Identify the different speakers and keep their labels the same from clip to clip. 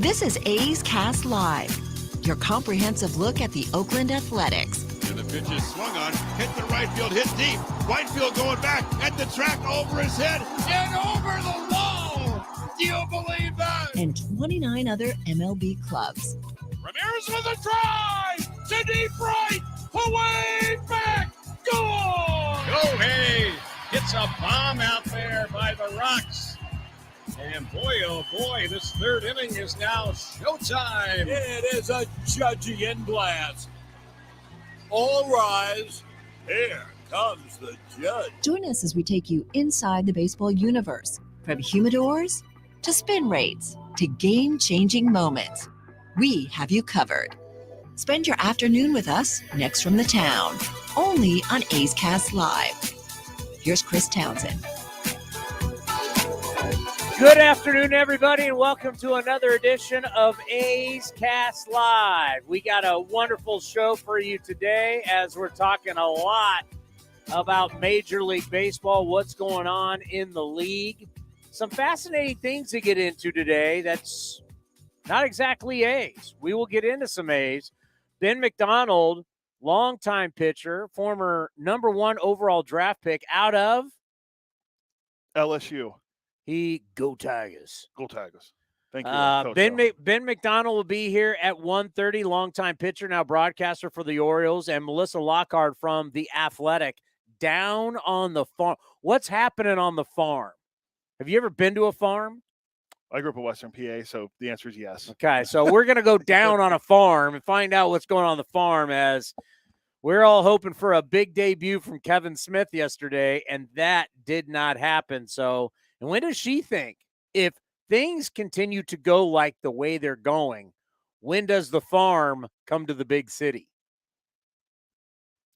Speaker 1: This is A's Cast Live, your comprehensive look at the Oakland Athletics.
Speaker 2: And the pitch is swung on, hit the right field, hit deep. Whitefield going back at the track, over his head, and over the wall. Do you believe that?
Speaker 1: And 29 other MLB clubs.
Speaker 2: Ramirez with a drive to deep right, away back, goal!
Speaker 3: Go, hey! It's a bomb out there by the Rocks. And boy, oh boy, this third inning is now showtime.
Speaker 2: It is a Judgian blast. All rise. Here comes the judge.
Speaker 1: Join us as we take you inside the baseball universe, from humidors to spin rates to game-changing moments. We have you covered. Spend your afternoon with us next from the town, only on A's Cast Live. Here's Chris Townsend.
Speaker 4: Good afternoon, everybody, and welcome to another edition of A's Cast Live. We got a wonderful show for you today as we're talking a lot about Major League Baseball, what's going on in the league. Some fascinating things to get into today that's not exactly A's. We will get into some A's. Ben McDonald, longtime pitcher, former number 1 overall draft pick out of
Speaker 5: LSU.
Speaker 4: Go Tigers.
Speaker 5: Go Tigers. Thank you.
Speaker 4: Ben McDonald will be here at 1:30, longtime pitcher, now broadcaster for the Orioles, and Melissa Lockard from The Athletic down on the farm. What's happening on the farm? Have you ever been to a farm?
Speaker 5: I grew up in Western PA, so the answer is yes.
Speaker 4: Okay, so we're going to go down on a farm and find out what's going on the farm, as we're all hoping for a big debut from Kevin Smith yesterday, and that did not happen. So, and when does she think, if things continue to go like the way they're going, when does the farm come to the big city?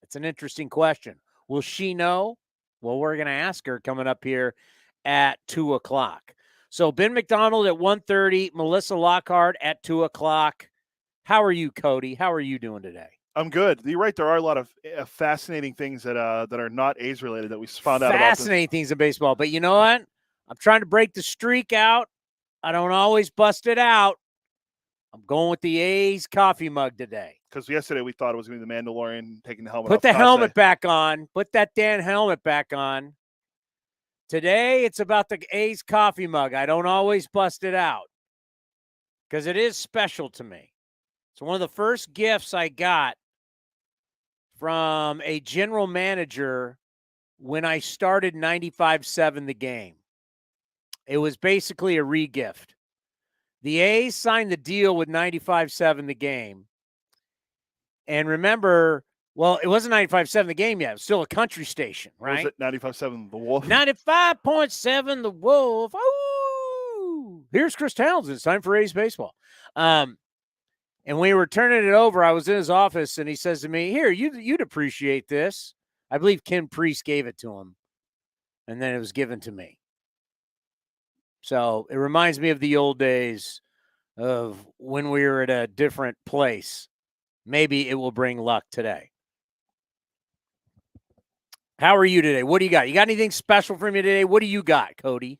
Speaker 4: It's an interesting question. Will she know? Well, we're going to ask her coming up here at 2 o'clock. So Ben McDonald at 1:30, Melissa Lockard at 2 o'clock. How are you, Cody? How are you doing today?
Speaker 5: I'm good. You're right. There are a lot of fascinating things that are not A's related that we found out about.
Speaker 4: Fascinating things in baseball. But you know what? I'm trying to break the streak out. I don't always bust it out. I'm going with the A's coffee mug today.
Speaker 5: Because yesterday we thought it was going to be the Mandalorian taking the helmet off.
Speaker 4: Put the helmet back on. Put that damn helmet back on. Today, it's about the A's coffee mug. I don't always bust it out because it is special to me. It's one of the first gifts I got from a general manager when I started 95-7 the game. It was basically a re-gift. The A's signed the deal with 95-7 the game. And remember, well, it wasn't 95.7 the game yet. It was still a country station, right?
Speaker 5: Was it 95.7 the Wolf?
Speaker 4: 95.7 the Wolf. Oh, here's Chris Townsend. It's time for A's baseball. And we were turning it over. I was in his office, and he says to me, "Here, you'd appreciate this." I believe Ken Priest gave it to him, and then it was given to me. So it reminds me of the old days of when we were at a different place. Maybe it will bring luck today. How are you today? What do you got? You got anything special for me today? What do you got, Cody?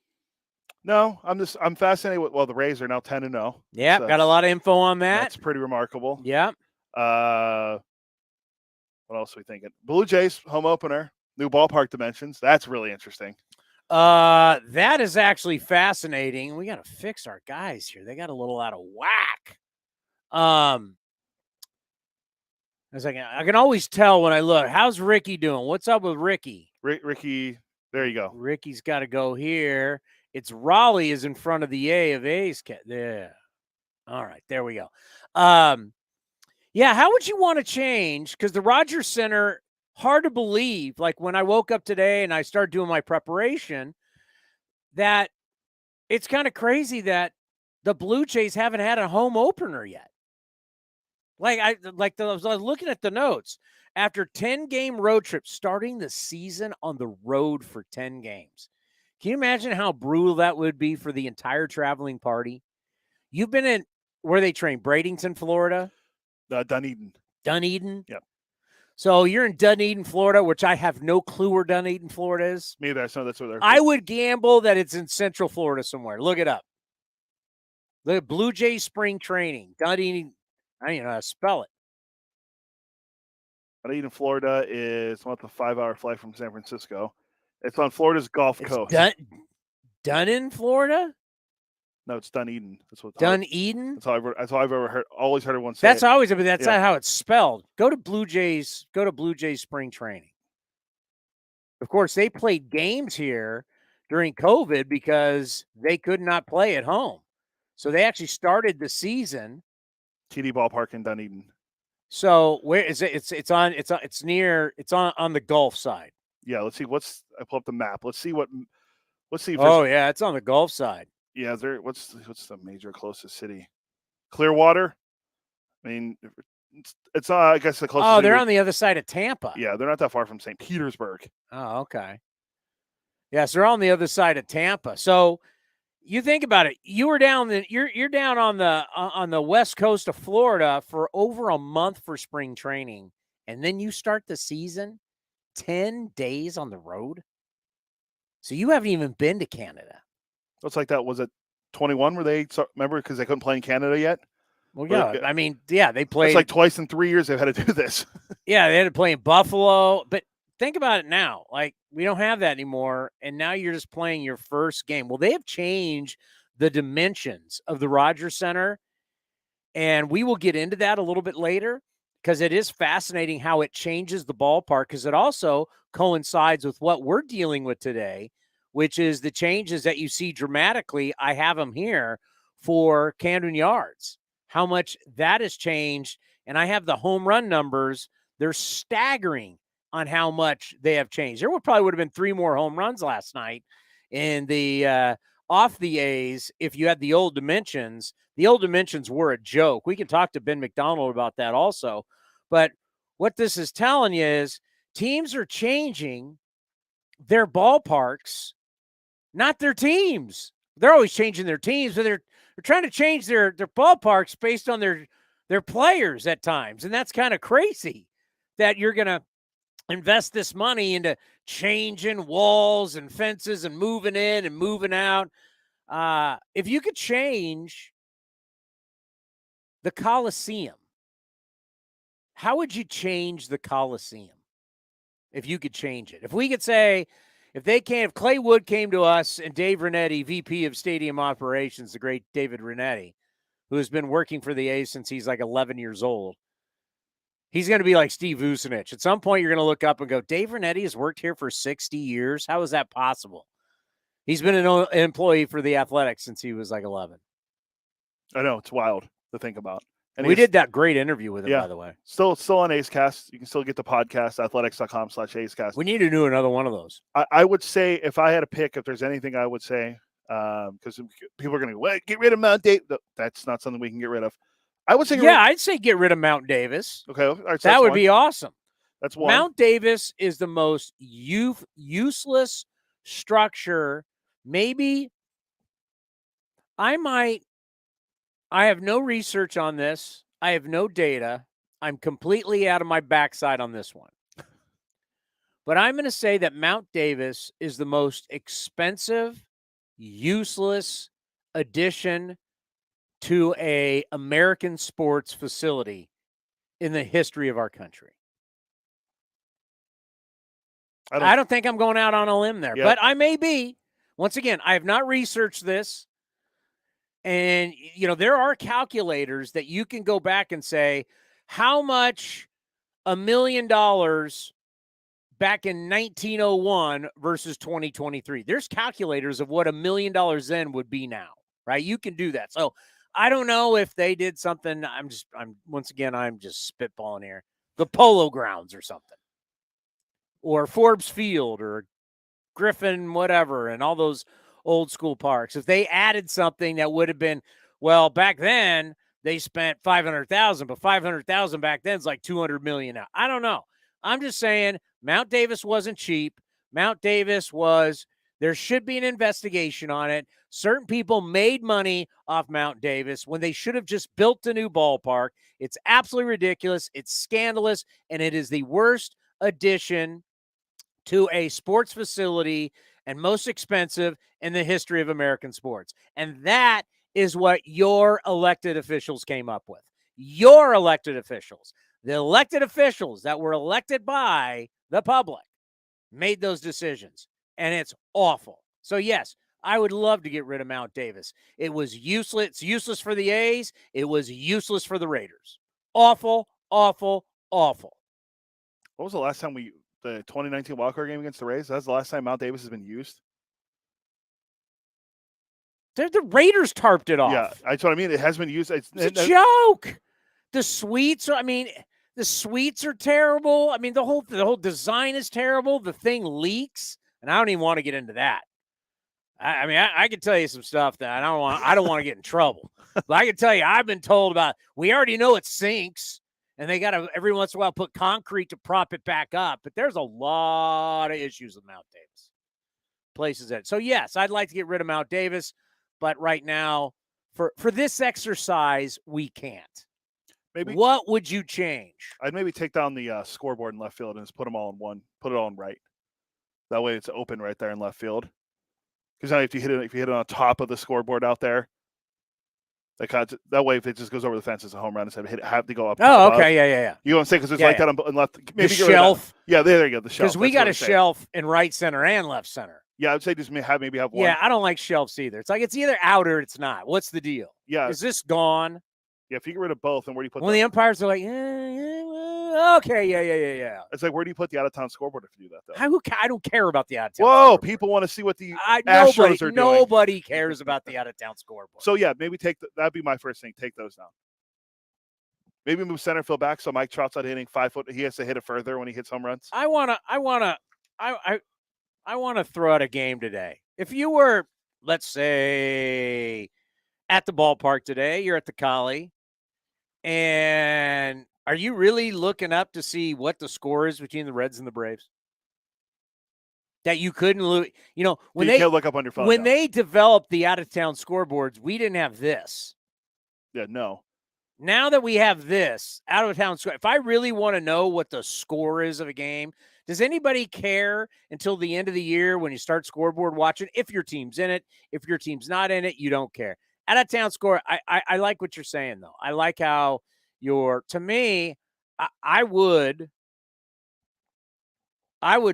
Speaker 5: No, I'm fascinated with, the Rays are now 10-0.
Speaker 4: Yeah, so got a lot of info on that.
Speaker 5: That's pretty remarkable.
Speaker 4: Yeah.
Speaker 5: What else are we thinking? Blue Jays home opener, new ballpark dimensions. That's really interesting.
Speaker 4: That is actually fascinating. We got to fix our guys here. They got a little out of whack. I can always tell when I look. How's Ricky doing? What's up with Ricky?
Speaker 5: Ricky, there you go.
Speaker 4: Ricky's got to go here. It's Raleigh is in front of the A of A's. There. All right, there we go. Yeah, how would you want to change? Because the Rogers Center, hard to believe, like when I woke up today and I started doing my preparation, that it's kind of crazy that the Blue Jays haven't had a home opener yet. I was looking at the notes. After 10-game road trip, starting the season on the road for 10 games. Can you imagine how brutal that would be for the entire traveling party? You've been in, where they train, Bradenton, Florida?
Speaker 5: Dunedin.
Speaker 4: Dunedin?
Speaker 5: Yep.
Speaker 4: So you're in Dunedin, Florida, which I have no clue where Dunedin, Florida is.
Speaker 5: Me either. I know that's where they're.
Speaker 4: I would gamble that it's in Central Florida somewhere. Look it up. The Blue Jay spring training. Dunedin, I don't even know how to spell it.
Speaker 5: Dunedin, Florida is about a 5-hour flight from San Francisco. It's on Florida's Gulf Coast.
Speaker 4: Dunedin, Florida?
Speaker 5: No, it's Dunedin. That's what.
Speaker 4: Dunedin?
Speaker 5: That's all I've ever heard. Always heard everyone say.
Speaker 4: That's always, but that's not how it's spelled. Go to Blue Jays spring training. Of course, they played games here during COVID because they could not play at home. So they actually started the season.
Speaker 5: TD Ballpark in Dunedin.
Speaker 4: So where is it? It's on the Gulf side.
Speaker 5: Yeah, let's see. I pull up the map. Let's see.
Speaker 4: It's on the Gulf side.
Speaker 5: Yeah, what's the major closest city? Clearwater. I mean, it's I guess the closest.
Speaker 4: Oh, they're on the other side of Tampa.
Speaker 5: Yeah, they're not that far from St. Petersburg.
Speaker 4: Oh, okay. Yes, they're on the other side of Tampa. So you think about it. You're down on the west coast of Florida for over a month for spring training, and then you start the season 10 days on the road. So you haven't even been to Canada.
Speaker 5: Looks like that was it 21 where they remember because they couldn't play in Canada yet.
Speaker 4: Well, yeah, I mean, yeah, they played.
Speaker 5: It's like twice in 3 years they've had to do this.
Speaker 4: Yeah, they had to play in Buffalo, but think about it now. Like, we don't have that anymore, and now you're just playing your first game. Well, they have changed the dimensions of the Rogers Center, and we will get into that a little bit later because it is fascinating how it changes the ballpark because it also coincides with what we're dealing with today, which is the changes that you see dramatically. I have them here for Camden Yards, how much that has changed. And I have the home run numbers. They're staggering on how much they have changed. There probably would have been 3 more home runs last night in the off the A's if you had the old dimensions. The old dimensions were a joke. We can talk to Ben McDonald about that also. But what this is telling you is teams are changing their ballparks, not their teams. They're always changing their teams, but they're trying to change their ballparks based on their players at times. And that's kind of crazy that you're going to invest this money into changing walls and fences and moving in and moving out. If you could change the Coliseum, how would you change the Coliseum? If you could change it, if we could say, if Clay Wood came to us and Dave Renetti, VP of Stadium Operations, the great David Renetti, who has been working for the A's since he's like 11 years old, he's going to be like Steve Vucinich. At some point, you're going to look up and go, Dave Renetti has worked here for 60 years. How is that possible? He's been an employee for the Athletics since he was like 11.
Speaker 5: I know. It's wild to think about. And
Speaker 4: we did that great interview with him, by the way.
Speaker 5: Still on A's Cast. You can still get the podcast, athletics.com/A's Cast.
Speaker 4: We need to do another one of those.
Speaker 5: I would say, if I had to pick, if there's anything I would say, because people are going to go, well, get rid of Mount Davis. No, that's not something we can get rid of. I would say,
Speaker 4: I'd say get rid of Mount Davis.
Speaker 5: Okay. All right, so
Speaker 4: that would be awesome.
Speaker 5: That's one.
Speaker 4: Mount Davis is the most useless structure. Maybe I have no research on this. I have no data. I'm completely out of my backside on this one. But I'm going to say that Mount Davis is the most expensive, useless addition to a American sports facility in the history of our country. I don't think I'm going out on a limb there, but I may be. Once again, I have not researched this. And, there are calculators that you can go back and say, how much $1 million back in 1901 versus 2023? There's calculators of what $1 million then would be now, right? You can do that. So I don't know if they did something. I'm just spitballing here. The Polo Grounds or something, or Forbes Field or Griffin, whatever, and all those old school parks. If they added something that would have been, well, back then they spent $500,000, but $500,000 back then is like $200 million now. I don't know. I'm just saying Mount Davis wasn't cheap. Mount Davis there should be an investigation on it. Certain people made money off Mount Davis when they should have just built a new ballpark. It's absolutely ridiculous. It's scandalous, and it is the worst addition to a sports facility and most expensive in the history of American sports. And that is what your elected officials came up with. Your elected officials. The elected officials that were elected by the public made those decisions, and it's awful. So, yes, I would love to get rid of Mount Davis. It was useless. It's useless for the A's. It was useless for the Raiders. Awful, awful, awful.
Speaker 5: What was the last time the 2019 wildcard game against the Rays? That's the last time Mount Davis has been used.
Speaker 4: The Raiders tarped it off.
Speaker 5: Yeah, that's what I mean. It has been used.
Speaker 4: It's a joke. The suites are terrible. I mean, the whole design is terrible. The thing leaks, and I don't even want to get into that. I can tell you some stuff that I don't want to get in trouble. But I can tell you, I've been told about. We already know it sinks, and they got to every once in a while put concrete to prop it back up. But there's a lot of issues with Mount Davis. Places that. So yes, I'd like to get rid of Mount Davis, but right now, for this exercise, we can't.
Speaker 5: Maybe
Speaker 4: what would you change?
Speaker 5: I'd maybe take down the scoreboard in left field and just put them all in one. Put it all in right. That way, it's open right there in left field. Because now, if you hit it on top of the scoreboard out there, that way, if it just goes over the fence, it's a home run. Instead of have to go up.
Speaker 4: Oh,
Speaker 5: above.
Speaker 4: okay, yeah.
Speaker 5: You know what I'm saying? Because it's like that on left. Maybe
Speaker 4: the shelf.
Speaker 5: Yeah, there you go. The shelf.
Speaker 4: Because we got a shelf in right center and left center.
Speaker 5: Yeah, I'd say just maybe have one.
Speaker 4: Yeah, I don't like shelves either. It's like it's either out or it's not. What's the deal?
Speaker 5: Yeah,
Speaker 4: is this gone?
Speaker 5: Yeah, if you get rid of both, then where do you put?
Speaker 4: When the umpires are like, okay, yeah.
Speaker 5: It's like, where do you put the out-of-town scoreboard if you do that, though?
Speaker 4: I don't care about the out-of-town.
Speaker 5: Whoa,
Speaker 4: scoreboard.
Speaker 5: People want to see what the
Speaker 4: Astros
Speaker 5: are doing.
Speaker 4: Nobody cares about the out-of-town scoreboard.
Speaker 5: So yeah, maybe that'd be my first thing. Take those down. Maybe move center field back so Mike Trout's not hitting 5 foot. He has to hit it further when he hits home runs.
Speaker 4: I wanna throw out a game today. If you were, let's say, at the ballpark today, you're at the Collie. And are you really looking up to see what the score is between the Reds and the Braves? That you couldn't look, when
Speaker 5: you can't look up on your phone.
Speaker 4: When they developed the out-of-town scoreboards, we didn't have this.
Speaker 5: Yeah, no.
Speaker 4: Now that we have this out-of-town score, if I really want to know what the score is of a game, does anybody care until the end of the year when you start scoreboard watching? If your team's in it, if your team's not in it, you don't care. Out-of-town score, I like what you're saying, though. I like how to me, I would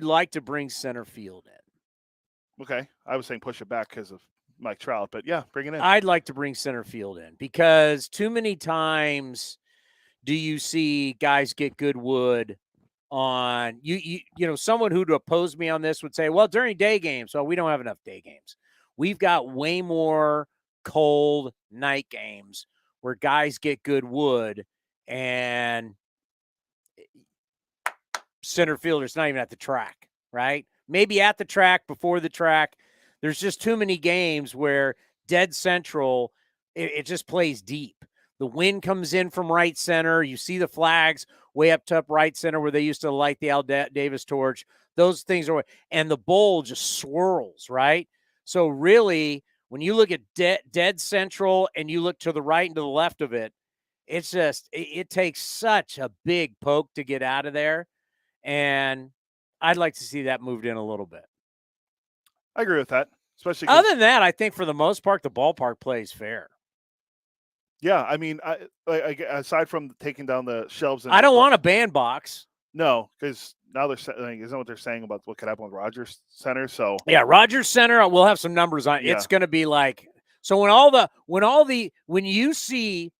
Speaker 4: like to bring center field in.
Speaker 5: Okay. I was saying push it back because of Mike Trout, but yeah, bring it in.
Speaker 4: I'd like to bring center field in because too many times do you see guys get good wood on someone who'd oppose me on this would say, well, during day games, we don't have enough day games. We've got way more cold night games where guys get good wood and center fielder's not even at the track, right? Maybe at the track, before the track. There's just too many games where dead central, it just plays deep. The wind comes in from right center. You see the flags way up top right center where they used to light the Al Davis torch. Those things are, and the bowl just swirls, right? So really, when you look at dead central and you look to the right and to the left of it, it's just, it takes such a big poke to get out of there. And I'd like to see that moved in a little bit.
Speaker 5: I agree with that. Especially
Speaker 4: other than that, I think for the most part, the ballpark plays fair.
Speaker 5: Yeah, I mean, aside from taking down the shelves,
Speaker 4: I don't want a bandbox.
Speaker 5: No, because now they're saying, isn't what they're saying about what could happen with Rogers Center. So
Speaker 4: yeah, Rogers Center, we'll have some numbers on. Yeah. It's going to be like, so when you see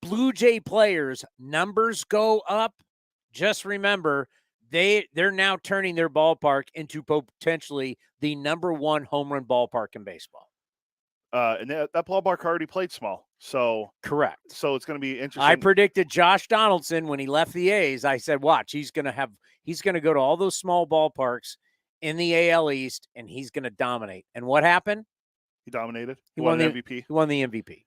Speaker 4: Blue Jay players numbers go up, just remember they're now turning their ballpark into potentially the #1 home run ballpark in baseball.
Speaker 5: And that ballpark already played small. So
Speaker 4: correct.
Speaker 5: So it's going to be interesting.
Speaker 4: I predicted Josh Donaldson when he left the A's. I said, watch, he's going to go to all those small ballparks in the AL East, and he's going to dominate. And what happened?
Speaker 5: He dominated.
Speaker 4: He won the
Speaker 5: MVP.
Speaker 4: He won the MVP.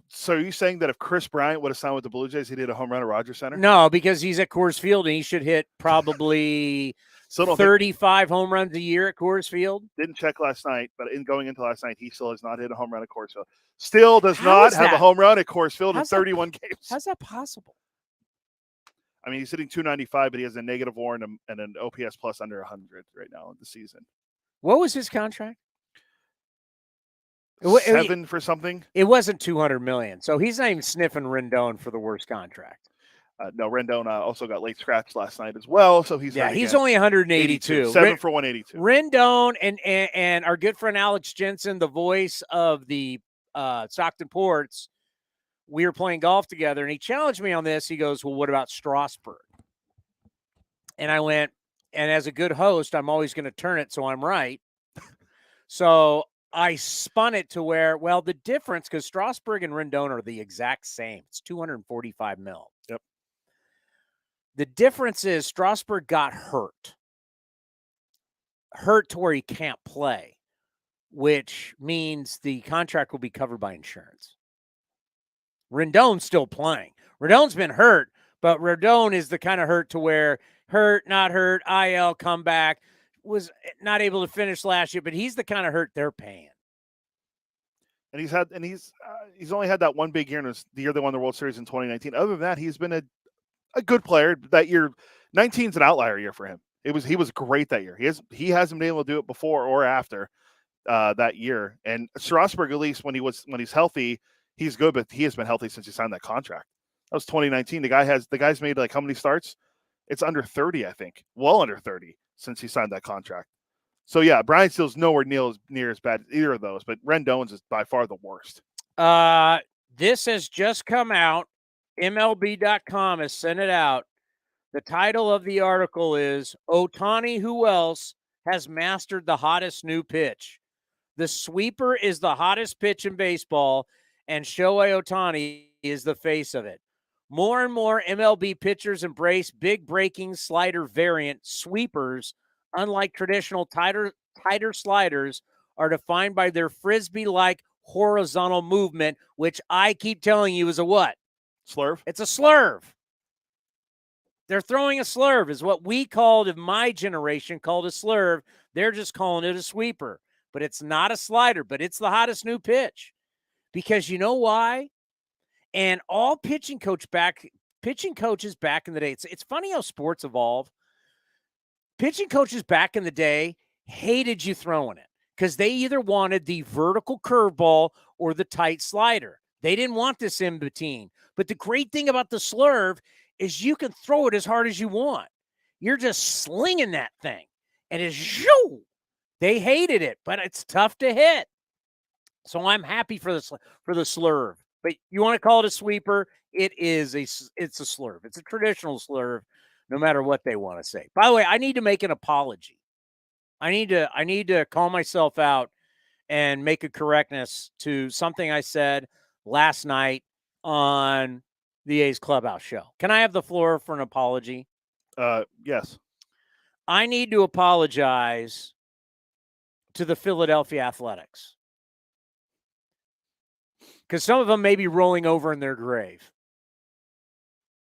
Speaker 5: So are you saying that if Chris Bryant would have signed with the Blue Jays, he did a home run at Rogers Center?
Speaker 4: No, because he's at Coors Field and he should hit probably 35 home runs a year at Coors Field.
Speaker 5: Didn't check last night, but going into last night, he still has not hit a home run at Coors Field. Still does not have a home run at Coors Field in 31 games.
Speaker 4: How's that possible?
Speaker 5: I mean, he's hitting .295, but he has a negative WAR and an OPS plus under 100 right now in the season.
Speaker 4: What was his contract?
Speaker 5: 7 for something.
Speaker 4: It wasn't $200 million, so he's not even sniffing Rendon for the worst contract.
Speaker 5: No, Rendon also got late scratch last night as well, so he's hurt
Speaker 4: he's
Speaker 5: again.
Speaker 4: only 182.
Speaker 5: 7 for 182.
Speaker 4: Rendon and our good friend Alex Jensen, the voice of the Stockton Ports, we were playing golf together, and he challenged me on this. He goes, well, what about Strasburg? And I went, and as a good host, I'm always going to turn it so I'm right. So I spun it to where, well, the difference, because Strasburg and Rendon are the exact same. It's $245 million.
Speaker 5: Yep.
Speaker 4: The difference is Strasburg got hurt to where he can't play, which means the contract will be covered by insurance. Rendon's still playing. Rendon's been hurt, but Rendon is the kind of hurt to where hurt, not hurt, IL, comeback, was not able to finish last year, but he's the kind of hurt they're paying.
Speaker 5: And he's only had that one big year, and the year they won the World Series in 2019. Other than that, he's been a good player. That year, 19's an outlier year for him. He was great that year. He hasn't been able to do it before or after that year. And Strasburg, at least when he's healthy, he's good. But he has been healthy since he signed that contract. That was 2019. The guy's made like how many starts? It's under 30, I think. Well under 30 since he signed that contract. So yeah, Brian Steele's nowhere near as bad as either of those, but Rendon's is by far the worst.
Speaker 4: This has just come out. MLB.com has sent it out. The title of the article is Ohtani, who else has mastered the hottest new pitch? The sweeper is the hottest pitch in baseball, and Shohei Ohtani is the face of it. More and more MLB pitchers embrace big breaking slider variant sweepers. Unlike traditional tighter sliders, are defined by their frisbee-like horizontal movement, which I keep telling you is a what?
Speaker 5: Slurve?
Speaker 4: It's a slurve. They're throwing a slurve, is what we called, in my generation, called a slurve. They're just calling it a sweeper. But it's not a slider, but it's the hottest new pitch. Because you know why? And all pitching coaches back in the day, it's funny how sports evolve. Pitching coaches back in the day hated you throwing it because they either wanted the vertical curveball or the tight slider. They didn't want this in between. But the great thing about the slurve is you can throw it as hard as you want. You're just slinging that thing. And it's shoo. They hated it, but it's tough to hit. So I'm happy for the slurve. But you want to call it a sweeper? It's a slurve. It's a traditional slurve, no matter what they want to say. By the way, I need to make an apology. I need to call myself out and make a correctness to something I said last night on the A's Clubhouse show. Can I have the floor for an apology?
Speaker 5: Yes.
Speaker 4: I need to apologize to the Philadelphia Athletics, because some of them may be rolling over in their grave.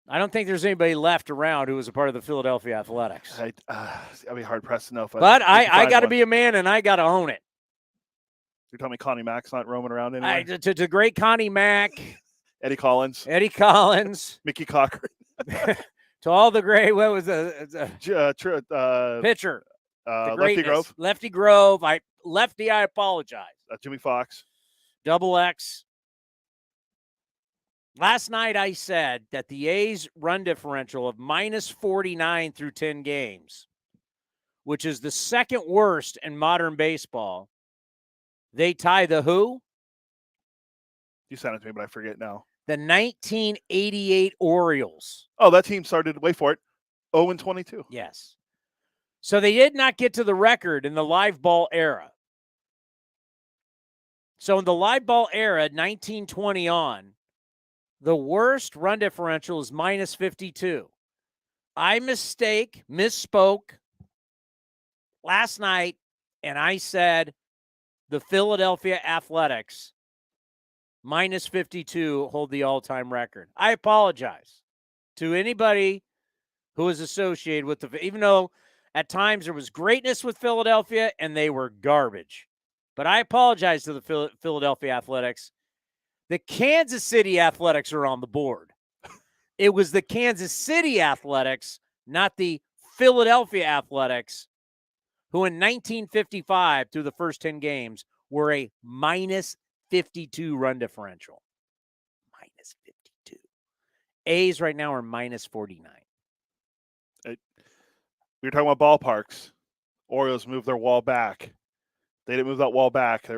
Speaker 4: I don't think there's anybody left around who was a part of the Philadelphia Athletics.
Speaker 5: I'd be hard-pressed to know.
Speaker 4: But I got to be a man, and I got to own it.
Speaker 5: You're telling me Connie Mack's not roaming around anyway?
Speaker 4: To great Connie Mack.
Speaker 5: Eddie Collins. Mickey Cochran.
Speaker 4: To all the great, what was the pitcher? Lefty Grove. I apologize.
Speaker 5: Jimmy Fox.
Speaker 4: Double X. Last night I said that the A's run differential of minus 49 through 10 games, which is the second worst in modern baseball. They tie the who?
Speaker 5: You sent it to me, but I forget now.
Speaker 4: The 1988 Orioles.
Speaker 5: Oh, that team started, wait for it, 0-22.
Speaker 4: Yes. So they did not get to the record in the live ball era. So in the live ball era, 1920 on, the worst run differential is minus 52. I misspoke last night, and I said the Philadelphia Athletics minus 52 hold the all-time record. I apologize to anybody who is associated with even though at times there was greatness with Philadelphia and they were garbage. But I apologize to the Philadelphia Athletics. The Kansas City Athletics are on the board. It was the Kansas City Athletics, not the Philadelphia Athletics, who in 1955, through the first 10 games, were a minus 52 run differential. Minus 52. A's right now are minus 49.
Speaker 5: We were talking about ballparks. Orioles moved their wall back. They didn't move that wall back. They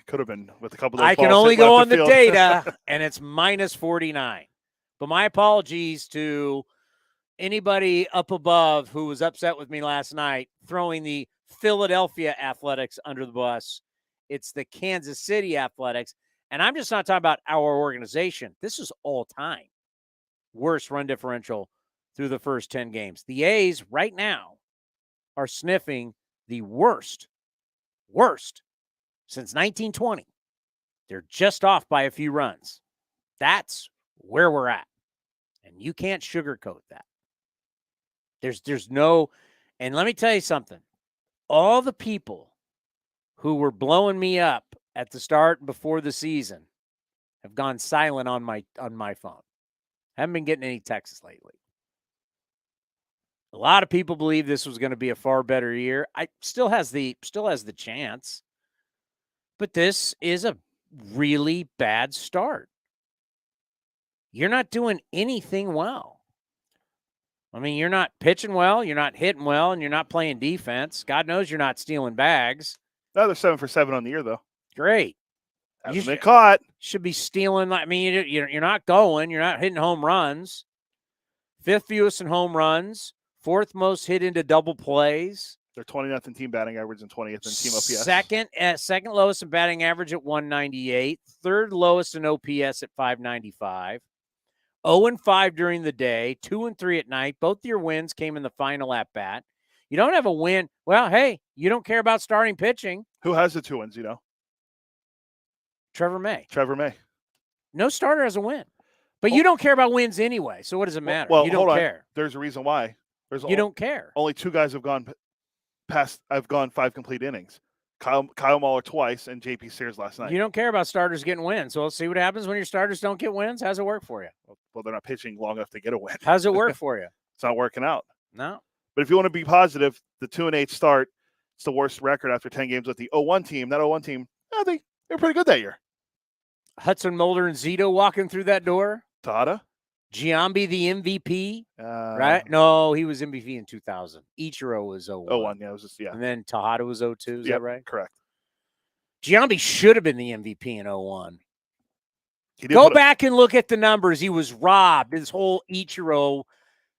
Speaker 5: could have been with a couple of those
Speaker 4: I can
Speaker 5: balls
Speaker 4: only
Speaker 5: hit left
Speaker 4: go
Speaker 5: of
Speaker 4: on the
Speaker 5: field.
Speaker 4: data, and it's minus 49. But my apologies to anybody up above who was upset with me last night throwing the Philadelphia Athletics under the bus. It's the Kansas City Athletics. And I'm just not talking about our organization. This is all time worst run differential through the first 10 games. The A's right now are sniffing the worst since 1920. They're just off by a few runs. That's where we're at. And you can't sugarcoat that. There's no, and let me tell you something. All the people who were blowing me up at the start and before the season have gone silent on my phone. Haven't been getting any texts lately. A lot of people believe this was going to be a far better year. I still has the chance. But this is a really bad start. You're not doing anything well. I mean, you're not pitching well, you're not hitting well, and you're not playing defense. God knows you're not stealing bags.
Speaker 5: No, they're 7 for 7 on the year, though.
Speaker 4: Great.
Speaker 5: Hasn't been caught.
Speaker 4: Should be stealing. I mean, you're not going. You're not hitting home runs. 5th fewest in home runs. 4th most hit into double plays.
Speaker 5: They're 29th in team batting average and 20th in team OPS.
Speaker 4: Second lowest in batting average at 198. 3rd lowest in OPS at 595. 0-5 during the day. 2-3 at night. Both your wins came in the final at bat. You don't have a win. Well, hey, you don't care about starting pitching.
Speaker 5: Who has the 2 wins,
Speaker 4: Trevor May. No starter has a win. But you don't care about wins anyway, so what does it matter?
Speaker 5: Well,
Speaker 4: you don't
Speaker 5: hold
Speaker 4: care.
Speaker 5: On. There's a reason why.
Speaker 4: You don't care.
Speaker 5: Only 2 guys have gone past. I've gone 5 complete innings. Kyle Muller twice and JP Sears last night.
Speaker 4: You don't care about starters getting wins. So let's see what happens when your starters don't get wins. How's it work for you?
Speaker 5: Well, they're not pitching long enough to get a win.
Speaker 4: How's it work for you?
Speaker 5: It's not working out.
Speaker 4: No.
Speaker 5: But if you want to be positive, the 2-8 start, it's the worst record after 10 games with the 0-1 team. That 0-1 team, they're pretty good that year.
Speaker 4: Hudson Mulder and Zito walking through that door.
Speaker 5: Tejada.
Speaker 4: Giambi, the MVP, right? No, he was MVP in 2000. Ichiro was 0-1.
Speaker 5: 0-1, yeah, it was just, yeah.
Speaker 4: And then Tejada was 0-2, is that right?
Speaker 5: Correct.
Speaker 4: Giambi should have been the MVP in 0-1. Go back and look at the numbers. He was robbed. His whole Ichiro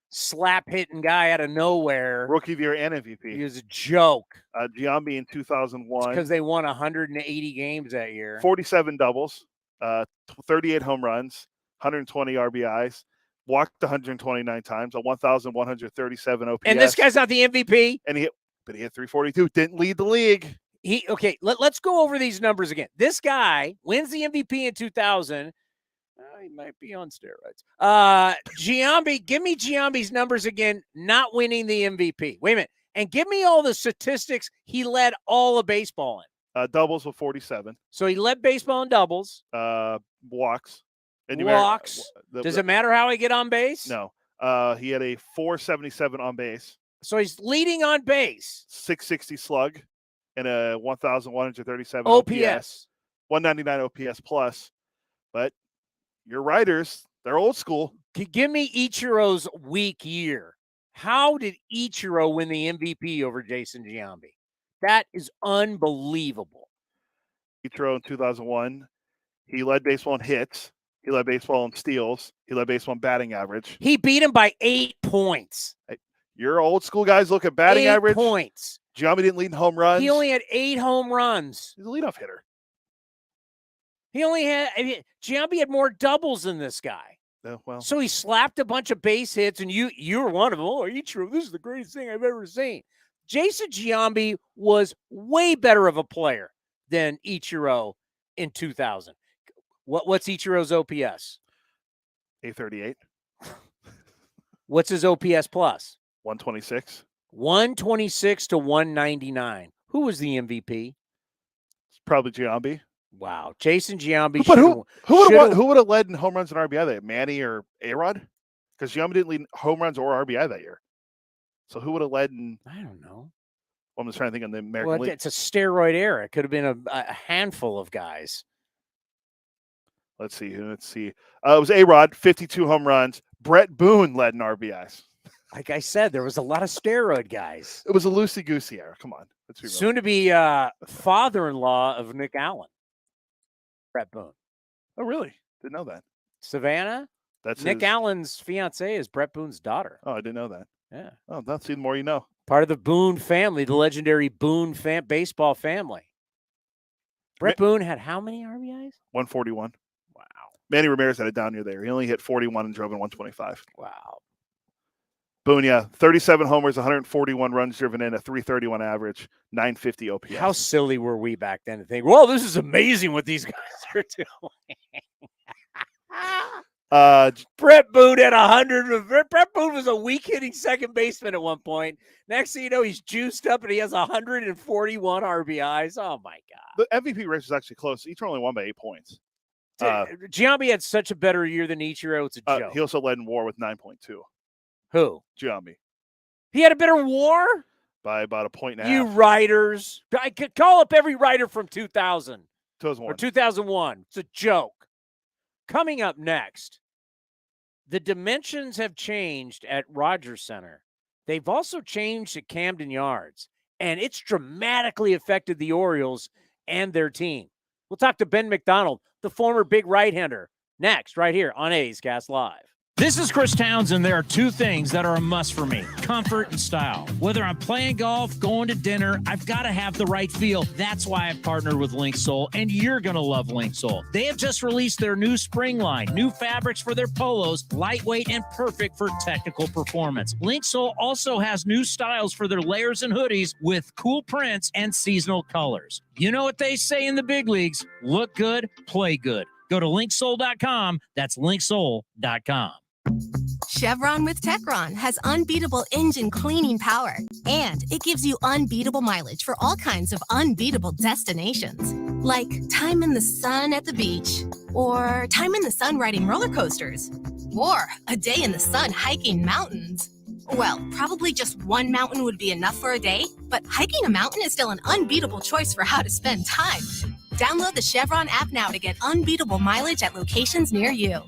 Speaker 4: slap-hitting guy out of nowhere.
Speaker 5: Rookie of the year and MVP.
Speaker 4: He was a joke.
Speaker 5: Giambi in 2001.
Speaker 4: Because they won 180 games that year.
Speaker 5: 47 doubles, 38 home runs, 120 RBIs, walked 129 times, a 1,137 OPS.
Speaker 4: And this guy's not the MVP?
Speaker 5: And he hit 342. Didn't lead the league.
Speaker 4: Let's go over these numbers again. This guy wins the MVP in 2000. He might be on steroids. Giambi, give me Giambi's numbers again, not winning the MVP. Wait a minute. And give me all the statistics he led all of baseball in.
Speaker 5: Doubles with 47.
Speaker 4: So he led baseball in doubles.
Speaker 5: Walks.
Speaker 4: Walks. Does it matter how he get on base?
Speaker 5: No. He had a 477 on base.
Speaker 4: So he's leading on base.
Speaker 5: 660 slug and a 1,137
Speaker 4: OPS.
Speaker 5: 199 OPS plus. But your writers, they're old school.
Speaker 4: Give me Ichiro's weak year. How did Ichiro win the MVP over Jason Giambi? That is unbelievable.
Speaker 5: Ichiro in 2001, he led baseball in hits. He led baseball in steals. He led baseball in batting average.
Speaker 4: He beat him by 8 points.
Speaker 5: Your old school guys look at batting average.
Speaker 4: 8 points.
Speaker 5: Giambi didn't lead in home runs.
Speaker 4: He only had 8 home runs.
Speaker 5: He's a leadoff hitter.
Speaker 4: Giambi had more doubles than this guy.
Speaker 5: Well,
Speaker 4: so he slapped a bunch of base hits, and you were one of them. Oh, Ichiro, this is the greatest thing I've ever seen. Jason Giambi was way better of a player than Ichiro in 2000. What's Ichiro's OPS?
Speaker 5: 838.
Speaker 4: What's his OPS plus?
Speaker 5: 126.
Speaker 4: 126 to 199. Who was the MVP?
Speaker 5: It's probably Giambi.
Speaker 4: Wow, Jason Giambi.
Speaker 5: But who would have led in home runs and RBI that year? Manny or A-Rod? Because Giambi didn't lead in home runs or RBI that year. So who would have led in?
Speaker 4: I don't know.
Speaker 5: I'm just trying to think of the American League.
Speaker 4: It's a steroid era. It could have been a handful of guys.
Speaker 5: Let's see. It was A-Rod, 52 home runs. Brett Boone led in RBIs.
Speaker 4: Like I said, there was a lot of steroid guys.
Speaker 5: It was a loosey-goosey era. Come on. Let's be real.
Speaker 4: Soon to be father-in-law of Nick Allen. Brett Boone.
Speaker 5: Oh, really? Didn't know that.
Speaker 4: Savannah?
Speaker 5: That's
Speaker 4: Nick Allen's fiancée is Brett Boone's daughter.
Speaker 5: Oh, I didn't know that.
Speaker 4: Yeah.
Speaker 5: Oh, that's the more you know.
Speaker 4: Part of the Boone family, the legendary Boone baseball family. Brett Boone had how many RBIs?
Speaker 5: 141.
Speaker 4: Wow.
Speaker 5: Manny Ramirez had a down year there. He only hit 41 and drove in 125.
Speaker 4: Wow.
Speaker 5: Boone, yeah. 37 homers, 141 runs driven in, a 331 average, 950 OPS.
Speaker 4: How silly were we back then to think, well, this is amazing what these guys are doing. Brett Boone had 100. Brett Boone was a weak hitting second baseman at one point. Next thing you know, he's juiced up and he has 141 RBIs. Oh my God.
Speaker 5: The MVP race was actually close. Each only won by 8 points.
Speaker 4: Giambi had such a better year than Ichiro. It's a joke.
Speaker 5: He also led in WAR with 9.2.
Speaker 4: Who?
Speaker 5: Giambi.
Speaker 4: He had a better WAR?
Speaker 5: By about a point and a
Speaker 4: you
Speaker 5: half.
Speaker 4: writers. I could call up every writer from 2000.
Speaker 5: 2001.
Speaker 4: Or 2001. It's a joke. Coming up next, the dimensions have changed at Rogers Center. They've also changed at Camden Yards, and it's dramatically affected the Orioles and their team. We'll talk to Ben McDonald, the former big right-hander, next, right here on A's Cast Live.
Speaker 6: This is Chris Townsend. There are two things that are a must for me: comfort and style. Whether I'm playing golf, going to dinner, I've got to have the right feel. That's why I've partnered with Link Soul, and you're going to love Link Soul. They have just released their new spring line, new fabrics for their polos, lightweight and perfect for technical performance. Link Soul also has new styles for their layers and hoodies with cool prints and seasonal colors. You know what they say in the big leagues: look good, play good. Go to linksoul.com. That's linksoul.com.
Speaker 7: Chevron with Techron has unbeatable engine cleaning power, and it gives you unbeatable mileage for all kinds of unbeatable destinations, like time in the sun at the beach, or time in the sun riding roller coasters, or a day in the sun hiking mountains. Well, probably just one mountain would be enough for a day, but hiking a mountain is still an unbeatable choice for how to spend time. Download the Chevron app now to get unbeatable mileage at locations near you.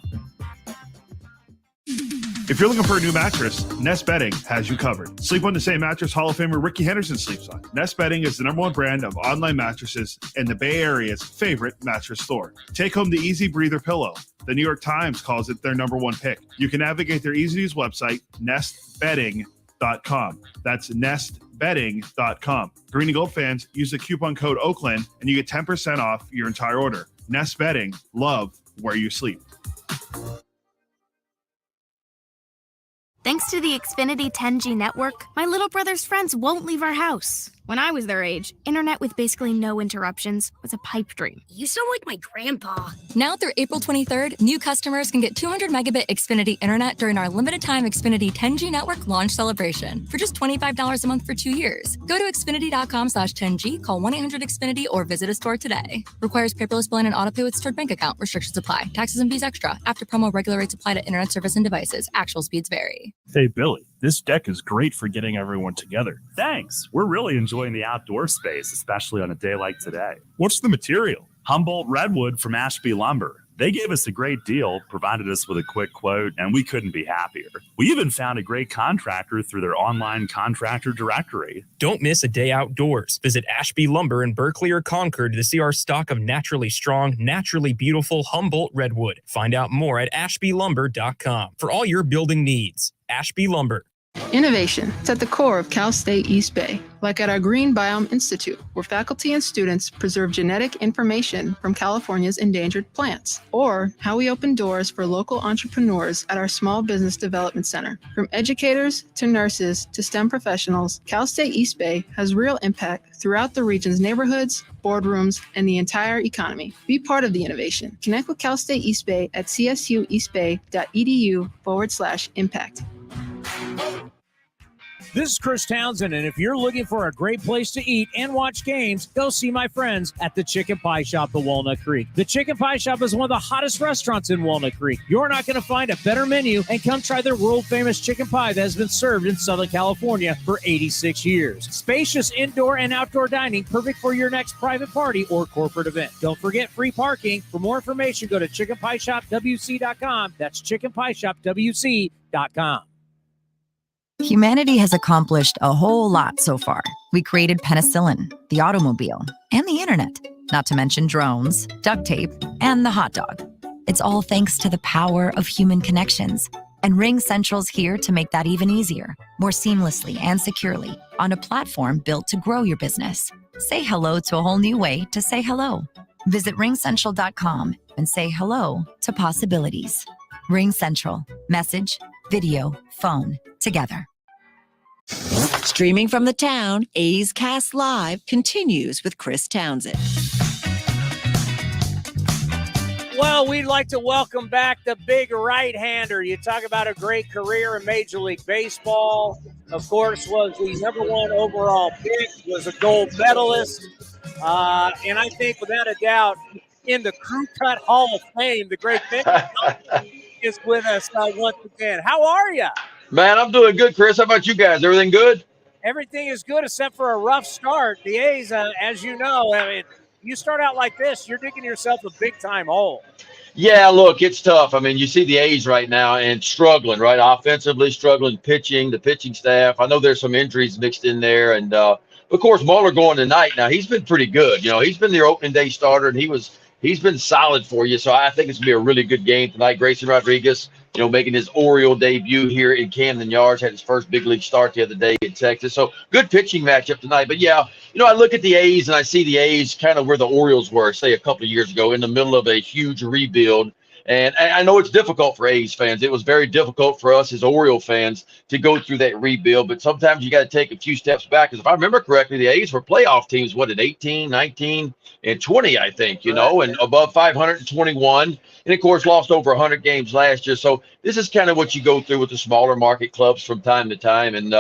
Speaker 8: If you're looking for a new mattress, Nest Bedding has you covered. Sleep on the same mattress Hall of Famer Ricky Henderson sleeps on. Nest Bedding is the #1 brand of online mattresses and the Bay Area's favorite mattress store. Take home the Easy Breather pillow. The New York Times calls it their #1 pick. You can navigate their easy-to-use website, nestbedding.com. That's nestbedding.com. Green and Gold fans, use the coupon code Oakland and you get 10% off your entire order. Nest Bedding, love where you sleep.
Speaker 9: Thanks to the Xfinity 10G network, my little brother's friends won't leave our house. When I was their age, internet with basically no interruptions was a pipe dream.
Speaker 10: You sound like my grandpa.
Speaker 11: Now through April 23rd, new customers can get 200 megabit Xfinity internet during our limited time Xfinity 10G network launch celebration for just $25 a month for 2 years. Go to Xfinity.com/10G, call 1-800-XFINITY, or visit a store today. Requires paperless billing and autopay with stored bank account. Restrictions apply. Taxes and fees extra. After promo, regular rates apply to internet service and devices. Actual speeds vary.
Speaker 12: Hey, Billy, this deck is great for getting everyone together. Thanks. We're really enjoying the outdoor space, especially on a day like today. What's the material? Humboldt Redwood from Ashby Lumber. They gave us a great deal, provided us with a quick quote, and we couldn't be happier. We even found a great contractor through their online contractor directory.
Speaker 13: Don't miss a day outdoors. Visit Ashby Lumber in Berkeley or Concord to see our stock of naturally strong, naturally beautiful Humboldt Redwood. Find out more at ashbylumber.com for all your building needs. Ashby Lumber.
Speaker 14: Innovation is at the core of Cal State East Bay, like at our Green Biome Institute, where faculty and students preserve genetic information from California's endangered plants, or how we open doors for local entrepreneurs at our Small Business Development Center. From educators to nurses to STEM professionals, Cal State East Bay has real impact throughout the region's neighborhoods, boardrooms, and the entire economy. Be part of the innovation. Connect with Cal State East Bay at csueastbay.edu/impact.
Speaker 6: This is Chris Townsend, and if you're looking for a great place to eat and watch games, go see my friends at the Chicken Pie Shop of Walnut Creek. The Chicken Pie Shop is one of the hottest restaurants in Walnut Creek. You're not going to find a better menu, and come try their world-famous chicken pie that has been served in Southern California for 86 years. Spacious indoor and outdoor dining, perfect for your next private party or corporate event. Don't forget free parking. For more information, go to chickenpieshopwc.com. That's chickenpieshopwc.com.
Speaker 15: Humanity has accomplished a whole lot so far. We created penicillin, the automobile, and the internet, not to mention drones, duct tape, and the hot dog. It's all thanks to the power of human connections. And Ring Central's here to make that even easier, more seamlessly and securely, on a platform built to grow your business. Say hello to a whole new way to say hello. Visit ringcentral.com and say hello to possibilities. Ring Central. Message, video, phone, together.
Speaker 1: Streaming from the town, A's Cast Live continues with Chris Townsend.
Speaker 4: Well, we'd like to welcome back the big right-hander. You talk about a great career in Major League Baseball. Of course, was the #1 overall pick, was a gold medalist. And I think without a doubt, in the Crew Cut Hall of Fame, the great Ben is with us once again. How are you?
Speaker 16: Man, I'm doing good, Chris. How about you guys? Everything good?
Speaker 4: Everything is good except for a rough start. The A's, as you know, I mean, you start out like this, you're digging yourself a big-time hole.
Speaker 16: Yeah, look, it's tough. I mean, you see the A's right now and struggling, right? Offensively struggling, pitching, the pitching staff. I know there's some injuries mixed in there. And, of course, Muller going tonight. Now, he's been pretty good. You know, he's been their opening day starter, and he's been solid for you. So I think it's going to be a really good game tonight. Grayson Rodriguez, you know, making his Orioles debut here in Camden Yards, had his first big league start the other day in Texas. So good pitching matchup tonight. But, yeah, you know, I look at the A's and I see the A's kind of where the Orioles were, say, a couple of years ago, in the middle of a huge rebuild. And I know it's difficult for A's fans. It was very difficult for us as Oriole fans to go through that rebuild. But sometimes you got to take a few steps back. Because if I remember correctly, the A's were playoff teams, what, at 18, 19, and 20, I think, you know, and above 521. And, of course, lost over 100 games last year. So this is kind of what you go through with the smaller market clubs from time to time. And,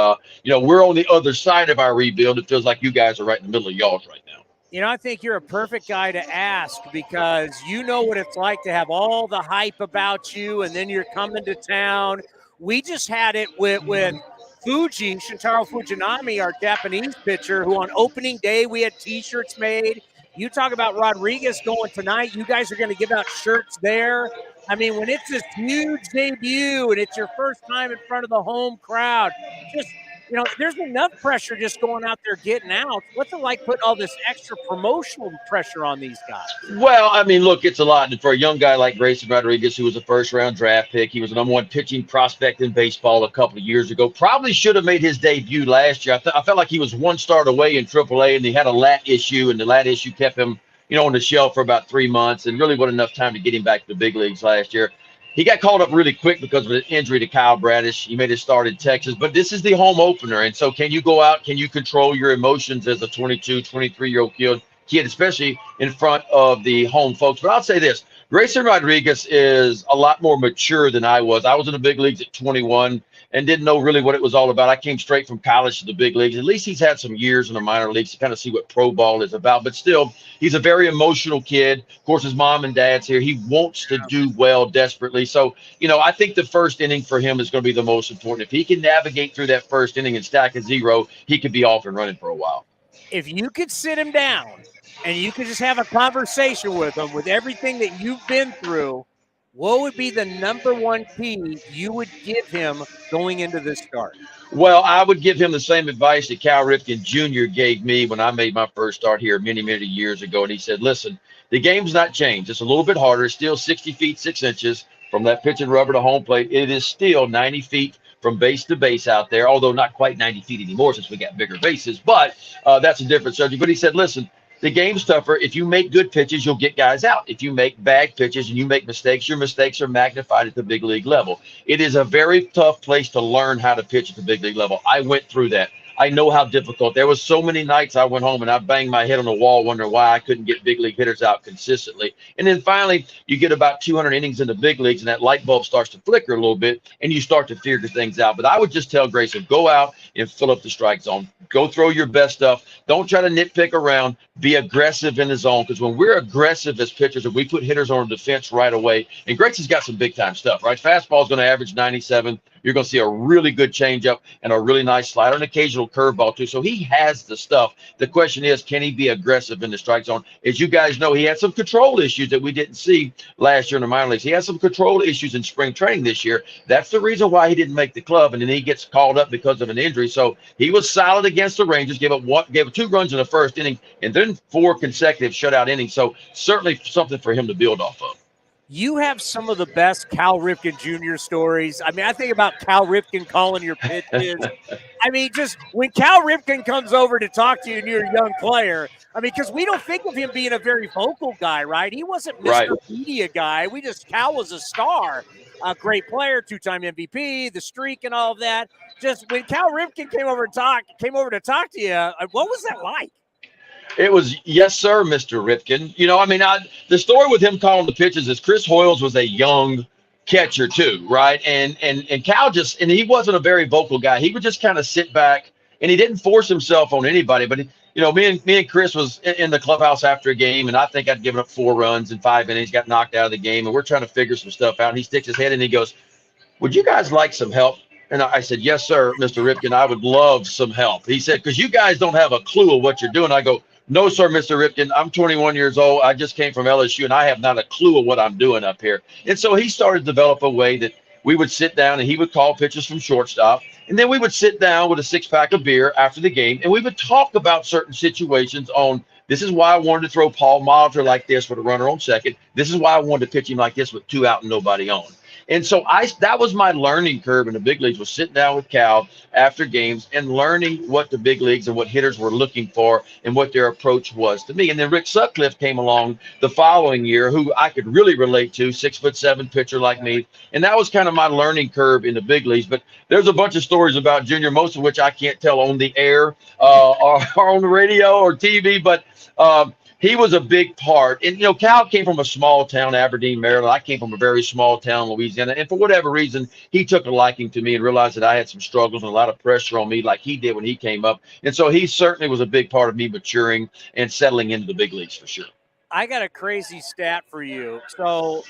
Speaker 16: you know, we're on the other side of our rebuild. It feels like you guys are right in the middle of y'all's right now.
Speaker 4: You know, I think you're a perfect guy to ask because you know what it's like to have all the hype about you, and then you're coming to town. We just had it with Shintaro Fujinami, our Japanese pitcher, who on opening day we had T-shirts made. You talk about Rodriguez going tonight. You guys are going to give out shirts there. I mean, when it's this huge debut and it's your first time in front of the home crowd, just – you know, there's enough pressure just going out there getting out. What's it like put all this extra promotional pressure on these guys?
Speaker 16: Well, I mean, look, it's a lot. And for a young guy like Grayson Rodriguez, who was a first-round draft pick, he was the #1 pitching prospect in baseball a couple of years ago. Probably should have made his debut last year. I felt like he was one start away in AAA, and he had a lat issue, and the lat issue kept him, you know, on the shelf for about 3 months, and really wasn't enough time to get him back to the big leagues last year. He got called up really quick because of an injury to Kyle Bradish. He made his start in Texas, but this is the home opener. And so can you go out? Can you control your emotions as a 22, 23-year-old kid, especially in front of the home folks? But I'll say this. Grayson Rodriguez is a lot more mature than I was. I was in the big leagues at 21 and didn't know really what it was all about. I came straight from college to the big leagues. At least he's had some years in the minor leagues to kind of see what pro ball is about. But still, he's a very emotional kid. Of course, his mom and dad's here. He wants to do well desperately. So, you know, I think the first inning for him is going to be the most important. If he can navigate through that first inning and stack a zero, he could be off and running for a while.
Speaker 4: If you could sit him down and you could just have a conversation with him with everything that you've been through, what would be the #1 key you would give him going into this start?
Speaker 16: Well, I would give him the same advice that Cal Ripken Jr. gave me when I made my first start here many, many years ago. And he said, listen, the game's not changed. It's a little bit harder. It's still 60 feet, 6 inches from that pitch and rubber to home plate. It is still 90 feet from base to base out there, although not quite 90 feet anymore since we got bigger bases. But that's a different subject. But he said, listen, the game's tougher. If you make good pitches, you'll get guys out. If you make bad pitches and you make mistakes, your mistakes are magnified at the big league level. It is a very tough place to learn how to pitch at the big league level. I went through that. I know how difficult. There was so many nights I went home and I banged my head on the wall wondering why I couldn't get big league hitters out consistently. And then finally, you get about 200 innings in the big leagues and that light bulb starts to flicker a little bit and you start to figure things out. But I would just tell Grayson, go out and fill up the strike zone. Go throw your best stuff. Don't try to nitpick around. Be aggressive in the zone, because when we're aggressive as pitchers and we put hitters on defense right away, and Grayson's got some big-time stuff, right? Fastball is going to average 97. You're going to see a really good changeup and a really nice slider, an occasional curveball too. So he has the stuff. The question is, can he be aggressive in the strike zone? As you guys know, he had some control issues that we didn't see last year in the minor leagues. He had some control issues in spring training this year. That's the reason why he didn't make the club, and then he gets called up because of an injury. So he was solid against the Rangers, gave up 2 runs in the first inning, and then 4 consecutive shutout innings. So certainly something for him to build off of.
Speaker 4: You have some of the best Cal Ripken Jr. stories. I mean, I think about Cal Ripken calling your pitches. I mean, just when Cal Ripken comes over to talk to you and you're a young player, I mean, because we don't think of him being a very vocal guy, right? He wasn't Mr. Media guy. Cal was a star, a great player, 2-time MVP, the streak and all of that. Just when Cal Ripken came over to talk to you, what was that like?
Speaker 16: It was, yes, sir, Mr. Ripken. You know, I mean, the story with him calling the pitches is Chris Hoyles was a young catcher too, right? And Cal and he wasn't a very vocal guy. He would just kind of sit back, and he didn't force himself on anybody. But, you know, me and Chris was in the clubhouse after a game, and I think I'd given up 4 runs in 5 innings, got knocked out of the game, and we're trying to figure some stuff out. And he sticks his head in and he goes, "Would you guys like some help?" And I said, "Yes, sir, Mr. Ripken, I would love some help." He said, "Because you guys don't have a clue of what you're doing." I go, "No, sir, Mr. Ripken, I'm 21 years old. I just came from LSU, and I have not a clue of what I'm doing up here." And so he started to develop a way that we would sit down, and he would call pitches from shortstop. And then we would sit down with a 6-pack of beer after the game, and we would talk about certain situations on, this is why I wanted to throw Paul Molitor like this with a runner on second. This is why I wanted to pitch him like this with 2 out and nobody on. And so that was my learning curve in the big leagues, was sitting down with Cal after games and learning what the big leagues and what hitters were looking for and what their approach was to me. And then Rick Sutcliffe came along the following year, who I could really relate to, 6'7" pitcher like me. And that was kind of my learning curve in the big leagues. But there's a bunch of stories about Junior, most of which I can't tell on the air or on the radio or TV, but he was a big part. And, you know, Cal came from a small town, Aberdeen, Maryland. I came from a very small town, Louisiana. And for whatever reason, he took a liking to me and realized that I had some struggles and a lot of pressure on me like he did when he came up. And so he certainly was a big part of me maturing and settling into the big leagues for sure.
Speaker 4: I got a crazy stat for you. So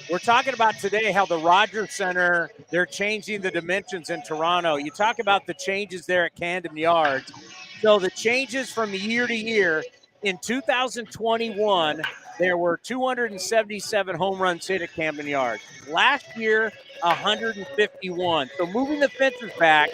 Speaker 4: we're talking about today how the Rogers Center, they're changing the dimensions in Toronto. You talk about the changes there at Camden Yards. So the changes from year to year, in 2021, there were 277 home runs hit at Camden Yards. Last year, 151. So moving the fences back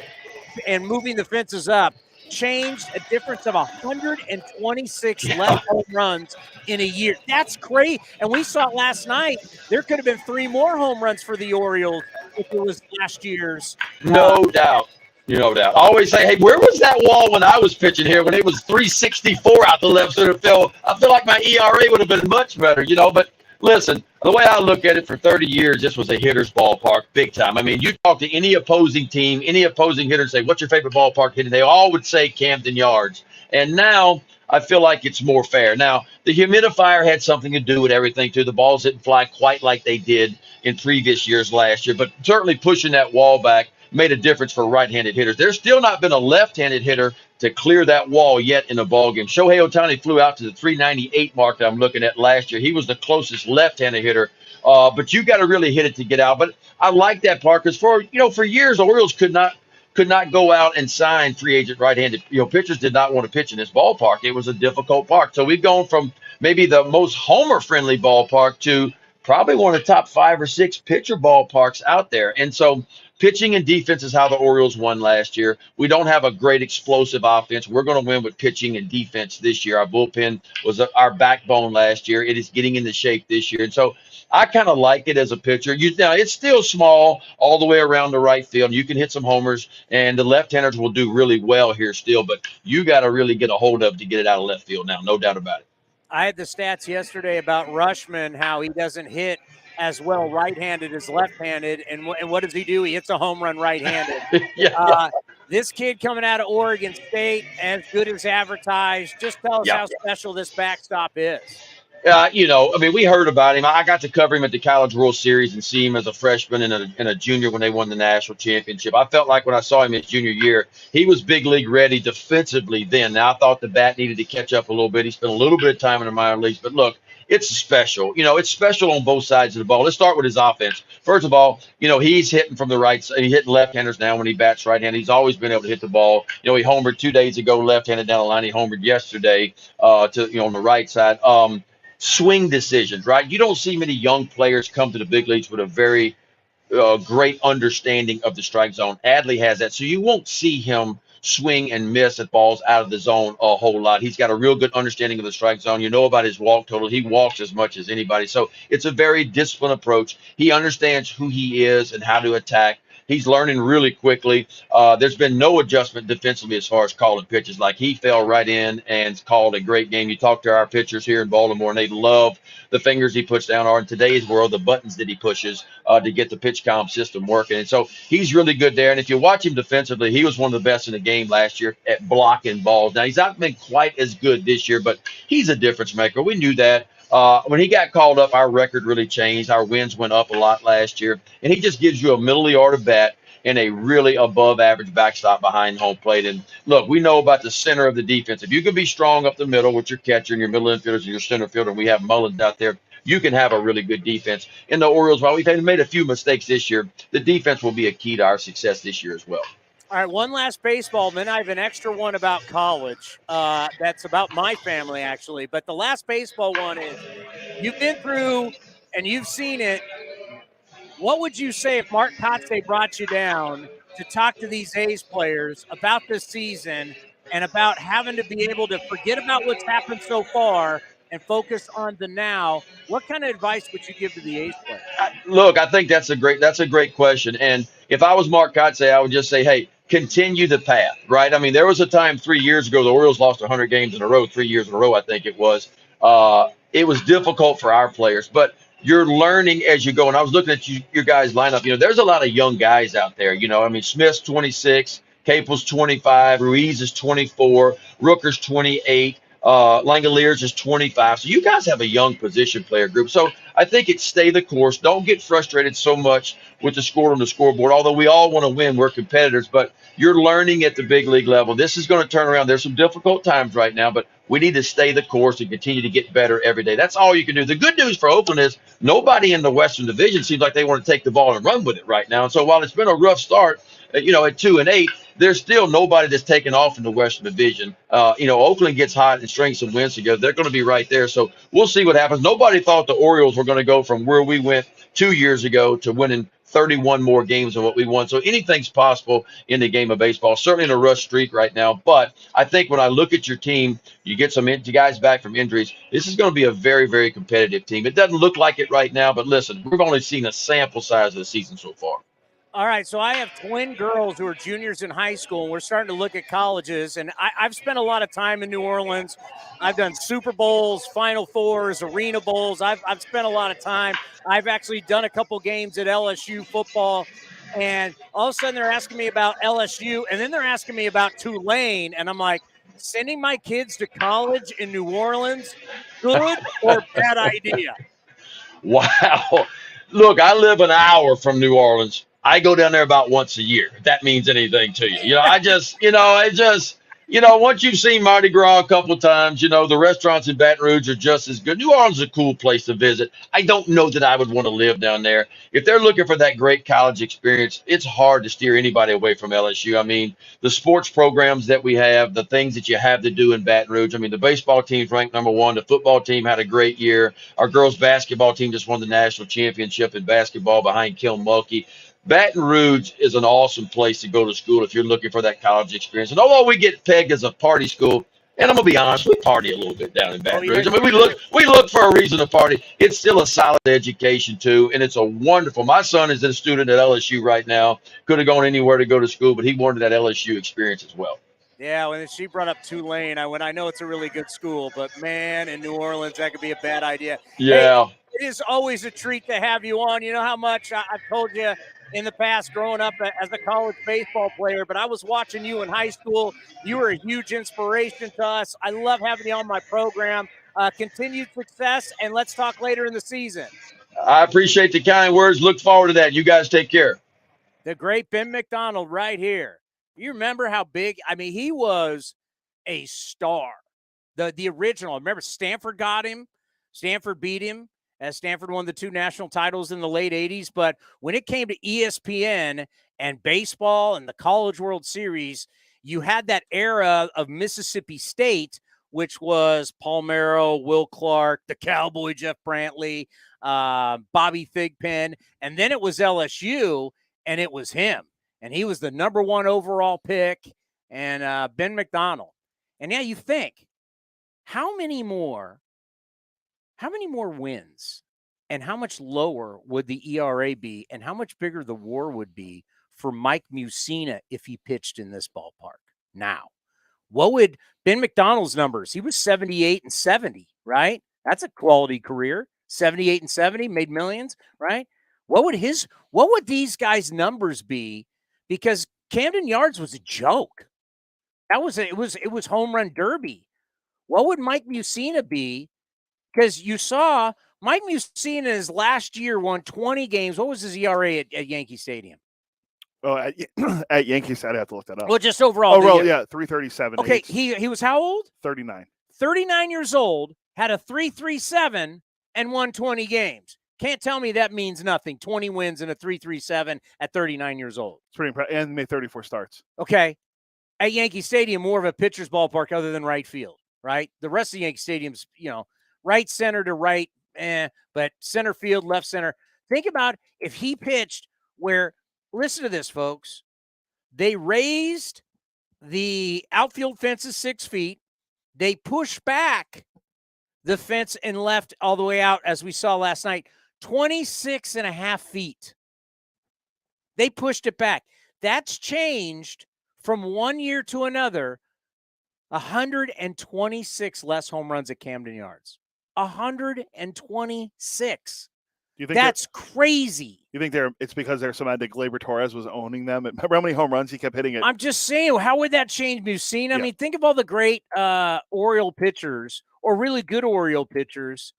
Speaker 4: and moving the fences up changed a difference of 126 less home runs in a year. That's great. And we saw it last night. There could have been 3 more home runs for the Orioles if it was last year's.
Speaker 16: No doubt. No doubt. I always say, hey, where was that wall when I was pitching here when it was 364 out the left center field? I feel like my ERA would have been much better, you know. But listen, the way I look at it, for 30 years, this was a hitter's ballpark, big time. I mean, you talk to any opposing team, any opposing hitter, and say, what's your favorite ballpark hitting? They all would say Camden Yards. And now I feel like it's more fair. Now, the humidifier had something to do with everything, too. The balls didn't fly quite like they did in previous years last year, but certainly pushing that wall back made a difference for right-handed hitters. There's still not been a left-handed hitter to clear that wall yet in a ball game. Shohei Ohtani flew out to the 398 mark that I'm looking at last year. He was the closest left-handed hitter, but you got to really hit it to get out. But I like that part because for years, the Orioles could not go out and sign free agent right-handed. Pitchers did not want to pitch in this ballpark. It was a difficult park. So we've gone from maybe the most homer-friendly ballpark to probably one of the top 5 or 6 pitcher ballparks out there. And so pitching and defense is how the Orioles won last year. We don't have a great explosive offense. We're going to win with pitching and defense this year. Our bullpen was our backbone last year. It is getting into shape this year. And so I kind of like it as a pitcher. Now, it's still small all the way around the right field. You can hit some homers, and the left-handers will do really well here still, but you got to really get a hold of it to get it out of left field now, no doubt about it.
Speaker 4: I had the stats yesterday about Rushman, how he doesn't hit as well right-handed as left-handed, and what does he do? He hits a home run right-handed. This kid coming out of Oregon State, as good as advertised. Just tell us
Speaker 16: Yeah.
Speaker 4: how special this backstop is.
Speaker 16: We heard about him. I got to cover him at the College World Series and see him as a freshman and a junior when they won the national championship. I felt like when I saw him his junior year, he was big league ready defensively then. Now, I thought the bat needed to catch up a little bit. He spent a little bit of time in the minor leagues. But look, it's special. It's special on both sides of the ball. Let's start with his offense. First of all, he's hitting from the right side. He's hitting left-handers now when he bats right-handed. He's always been able to hit the ball. He homered 2 days ago, left-handed down the line. He homered yesterday on the right side. Swing decisions, right? You don't see many young players come to the big leagues with a very great understanding of the strike zone. Adley has that. So you won't see him swing and miss at balls out of the zone a whole lot. He's got a real good understanding of the strike zone. You know about his walk total. He walks as much as anybody. So it's a very disciplined approach. He understands who he is and how to attack. He's learning really quickly. There's been no adjustment defensively as far as calling pitches. Like, he fell right in and called a great game. You talk to our pitchers here in Baltimore, and they love the fingers he puts down, or in today's world, the buttons that he pushes to get the pitch count system working. And so he's really good there. And if you watch him defensively, he was one of the best in the game last year at blocking balls. Now, he's not been quite as good this year, but he's a difference maker. We knew that. When he got called up, our record really changed. Our wins went up a lot last year. And he just gives you a middle of the order bat and a really above average backstop behind home plate. And look, we know about the center of the defense. If you can be strong up the middle with your catcher and your middle infielders and your center fielder, and we have Mullins out there, you can have a really good defense. In the Orioles, while we've made a few mistakes this year, the defense will be a key to our success this year as well.
Speaker 4: All right, one last baseball, then I have an extra one about college. That's about my family, actually. But the last baseball one is, you've been through and you've seen it. What would you say if Mark Kotsay brought you down to talk to these A's players about this season and about having to be able to forget about what's happened so far and focus on the now? What kind of advice would you give to the A's players?
Speaker 16: Look, I think that's a great question. And if I was Mark Kotsay, I would just say, hey, continue the path, right? I mean, there was a time 3 years ago the Orioles lost 100 games in a row, 3 years in a row, I think it was. It was difficult for our players, but you're learning as you go. And I was looking at your guys' lineup. There's a lot of young guys out there. Smith's 26, Capel's 25, Ruiz is 24, Rooker's 28. Langoliers is 25. So you guys have a young position player group. So I think it's stay the course. Don't get frustrated so much with the score on the scoreboard. Although we all want to win, we're competitors, but you're learning at the big league level. This is going to turn around. There's some difficult times right now, but we need to stay the course and continue to get better every day. That's all you can do. The good news for Oakland is nobody in the Western Division seems like they want to take the ball and run with it right now. And so while it's been a rough start, at 2-8, there's still nobody that's taken off in the Western Division. Oakland gets hot and strings some wins together. They're going to be right there. So we'll see what happens. Nobody thought the Orioles were going to go from where we went 2 years ago to winning 31 more games than what we won. So anything's possible in the game of baseball. Certainly in a rush streak right now. But I think when I look at your team, you get some guys back from injuries. This is going to be a very, very competitive team. It doesn't look like it right now, but listen, we've only seen a sample size of the season so far.
Speaker 4: All right, so I have twin girls who are juniors in high school, and we're starting to look at colleges. And I've spent a lot of time in New Orleans. I've done Super Bowls, Final Fours, Arena Bowls. I've spent a lot of time. I've actually done a couple games at LSU football. And all of a sudden they're asking me about LSU, and then they're asking me about Tulane. And I'm like, sending my kids to college in New Orleans, good or bad idea?
Speaker 16: Wow. Look, I live an hour from New Orleans. I go down there about once a year, if that means anything to you. Once you've seen Mardi Gras a couple of times, the restaurants in Baton Rouge are just as good. New Orleans is a cool place to visit. I don't know that I would want to live down there. If they're looking for that great college experience, it's hard to steer anybody away from LSU. I mean, the sports programs that we have, the things that you have to do in Baton Rouge. I mean, the baseball team's ranked #1. The football team had a great year. Our girls basketball team just won the national championship in basketball behind Kilmucky. Baton Rouge is an awesome place to go to school if you're looking for that college experience. And although we get pegged as a party school, and I'm gonna be honest, we party a little bit down in Baton Rouge. I mean, we look for a reason to party. It's still a solid education too, and it's a wonderful. My son is a student at LSU right now. Could have gone anywhere to go to school, but he wanted that LSU experience as well.
Speaker 4: Yeah, when she brought up Tulane, I know it's a really good school, but man, in New Orleans, that could be a bad idea.
Speaker 16: Yeah.
Speaker 4: Hey, it is always a treat to have you on. You know how much I've told you in the past growing up as a college baseball player, but I was watching you in high school. You were a huge inspiration to us. I love having you on my program. Continued success, and let's talk later in the season.
Speaker 16: I appreciate the kind words. Look forward to that. You guys take care.
Speaker 4: The great Ben McDonald right here. You remember how big, I mean, he was a star. The original. Remember Stanford got him. Stanford beat him as Stanford won the 2 national titles in the late 80s. But when it came to ESPN and baseball and the College World Series, you had that era of Mississippi State, which was Palmeiro, Will Clark, the Cowboy Jeff Brantley, Bobby Thigpen, and then it was LSU, and it was him. And he was the number 1 overall pick, and Ben McDonald. And now you think, how many more wins and how much lower would the ERA be and how much bigger the WAR would be for Mike Mussina if he pitched in this ballpark now? What would Ben McDonald's numbers? He was 78-70, right? That's a quality career. 78-70, made millions, right? What would these guys' numbers be? Because Camden Yards was a joke. It was home run derby. What would Mike Mussina be? Because you saw Mike Mussina his last year won 20 games. What was his ERA at Yankee Stadium?
Speaker 5: Oh, at Yankees, I'd have to look that up.
Speaker 4: Well, just overall.
Speaker 5: Overall, yeah, 337.
Speaker 4: Okay, he was how old?
Speaker 5: 39.
Speaker 4: 39 years old, had a 3.37 and won 20 games. Can't tell me that means nothing. 20 wins and a 3.37 at 39 years old.
Speaker 5: It's pretty impressive. And made 34 starts.
Speaker 4: Okay. At Yankee Stadium, more of a pitcher's ballpark other than right field, right? The rest of the Yankee Stadium's, right center to right, but center field, left center. Think about if he pitched where, listen to this, folks. They raised the outfield fences 6 feet. They pushed back the fence and left all the way out, as we saw last night, 26.5 feet. They pushed it back. That's changed from one year to another. 126 less home runs at Camden Yards. 126. That's crazy.
Speaker 5: You think it's because there's some idea Gleyber Torres was owning them? Remember how many home runs he kept hitting it?
Speaker 4: I'm just saying, how would that change Mussina? I mean, think of all the great Oriole pitchers or really good Oriole pitchers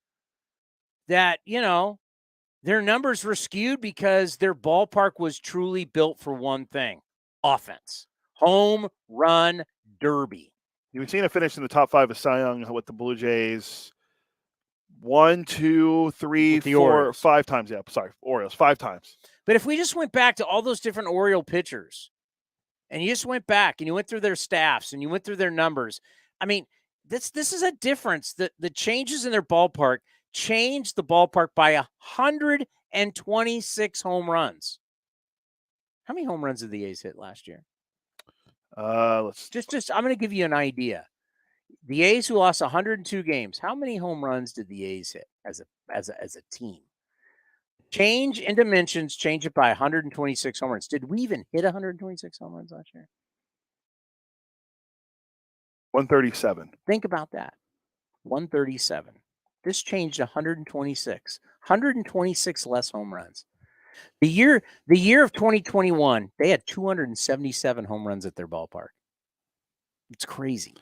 Speaker 4: that, their numbers were skewed because their ballpark was truly built for one thing: offense. Home run derby.
Speaker 5: You've seen it finish in the top 5 of Cy Young with the Blue Jays 1, 2, 3, 4,
Speaker 4: Orioles.
Speaker 5: 5 times. Yeah, sorry, Orioles 5 times.
Speaker 4: But if we just went back to all those different Oriole pitchers and you just went back and you went through their staffs and you went through their numbers, I mean, this is a difference. The changes in their ballpark changed the ballpark by 126 home runs. How many home runs did the A's hit last year?
Speaker 5: Let's
Speaker 4: just I'm going to give you an idea. The A's, who lost 102 games, how many home runs did the A's hit as a team? Change in dimensions, change it by 126 home runs. Did we even hit 126 home runs last year?
Speaker 5: 137.
Speaker 4: Think about that. 137. This changed 126. 126 less home runs. The year of 2021, they had 277 home runs at their ballpark. It's crazy.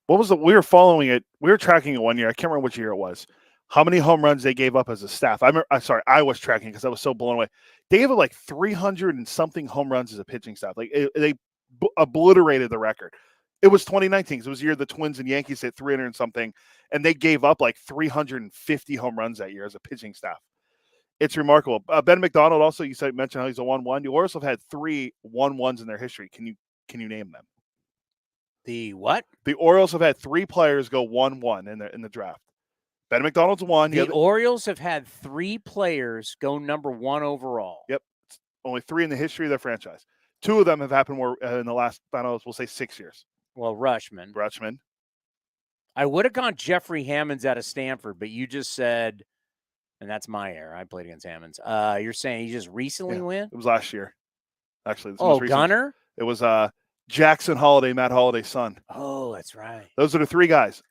Speaker 5: What was we were following it. We were tracking it one year. I can't remember which year it was. How many home runs they gave up as a staff. I was tracking because I was so blown away. They gave up like 300 and something home runs as a pitching staff. Like they obliterated the record. It was 2019. It was the year the Twins and Yankees hit 300 and something, and they gave up like 350 home runs that year as a pitching staff. It's remarkable. Ben McDonald also, you mentioned how he's a 1-1. The Orioles have had 3 1-1s in their history. Can you name them?
Speaker 4: The what?
Speaker 5: The Orioles have had 3 players go 1-1 in the draft. Ben McDonald's 1.
Speaker 4: The Orioles have had 3 players go number 1 overall.
Speaker 5: Yep. Only 3 in the history of their franchise. 2 of them have happened more in the last, we'll say 6 years.
Speaker 4: Well, Rutschman. I would have gone Jeffrey Hammonds out of Stanford, but you just said, and that's my error. I played against Hammonds. You're saying he just recently went?
Speaker 5: It was last year. Actually.
Speaker 4: Gunner?
Speaker 5: It was Jackson Holiday, Matt Holiday's son.
Speaker 4: Oh, that's right.
Speaker 5: Those are the 3 guys.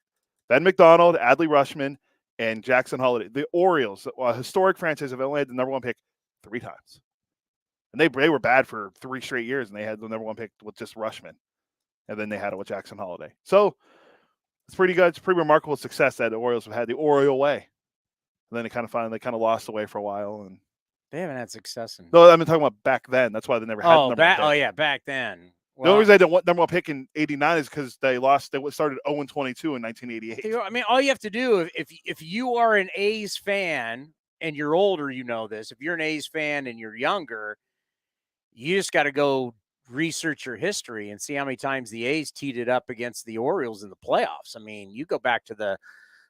Speaker 5: Ben McDonald, Adley Rutschman, and Jackson Holiday. The Orioles, a historic franchise, have only had the number 1 pick 3 times. And they were bad for 3 straight years, and they had the number 1 pick with just Rushman. And then they had it with Jackson Holiday. So it's pretty good. It's pretty remarkable success that the Orioles have had the Oriole way. And then they kind of lost the way for a while. And
Speaker 4: they haven't had success in.
Speaker 5: No, I'm talking about back then. That's why they never had number 1 pick.
Speaker 4: Oh, yeah, back then.
Speaker 5: Well, the only reason they didn't want number 1 pick in '89 is because they lost. They started 0-22 in 1988.
Speaker 4: I mean, all you have to do if you are an A's fan and you're older, you know this. If you're an A's fan and you're younger, you just got to go research your history and see how many times the A's teed it up against the Orioles in the playoffs. I mean, you go back to the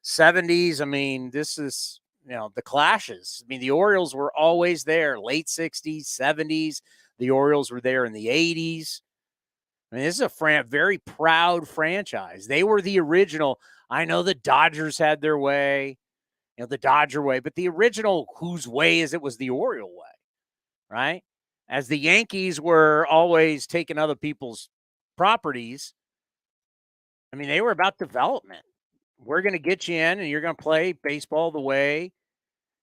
Speaker 4: 70s. I mean, this is, the clashes. I mean, the Orioles were always there, late 60s, 70s. The Orioles were there in the 80s. I mean, this is a very proud franchise. They were the original. I know the Dodgers had their way, the Dodger way, but the original whose way is it was the Oriole way, right? As the Yankees were always taking other people's properties, I mean, they were about development. We're going to get you in, and you're going to play baseball the way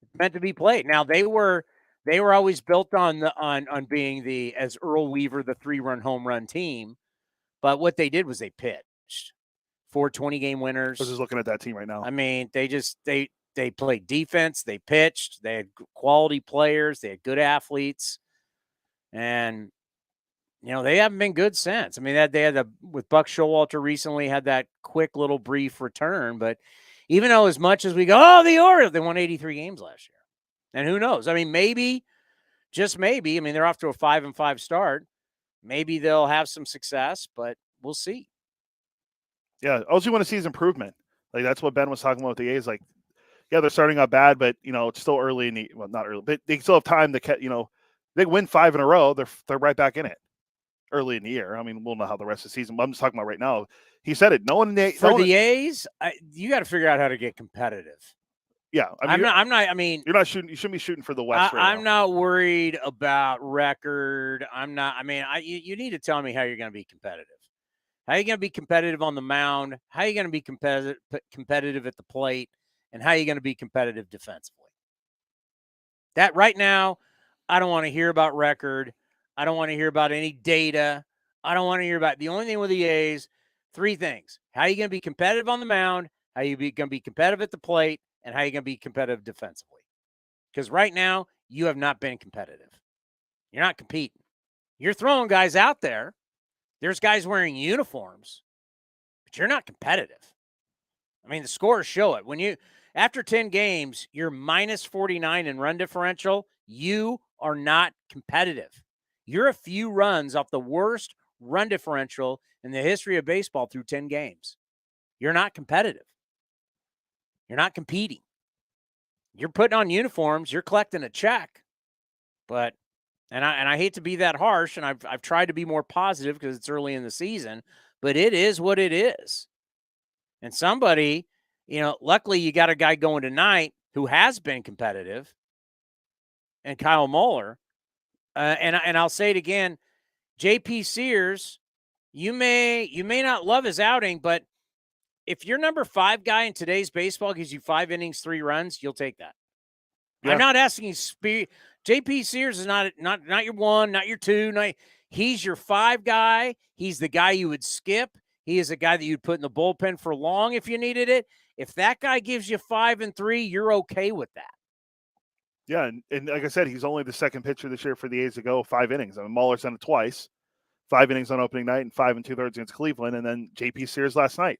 Speaker 4: it's meant to be played. Now, they were always built on being as Earl Weaver, the 3-run home run team. But what they did was they pitched 4 20-game winners.
Speaker 5: I was just looking at that team right now.
Speaker 4: I mean, they played defense. They pitched. They had quality players. They had good athletes. And, they haven't been good since. I mean, with Buck Showalter recently had that quick little brief return. But even though as much as we go, the Orioles, they won 83 games last year. And who knows? I mean, maybe, just maybe. I mean, they're off to a 5-5 start. Maybe they'll have some success, but we'll see.
Speaker 5: Yeah, all you want to see is improvement. Like, that's what Ben was talking about with the A's. Like, yeah, they're starting out bad, but, it's still early in the – well, not early, but they still have time to they win 5 in a row. They're right back in it early in the year. I mean, we'll know how the rest of the season – but I'm just talking about right now. He said it.
Speaker 4: The A's, you got to figure out how to get competitive.
Speaker 5: Yeah,
Speaker 4: I mean,
Speaker 5: you're not shooting. You shouldn't be shooting for the West.
Speaker 4: I'm not worried about record. I'm not. I mean, you need to tell me how you're going to be competitive. How are you going to be competitive on the mound? How are you going to be competitive at the plate? And how are you going to be competitive defensively? That right now, I don't want to hear about record. I don't want to hear about any data. I don't want to hear about the only thing with the A's. 3 things: how are you going to be competitive on the mound? How are you going to be competitive at the plate? And how are you going to be competitive defensively? Because right now, you have not been competitive. You're not competing. You're throwing guys out there. There's guys wearing uniforms, but you're not competitive. I mean, the scores show it. After 10 games, you're minus 49 in run differential. You are not competitive. You're a few runs off the worst run differential in the history of baseball through 10 games. You're not competitive. You're not competing. You're putting on uniforms. You're collecting a check. But, and I hate to be that harsh, and I've tried to be more positive because it's early in the season, but it is what it is. And somebody, luckily you got a guy going tonight who has been competitive, and Kyle Muller. And I'll say it again, J.P. Sears, you may not love his outing, but if your number 5 guy in today's baseball gives you 5 innings, 3 runs, you'll take that. Yeah. I'm not asking you. J.P. Sears is not your 1, not your 2. He's your 5 guy. He's the guy you would skip. He is a guy that you'd put in the bullpen for long if you needed it. If that guy gives you 5 and 3, you're okay with that.
Speaker 5: Yeah, and like I said, he's only the second pitcher this year for the A's to go 5 innings. I mean, Muller's done it twice, 5 innings on opening night and 5 2/3 against Cleveland, and then J.P. Sears last night,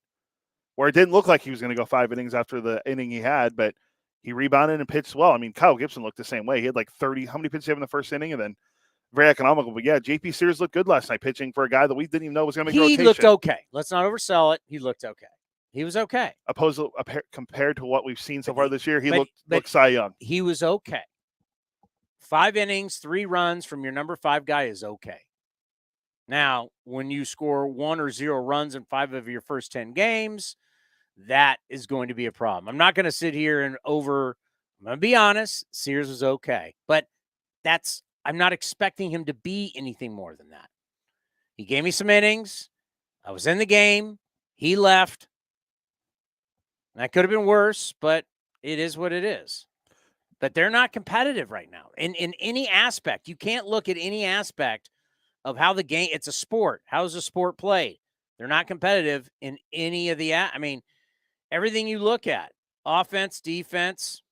Speaker 5: where it didn't look like he was going to go 5 innings after the inning he had, but he rebounded and pitched well. I mean, Kyle Gibson looked the same way. He had like 30. How many pitches did he have in the first inning? And then very economical. But yeah, J.P. Sears looked good last night pitching for a guy that we didn't even know was going to make a rotation.
Speaker 4: He looked okay. Let's not oversell it. He looked okay. He was okay.
Speaker 5: Compared to what we've seen so far this year, he looked Cy Young.
Speaker 4: He was okay. 5 innings, 3 runs from your number 5 guy is okay. Now, when you score 1 or 0 runs in 5 of your first 10 games, that is going to be a problem. I'm not going to sit here and I'm going to be honest, Sears was okay. But I'm not expecting him to be anything more than that. He gave me some innings. I was in the game. He left. That could have been worse, but it is what it is. But they're not competitive right now in any aspect. You can't look at any aspect of how the game, it's a sport. How's the sport played? They're not competitive in any of the, I mean, everything you look at, offense, defense,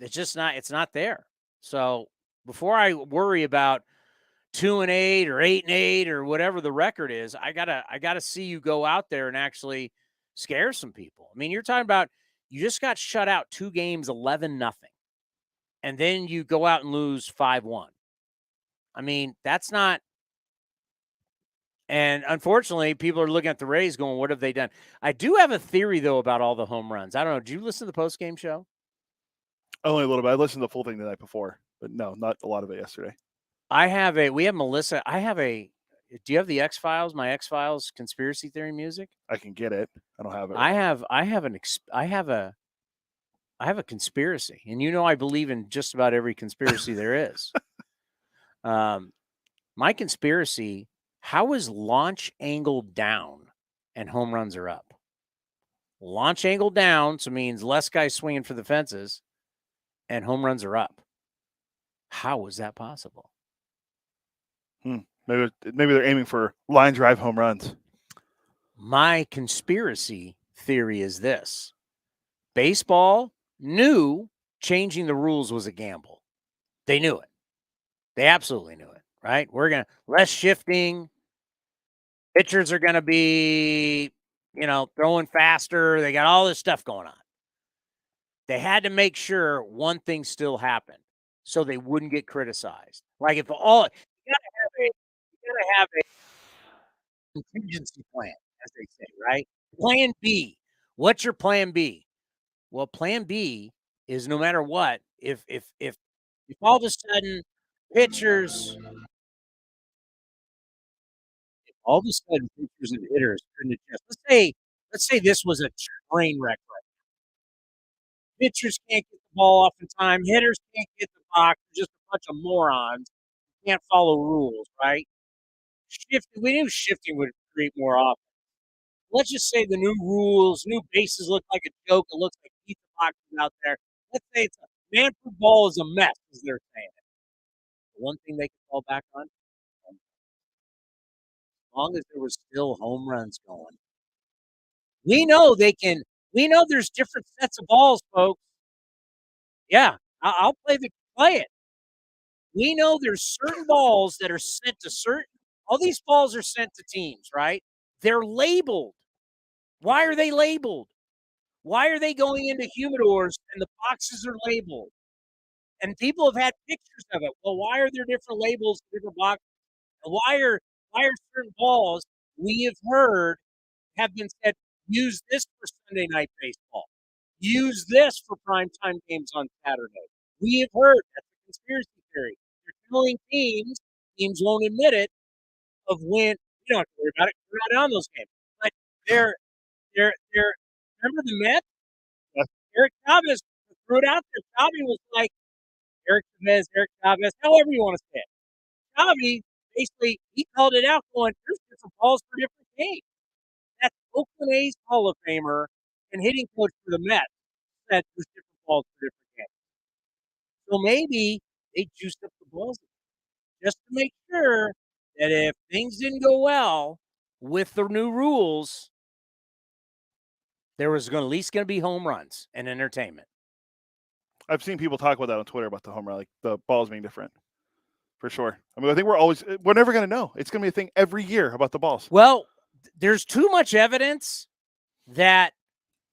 Speaker 4: it's not there. So before I worry about 2-8 or 8-8 or whatever the record is, I gotta see you go out there and actually scare some people. I mean, you're talking about, you just got shut out 2 games, 11-0. And then you go out and lose 5-1. I mean, that's not. And unfortunately, people are looking at the Rays going, what have they done? I do have a theory, though, about all the home runs. I don't know. Did you listen to the post-game show?
Speaker 5: Only a little bit. I listened to the full thing the night before, but no, not a lot of it yesterday.
Speaker 4: We have Melissa. Do you have the X-Files, my X-Files conspiracy theory music?
Speaker 5: I can get it. I don't have it.
Speaker 4: I have a conspiracy, and I believe in just about every conspiracy there is. My conspiracy, how is launch angle down and home runs are up? Launch angle down, so means less guys swinging for the fences, and home runs are up. How is that possible?
Speaker 5: Maybe they're aiming for line drive home runs.
Speaker 4: My conspiracy theory is this. Baseball knew changing the rules was a gamble. They knew it. They absolutely knew it, right? We're going to less shifting. Pitchers are going to be, throwing faster. They got all this stuff going on. They had to make sure one thing still happened so they wouldn't get criticized. Like you gotta have a contingency plan, as they say, right? Plan B. What's your plan B? Well, plan B is no matter what, if all of a sudden pitchers and hitters couldn't adjust. Let's say this was a train wreck right now. Pitchers can't get the ball off in time. Hitters can't get the box. They're just a bunch of morons. Can't follow rules, right? We knew shifting would create more offense. Let's just say the new rules, new bases look like a joke. It looks like pizza boxes out there. Let's say it's a Manfred ball is a mess, as they're saying it. The one thing they can fall back on, as long as there was still home runs going. We know there's different sets of balls, folks. Yeah, I'll play it. We know there's certain balls that are sent to all these balls are sent to teams, right? They're labeled. Why are they labeled? Why are they going into humidors and the boxes are labeled? And people have had pictures of it. Well, why are there different labels for different boxes? And why are certain balls we have heard have been said, use this for Sunday night baseball. Use this for primetime games on Saturday. We have heard that's a conspiracy theory. They're telling teams won't admit it, of when you don't have to worry about it. We're not on those games. But they're remember the Mets?
Speaker 5: Yes.
Speaker 4: Eric Chavez threw it out there. Chavez was like Eric Chavez, however you want to say it. Chavez basically he called it out, going, there's different balls for different games. That's Oakland A's Hall of Famer and hitting coach for the Mets said there's different balls for different games. So maybe they juiced up the balls just to make sure that if things didn't go well with the new rules, there was at least going to be home runs and entertainment.
Speaker 5: I've seen people talk about that on Twitter about the home run, like the balls being different. For sure. I mean, I think we're never going to know. It's going to be a thing every year about the balls.
Speaker 4: Well, there's too much evidence that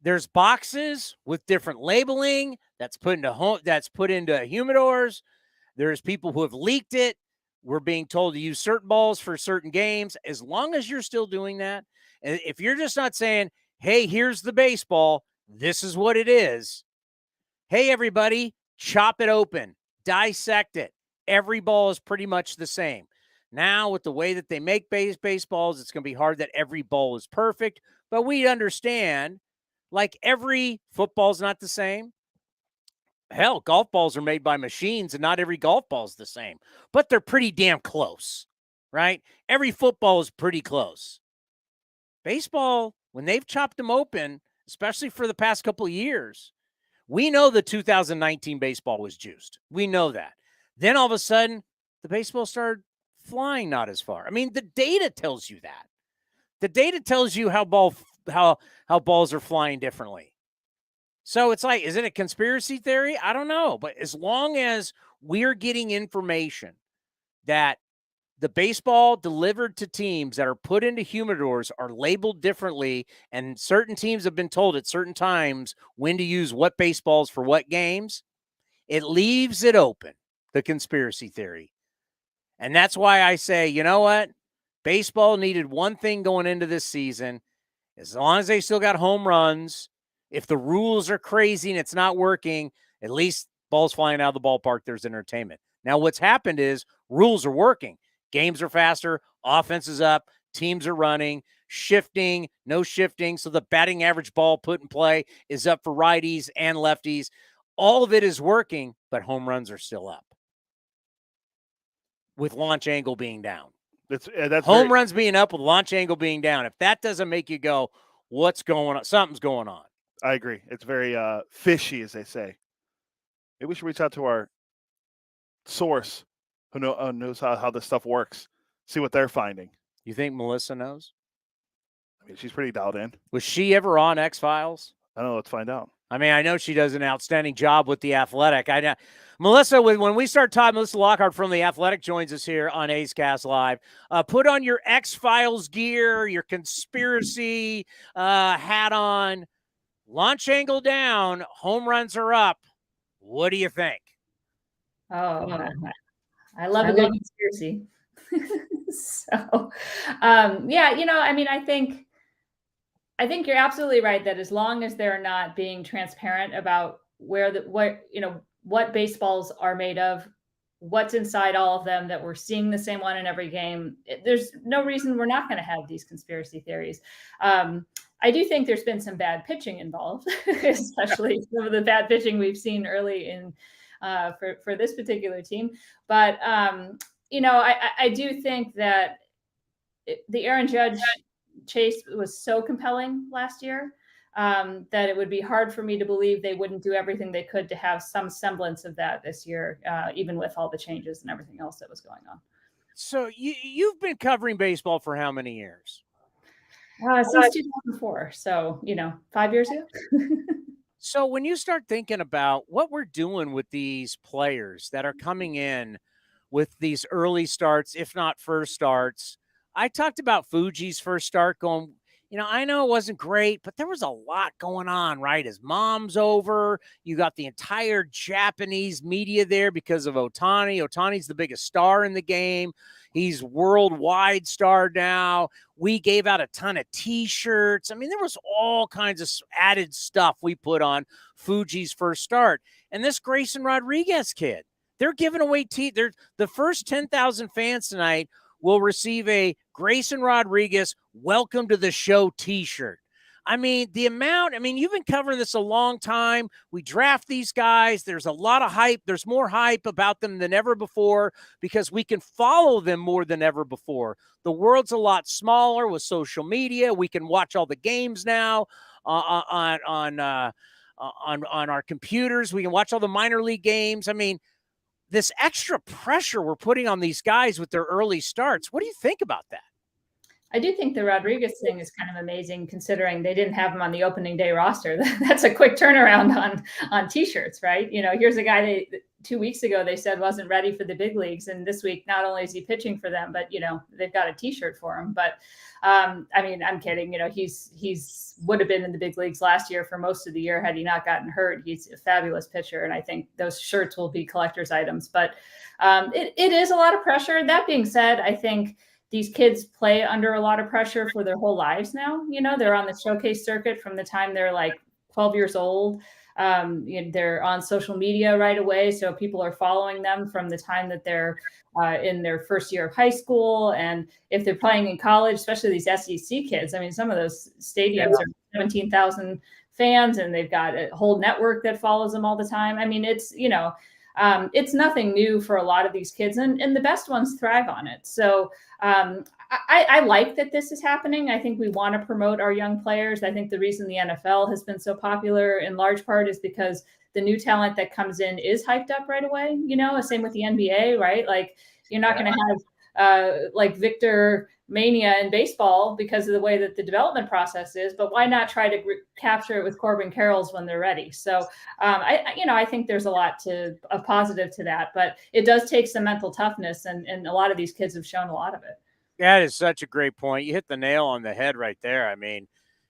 Speaker 4: there's boxes with different labeling that's put into humidors. There's people who have leaked it. We're being told to use certain balls for certain games. As long as you're still doing that, and if you're just not saying, hey, here's the baseball, this is what it is. Hey, everybody, chop it open, dissect it. Every ball is pretty much the same. Now, with the way that they make baseballs, it's going to be hard that every ball is perfect. But we understand, like every football's not the same. Hell, golf balls are made by machines, and not every golf ball is the same. But they're pretty damn close, right? Every football is pretty close. Baseball, when they've chopped them open, especially for the past couple of years, We know the 2019 baseball was juiced. We know that. Then all of a sudden, the baseball started flying not as far. I mean, the data tells you that. The data tells you how balls are flying differently. So it's like, is it a conspiracy theory? I don't know. But as long as we're getting information that the baseball delivered to teams that are put into humidors are labeled differently, and certain teams have been told at certain times when to use what baseballs for what games, it leaves it open, the conspiracy theory. And that's why I say, you know what? Baseball needed one thing going into this season. As long as they still got home runs, if the rules are crazy and it's not working, at least balls flying out of the ballpark, there's entertainment. Now, what's happened is rules are working. Games are faster, offense is up, teams are running, shifting, no shifting. So the batting average ball put in play is up for righties and lefties. All of it is working, but home runs are still up with launch angle being down.
Speaker 5: That's
Speaker 4: home runs being up with launch angle being down. If that doesn't make you go, what's going on? Something's going on.
Speaker 5: I agree. It's very fishy, as they say. Maybe we should reach out to our source who knows how this stuff works, see what they're finding.
Speaker 4: You think Melissa knows?
Speaker 5: I mean, she's pretty dialed in.
Speaker 4: Was she ever on X-Files?
Speaker 5: I don't know. Let's find out.
Speaker 4: I mean, I know she does an outstanding job with The Athletic. I know Melissa, when we start talking, Melissa Lockard from The Athletic joins us here on A's Cast Live. Put on your X-Files gear, your conspiracy hat on, launch angle down, home runs are up. What do you think?
Speaker 17: Oh, I love a good conspiracy. So, yeah, I mean, I think you're absolutely right that as long as they're not being transparent about what baseballs are made of, what's inside all of them, that we're seeing the same one in every game, there's no reason we're not going to have these conspiracy theories. I do think there's been some bad pitching involved, especially some of the bad pitching we've seen early in for this particular team. But, I do think that the Aaron Judge chase was so compelling last year that it would be hard for me to believe they wouldn't do everything they could to have some semblance of that this year, even with all the changes and everything else that was going on.
Speaker 4: So you've been covering baseball for how many years?
Speaker 17: Since 2004. So, 5 years ago.
Speaker 4: So when you start thinking about what we're doing with these players that are coming in with these early starts, if not first starts, I talked about Fuji's first start going, I know it wasn't great, but there was a lot going on, right? His mom's over. You got the entire Japanese media there because of Ohtani. Ohtani's the biggest star in the game. He's worldwide star now. We gave out a ton of T-shirts. I mean, there was all kinds of added stuff we put on Fuji's first start. And this Grayson Rodriguez kid, they're giving away the first 10,000 fans tonight will receive a Grayson Rodriguez welcome to the show T-shirt. I mean, you've been covering this a long time. We draft these guys. There's a lot of hype. There's more hype about them than ever before because we can follow them more than ever before. The world's a lot smaller with social media. We can watch all the games now on our computers. We can watch all the minor league games. I mean, this extra pressure we're putting on these guys with their early starts. What do you think about that?
Speaker 17: I do think the Rodriguez thing is kind of amazing considering they didn't have him on the opening day roster. That's a quick turnaround on T-shirts, right? Here's a guy 2 weeks ago they said wasn't ready for the big leagues. And this week, not only is he pitching for them, but, they've got a T-shirt for him. But, I'm kidding. He's would have been in the big leagues last year for most of the year had he not gotten hurt. He's a fabulous pitcher. And I think those shirts will be collector's items. But it is a lot of pressure. That being said, I think these kids play under a lot of pressure for their whole lives now. They're on the showcase circuit from the time they're like 12 years old. They're on social media right away. So people are following them from the time that they're in their first year of high school. And if they're playing in college, especially these SEC kids, some of those stadiums are 17,000 fans and they've got a whole network that follows them all the time. It's, it's nothing new for a lot of these kids, and the best ones thrive on it. So I like that this is happening. I think we want to promote our young players. I think the reason the NFL has been so popular in large part is because the new talent that comes in is hyped up right away. Same with the NBA, right? Like, you're not going to have like Victor Mania in baseball because of the way that the development process is, but why not try to capture it with Corbin Carrolls when they're ready? So I think there's a lot of positive to that, but it does take some mental toughness, and a lot of these kids have shown a lot of it.
Speaker 4: That is such a great point. You hit the nail on the head right there. I mean,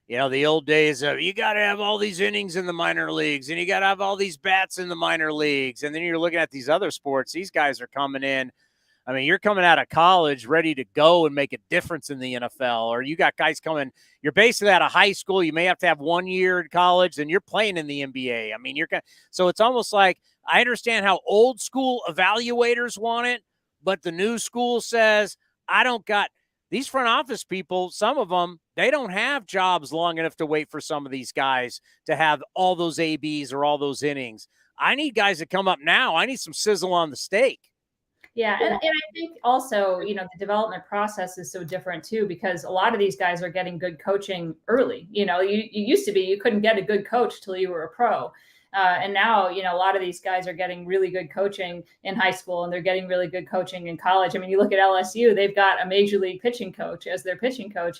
Speaker 4: the old days of you got to have all these innings in the minor leagues and you got to have all these bats in the minor leagues. And then you're looking at these other sports. These guys are coming in. I mean, you're coming out of college ready to go and make a difference in the NFL, or you got guys coming. You're basically out of high school. You may have to have 1 year in college, and you're playing in the NBA. I mean, so it's almost like I understand how old school evaluators want it, but the new school says, I don't got these front office people. Some of them, they don't have jobs long enough to wait for some of these guys to have all those ABs or all those innings. I need guys to come up now. I need some sizzle on the steak.
Speaker 17: Yeah. And I think also, the development process is so different too, because a lot of these guys are getting good coaching early. You used to be, you couldn't get a good coach till you were a pro. And now, a lot of these guys are getting really good coaching in high school, and they're getting really good coaching in college. I mean, you look at LSU, they've got a major league pitching coach as their pitching coach.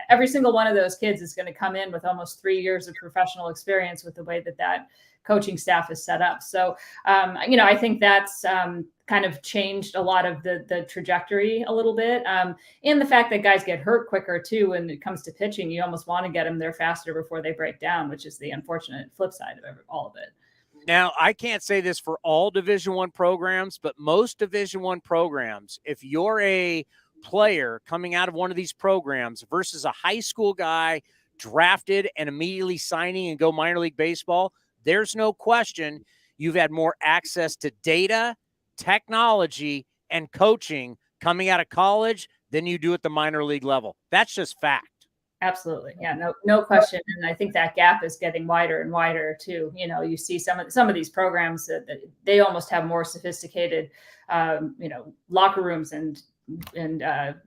Speaker 17: Every single one of those kids is going to come in with almost 3 years of professional experience with the way that coaching staff is set up. So, I think that's kind of changed a lot of the trajectory a little bit. And the fact that guys get hurt quicker too, when it comes to pitching, you almost want to get them there faster before they break down, which is the unfortunate flip side of all of it.
Speaker 4: Now, I can't say this for all Division I programs, but most Division I programs, if you're a player coming out of one of these programs versus a high school guy drafted and immediately signing and go minor league baseball, there's no question you've had more access to data, technology, and coaching coming out of college than you do at the minor league level. That's just fact.
Speaker 17: Absolutely. Yeah, no question. And I think that gap is getting wider and wider too. You see some of these programs that they almost have more sophisticated, locker rooms and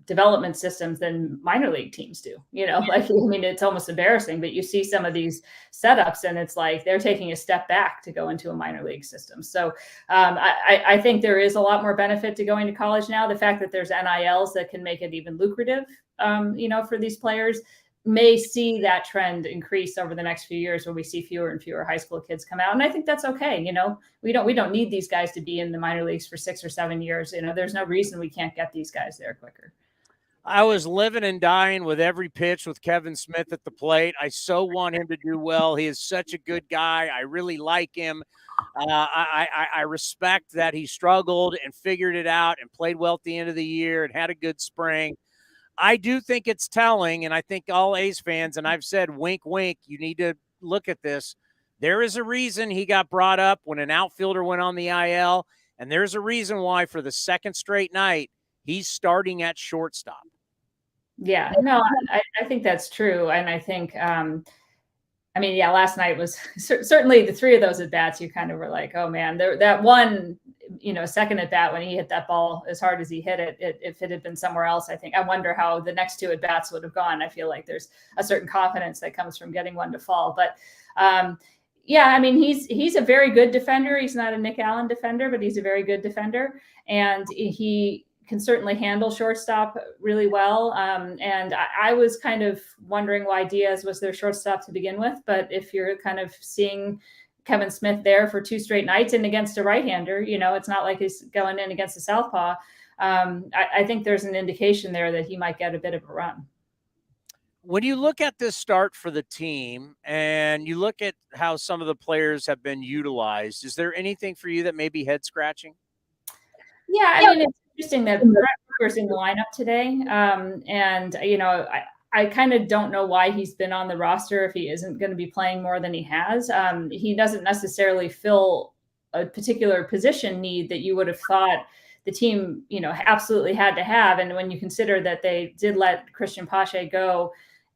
Speaker 17: development systems than minor league teams do. It's almost embarrassing, but you see some of these setups and it's like they're taking a step back to go into a minor league system. So I think there is a lot more benefit to going to college now. The fact that there's NILs that can make it even lucrative, for these players, may see that trend increase over the next few years, where we see fewer and fewer high school kids come out. And I think that's okay. We don't need these guys to be in the minor leagues for 6 or 7 years. There's no reason we can't get these guys there quicker.
Speaker 4: I was living and dying with every pitch with Kevin Smith at the plate. I so want him to do well. He is such a good guy. I really like him. I respect that he struggled and figured it out and played well at the end of the year and had a good spring. I do think it's telling, and I think all A's fans, and I've said, wink, wink, you need to look at this. There is a reason he got brought up when an outfielder went on the IL, and there's a reason why for the second straight night he's starting at shortstop.
Speaker 17: Yeah, no, I think that's true. And I think, last night was certainly the 3 of those at bats. You kind of were like, oh man, that one, second at bat when he hit that ball as hard as he hit it, if it had been somewhere else, I wonder how the next 2 at bats would have gone. I feel like there's a certain confidence that comes from getting one to fall. But he's a very good defender. He's not a Nick Allen defender, but he's a very good defender. And he can certainly handle shortstop really well. And I was kind of wondering why Diaz was their shortstop to begin with. But if you're kind of seeing Kevin Smith there for 2 straight nights and against a right-hander, it's not like he's going in against a southpaw. I think there's an indication there that he might get a bit of a run.
Speaker 4: When you look at this start for the team and you look at how some of the players have been utilized, is there anything for you that may be head scratching?
Speaker 17: Yeah, it's interesting that Brett Hooker's in the lineup today. I kind of don't know why he's been on the roster if he isn't going to be playing more than he has. He doesn't necessarily fill a particular position need that you would have thought the team, absolutely had to have. And when you consider that they did let Christian Pache go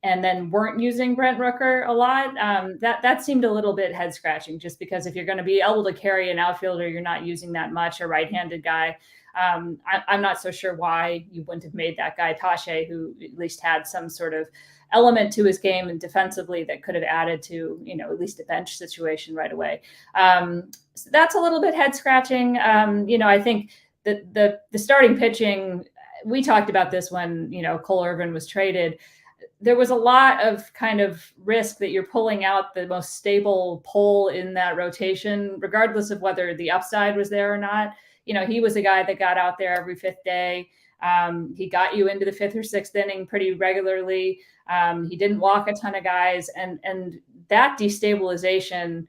Speaker 17: and then weren't using Brent Rooker a lot. That seemed a little bit head scratching, just because if you're going to be able to carry an outfielder, you're not using that much, a right-handed guy. I'm not so sure why you wouldn't have made that guy Tache, who at least had some sort of element to his game and defensively that could have added to, at least a bench situation right away. So that's a little bit head scratching. I think that the starting pitching, we talked about this when, Cole Irvin was traded. There was a lot of kind of risk that you're pulling out the most stable pole in that rotation, regardless of whether the upside was there or not. He was a guy that got out there every fifth day. He got you into the fifth or sixth inning pretty regularly. He didn't walk a ton of guys, and that destabilization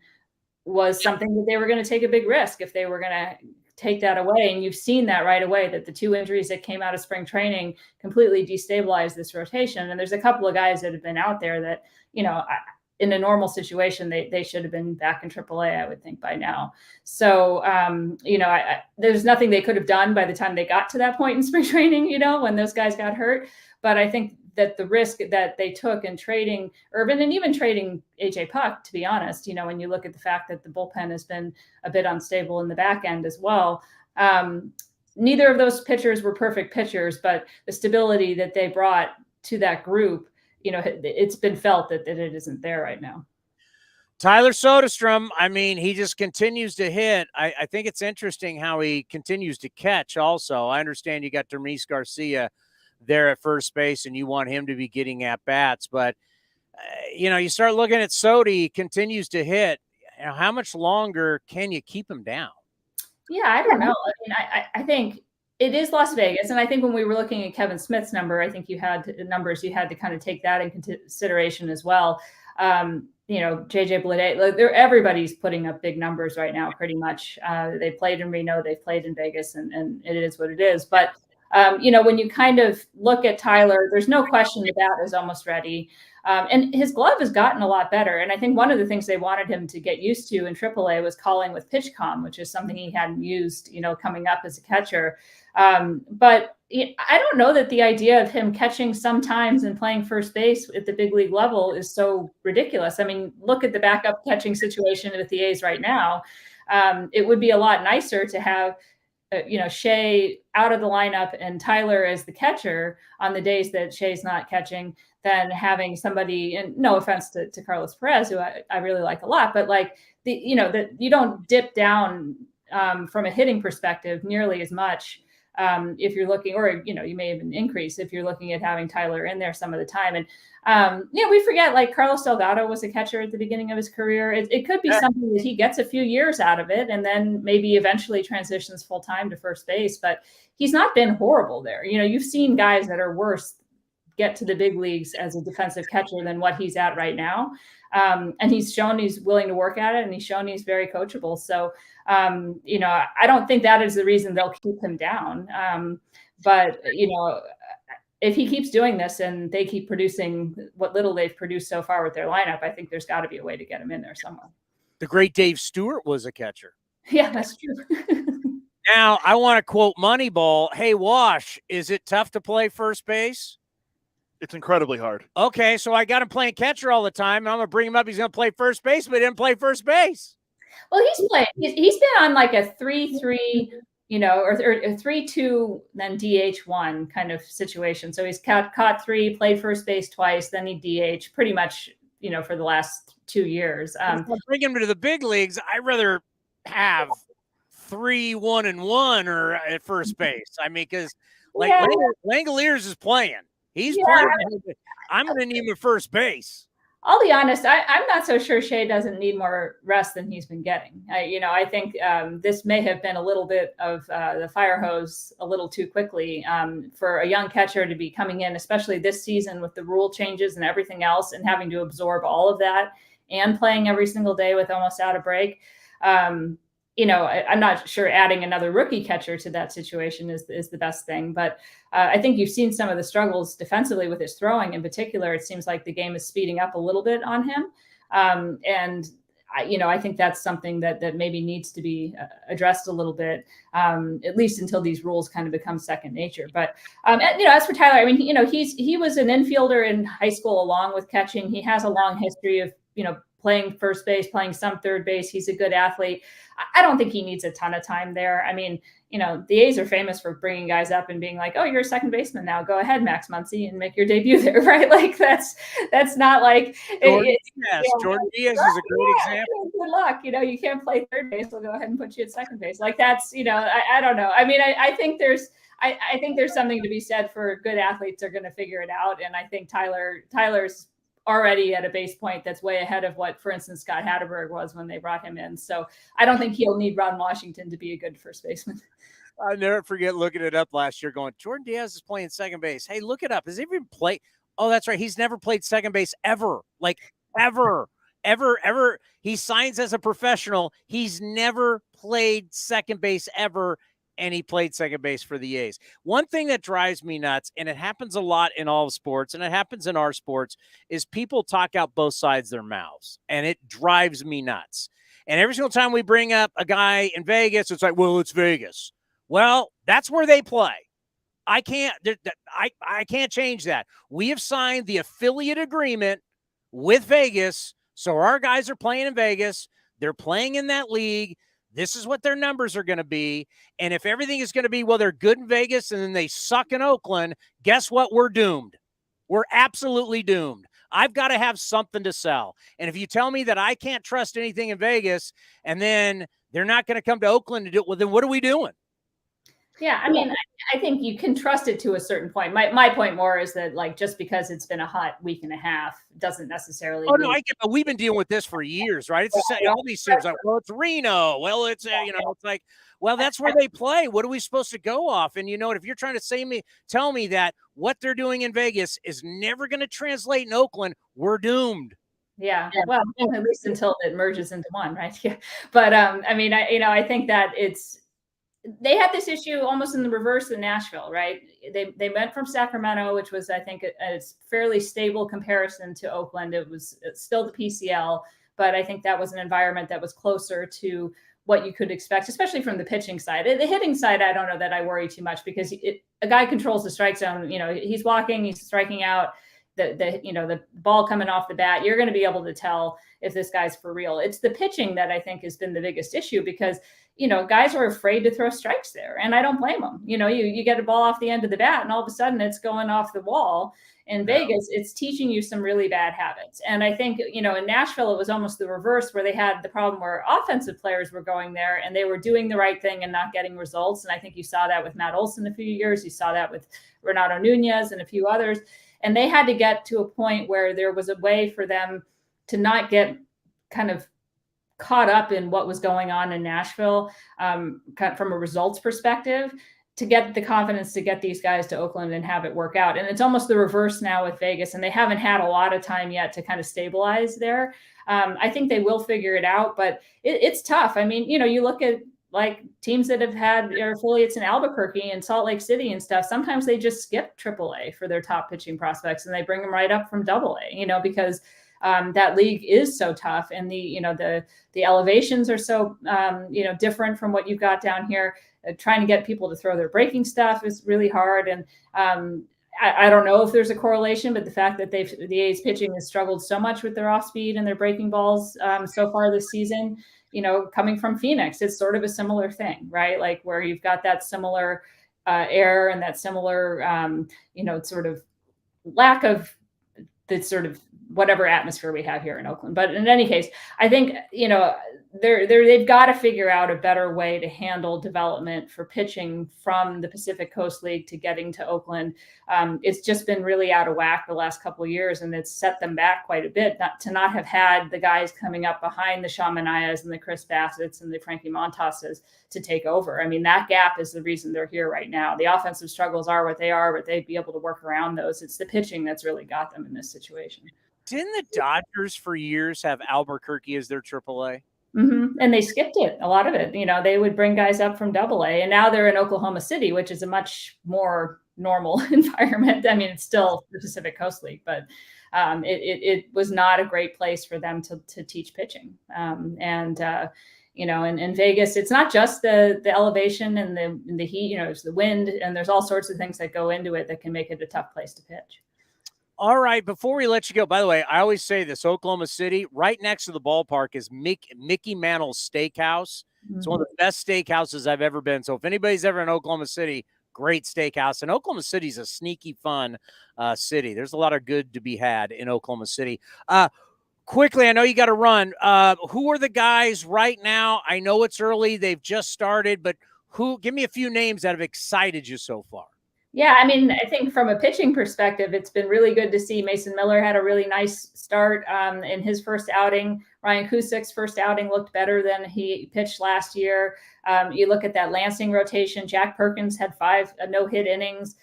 Speaker 17: was something that they were going to take a big risk if they were going to take that away. And you've seen that right away, that the two injuries that came out of spring training completely destabilized this rotation. And there's a couple of guys that have been out there that, in a normal situation, they should have been back in AAA, I would think, by now. So, there's nothing they could have done by the time they got to that point in spring training, when those guys got hurt. But I think that the risk that they took in trading Irvin and even trading AJ Puck, to be honest, when you look at the fact that the bullpen has been a bit unstable in the back end as well. Neither of those pitchers were perfect pitchers, but the stability that they brought to that group, it's been felt that it isn't there right now.
Speaker 4: Tyler Soderstrom, he just continues to hit. I think it's interesting how he continues to catch also. I understand you got Dermis Garcia there at first base and you want him to be getting at bats, but you start looking at Sodi, he continues to hit. How much longer can you keep him down?
Speaker 17: Yeah, I don't know. I think it is Las Vegas. And I think when we were looking at Kevin Smith's number, I think you had to kind of take that in consideration as well. JJ Bleday, everybody's putting up big numbers right now, pretty much. They played in Reno, they've played in Vegas, and it is what it is. But when you kind of look at Tyler, there's no question the bat is almost ready. And his glove has gotten a lot better. And I think one of the things they wanted him to get used to in AAA was calling with pitch comm, which is something he hadn't used, coming up as a catcher. But I don't know that the idea of him catching sometimes and playing first base at the big league level is so ridiculous. Look at the backup catching situation with the A's right now. It would be a lot nicer to have Shea out of the lineup and Tyler as the catcher on the days that Shea's not catching than having somebody, and no offense to Carlos Perez, who I really like a lot, but that you don't dip down from a hitting perspective nearly as much if you're looking, or, you may even increase if you're looking at having Tyler in there some of the time. And, we forget, Carlos Delgado was a catcher at the beginning of his career. It could be something that he gets a few years out of it and then maybe eventually transitions full time to first base, but he's not been horrible there. You've seen guys that are worse get to the big leagues as a defensive catcher than what he's at right now. And he's shown he's willing to work at it, and he's shown he's very coachable. So, I don't think that is the reason they'll keep him down. But if he keeps doing this and they keep producing what little they've produced so far with their lineup, I think there's got to be a way to get him in there somewhere.
Speaker 4: The great Dave Stewart was a catcher.
Speaker 17: Yeah, that's true.
Speaker 4: Now, I want to quote Moneyball. Hey, Wash, is it tough to play first base?
Speaker 5: It's incredibly hard.
Speaker 4: Okay, so I got him playing catcher all the time, and I'm going to bring him up. He's going to play first base, but he didn't play first base.
Speaker 17: Well, he's playing. He's been on like a 3-3, or a 3-2, then DH1 kind of situation. So he's caught 3, played first base twice, then he DH pretty much, for the last 2 years.
Speaker 4: Bring him to the big leagues. I'd rather have 3-1-1 or at first base. Because Langoliers is playing. He's playing. I'm going to need him at first base.
Speaker 17: I'll be honest. I'm not so sure Shea doesn't need more rest than he's been getting. I think this may have been a little bit of the fire hose a little too quickly for a young catcher to be coming in, especially this season with the rule changes and everything else, and having to absorb all of that and playing every single day with almost out of break. I'm not sure adding another rookie catcher to that situation is the best thing, but I think you've seen some of the struggles defensively with his throwing in particular. It seems like the game is speeding up a little bit on him. And I think that's something that maybe needs to be addressed a little bit, at least until these rules kind of become second nature. But as for Tyler, I mean, he was an infielder in high school along with catching. He has a long history of playing first base, playing some third base. He's a good athlete. I don't think he needs a ton of time there. I mean, the A's are famous for bringing guys up and being like, "Oh, you're a second baseman now. Go ahead, Max Muncy, and make your debut there," right? Like that's not like
Speaker 4: Jordan Diaz is a great example.
Speaker 17: Good luck. You can't play third base. We'll go ahead and put you at second base. Like that's, I don't know. I mean, I think there's something to be said for good athletes are going to figure it out, and I think Tyler's already at a base point that's way ahead of what, for instance, Scott Hatterberg was when they brought him in. So I don't think he'll need Ron Washington to be a good first baseman.
Speaker 4: I'll never forget looking it up last year going, Jordan Diaz is playing second base. Hey, look it up. Has he even played? Oh, that's right. He's never played second base ever. Like ever. He signs as a professional. He's never played second base ever. And he played second base for the A's. One thing that drives me nuts, and it happens a lot in all sports, and it happens in our sports, is people talk out both sides of their mouths, and it drives me nuts. And every single time we bring up a guy in Vegas, it's like, well, it's Vegas. Well, that's where they play. I can't change that. We have signed the affiliate agreement with Vegas, so our guys are playing in Vegas. They're playing in that league. This is what their numbers are going to be. And if everything is going to be, well, they're good in Vegas and then they suck in Oakland, guess what? We're doomed. We're absolutely doomed. I've got to have something to sell. And if you tell me that I can't trust anything in Vegas and then they're not going to come to Oakland to do it, well, then what are we doing?
Speaker 17: Yeah, I mean, I think you can trust it to a certain point. My point more is that, like, just because it's been a hot week and a half doesn't necessarily.
Speaker 4: Oh, no, I get, but we've been dealing with this for years, right? It's the same, all these teams like, well, it's Reno. Well, it's, it's like, well, that's where they play. What are we supposed to go off? And if you're trying to tell me that what they're doing in Vegas is never going to translate in Oakland, we're doomed.
Speaker 17: Yeah, well, at least until it merges into one, right? Yeah, but I mean, I think that they had this issue almost in the reverse in Nashville, right? They went from Sacramento, which was, I think, a fairly stable comparison to Oakland. It was still the PCL, but I think that was an environment that was closer to what you could expect, especially from the pitching side. The hitting side, I don't know that I worry too much because a guy controls the strike zone. He's walking, he's striking out. The ball coming off the bat, you're going to be able to tell if this guy's for real. It's the pitching that I think has been the biggest issue because, guys are afraid to throw strikes there. And I don't blame them. You get a ball off the end of the bat and all of a sudden it's going off the wall. In Vegas, it's teaching you some really bad habits. And I think, in Nashville, it was almost the reverse where they had the problem where offensive players were going there and they were doing the right thing and not getting results. And I think you saw that with Matt Olson a few years. You saw that with Renato Nunez and a few others. And they had to get to a point where there was a way for them to not get kind of caught up in what was going on in Nashville from a results perspective to get the confidence to get these guys to Oakland and have it work out. And it's almost the reverse now with Vegas, and they haven't had a lot of time yet to kind of stabilize there. I think they will figure it out, but it's tough. I mean, you look at like teams that have had their affiliates in Albuquerque and Salt Lake City and stuff, sometimes they just skip AAA for their top pitching prospects and they bring them right up from AA, because that league is so tough and the elevations are so, different from what you've got down here. Trying to get people to throw their breaking stuff is really hard. And I don't know if there's a correlation, but the fact that the A's pitching has struggled so much with their off speed and their breaking balls so far this season, coming from Phoenix, it's sort of a similar thing, right? Like where you've got that similar air and that similar, sort of lack of the sort of whatever atmosphere we have here in Oakland. But in any case, I think, they've got to figure out a better way to handle development for pitching from the Pacific Coast League to getting to Oakland. It's just been really out of whack the last couple of years, and it's set them back quite a bit not have had the guys coming up behind the Sean Manayas and the Chris Bassett's and the Frankie Montoses to take over. I mean, that gap is the reason they're here right now. The offensive struggles are what they are, but they'd be able to work around those. It's the pitching that's really got them in this situation.
Speaker 4: Didn't the Dodgers for years have Albuquerque as their AAA?
Speaker 17: Mm-hmm. And they skipped it, a lot of it. They would bring guys up from AA, and now they're in Oklahoma City, which is a much more normal environment. I mean, it's still the Pacific Coast League, but it was not a great place for them to teach pitching. In Vegas, it's not just the elevation and the heat, it's the wind, and there's all sorts of things that go into it that can make it a tough place to pitch.
Speaker 4: All right, before we let you go, by the way, I always say this, Oklahoma City, right next to the ballpark is Mickey Mantle's Steakhouse. It's one of the best steakhouses I've ever been. So if anybody's ever in Oklahoma City, great steakhouse. And Oklahoma City's a sneaky fun city. There's a lot of good to be had in Oklahoma City. Quickly, I know you got to run. Who are the guys right now? I know it's early. They've just started, but give me a few names that have excited you so far.
Speaker 17: Yeah, I think from a pitching perspective, it's been really good to see. Mason Miller had a really nice start in his first outing. Ryan Cusick's first outing looked better than he pitched last year. You look at that Lansing rotation. Jack Perkins had 5 no-hit innings.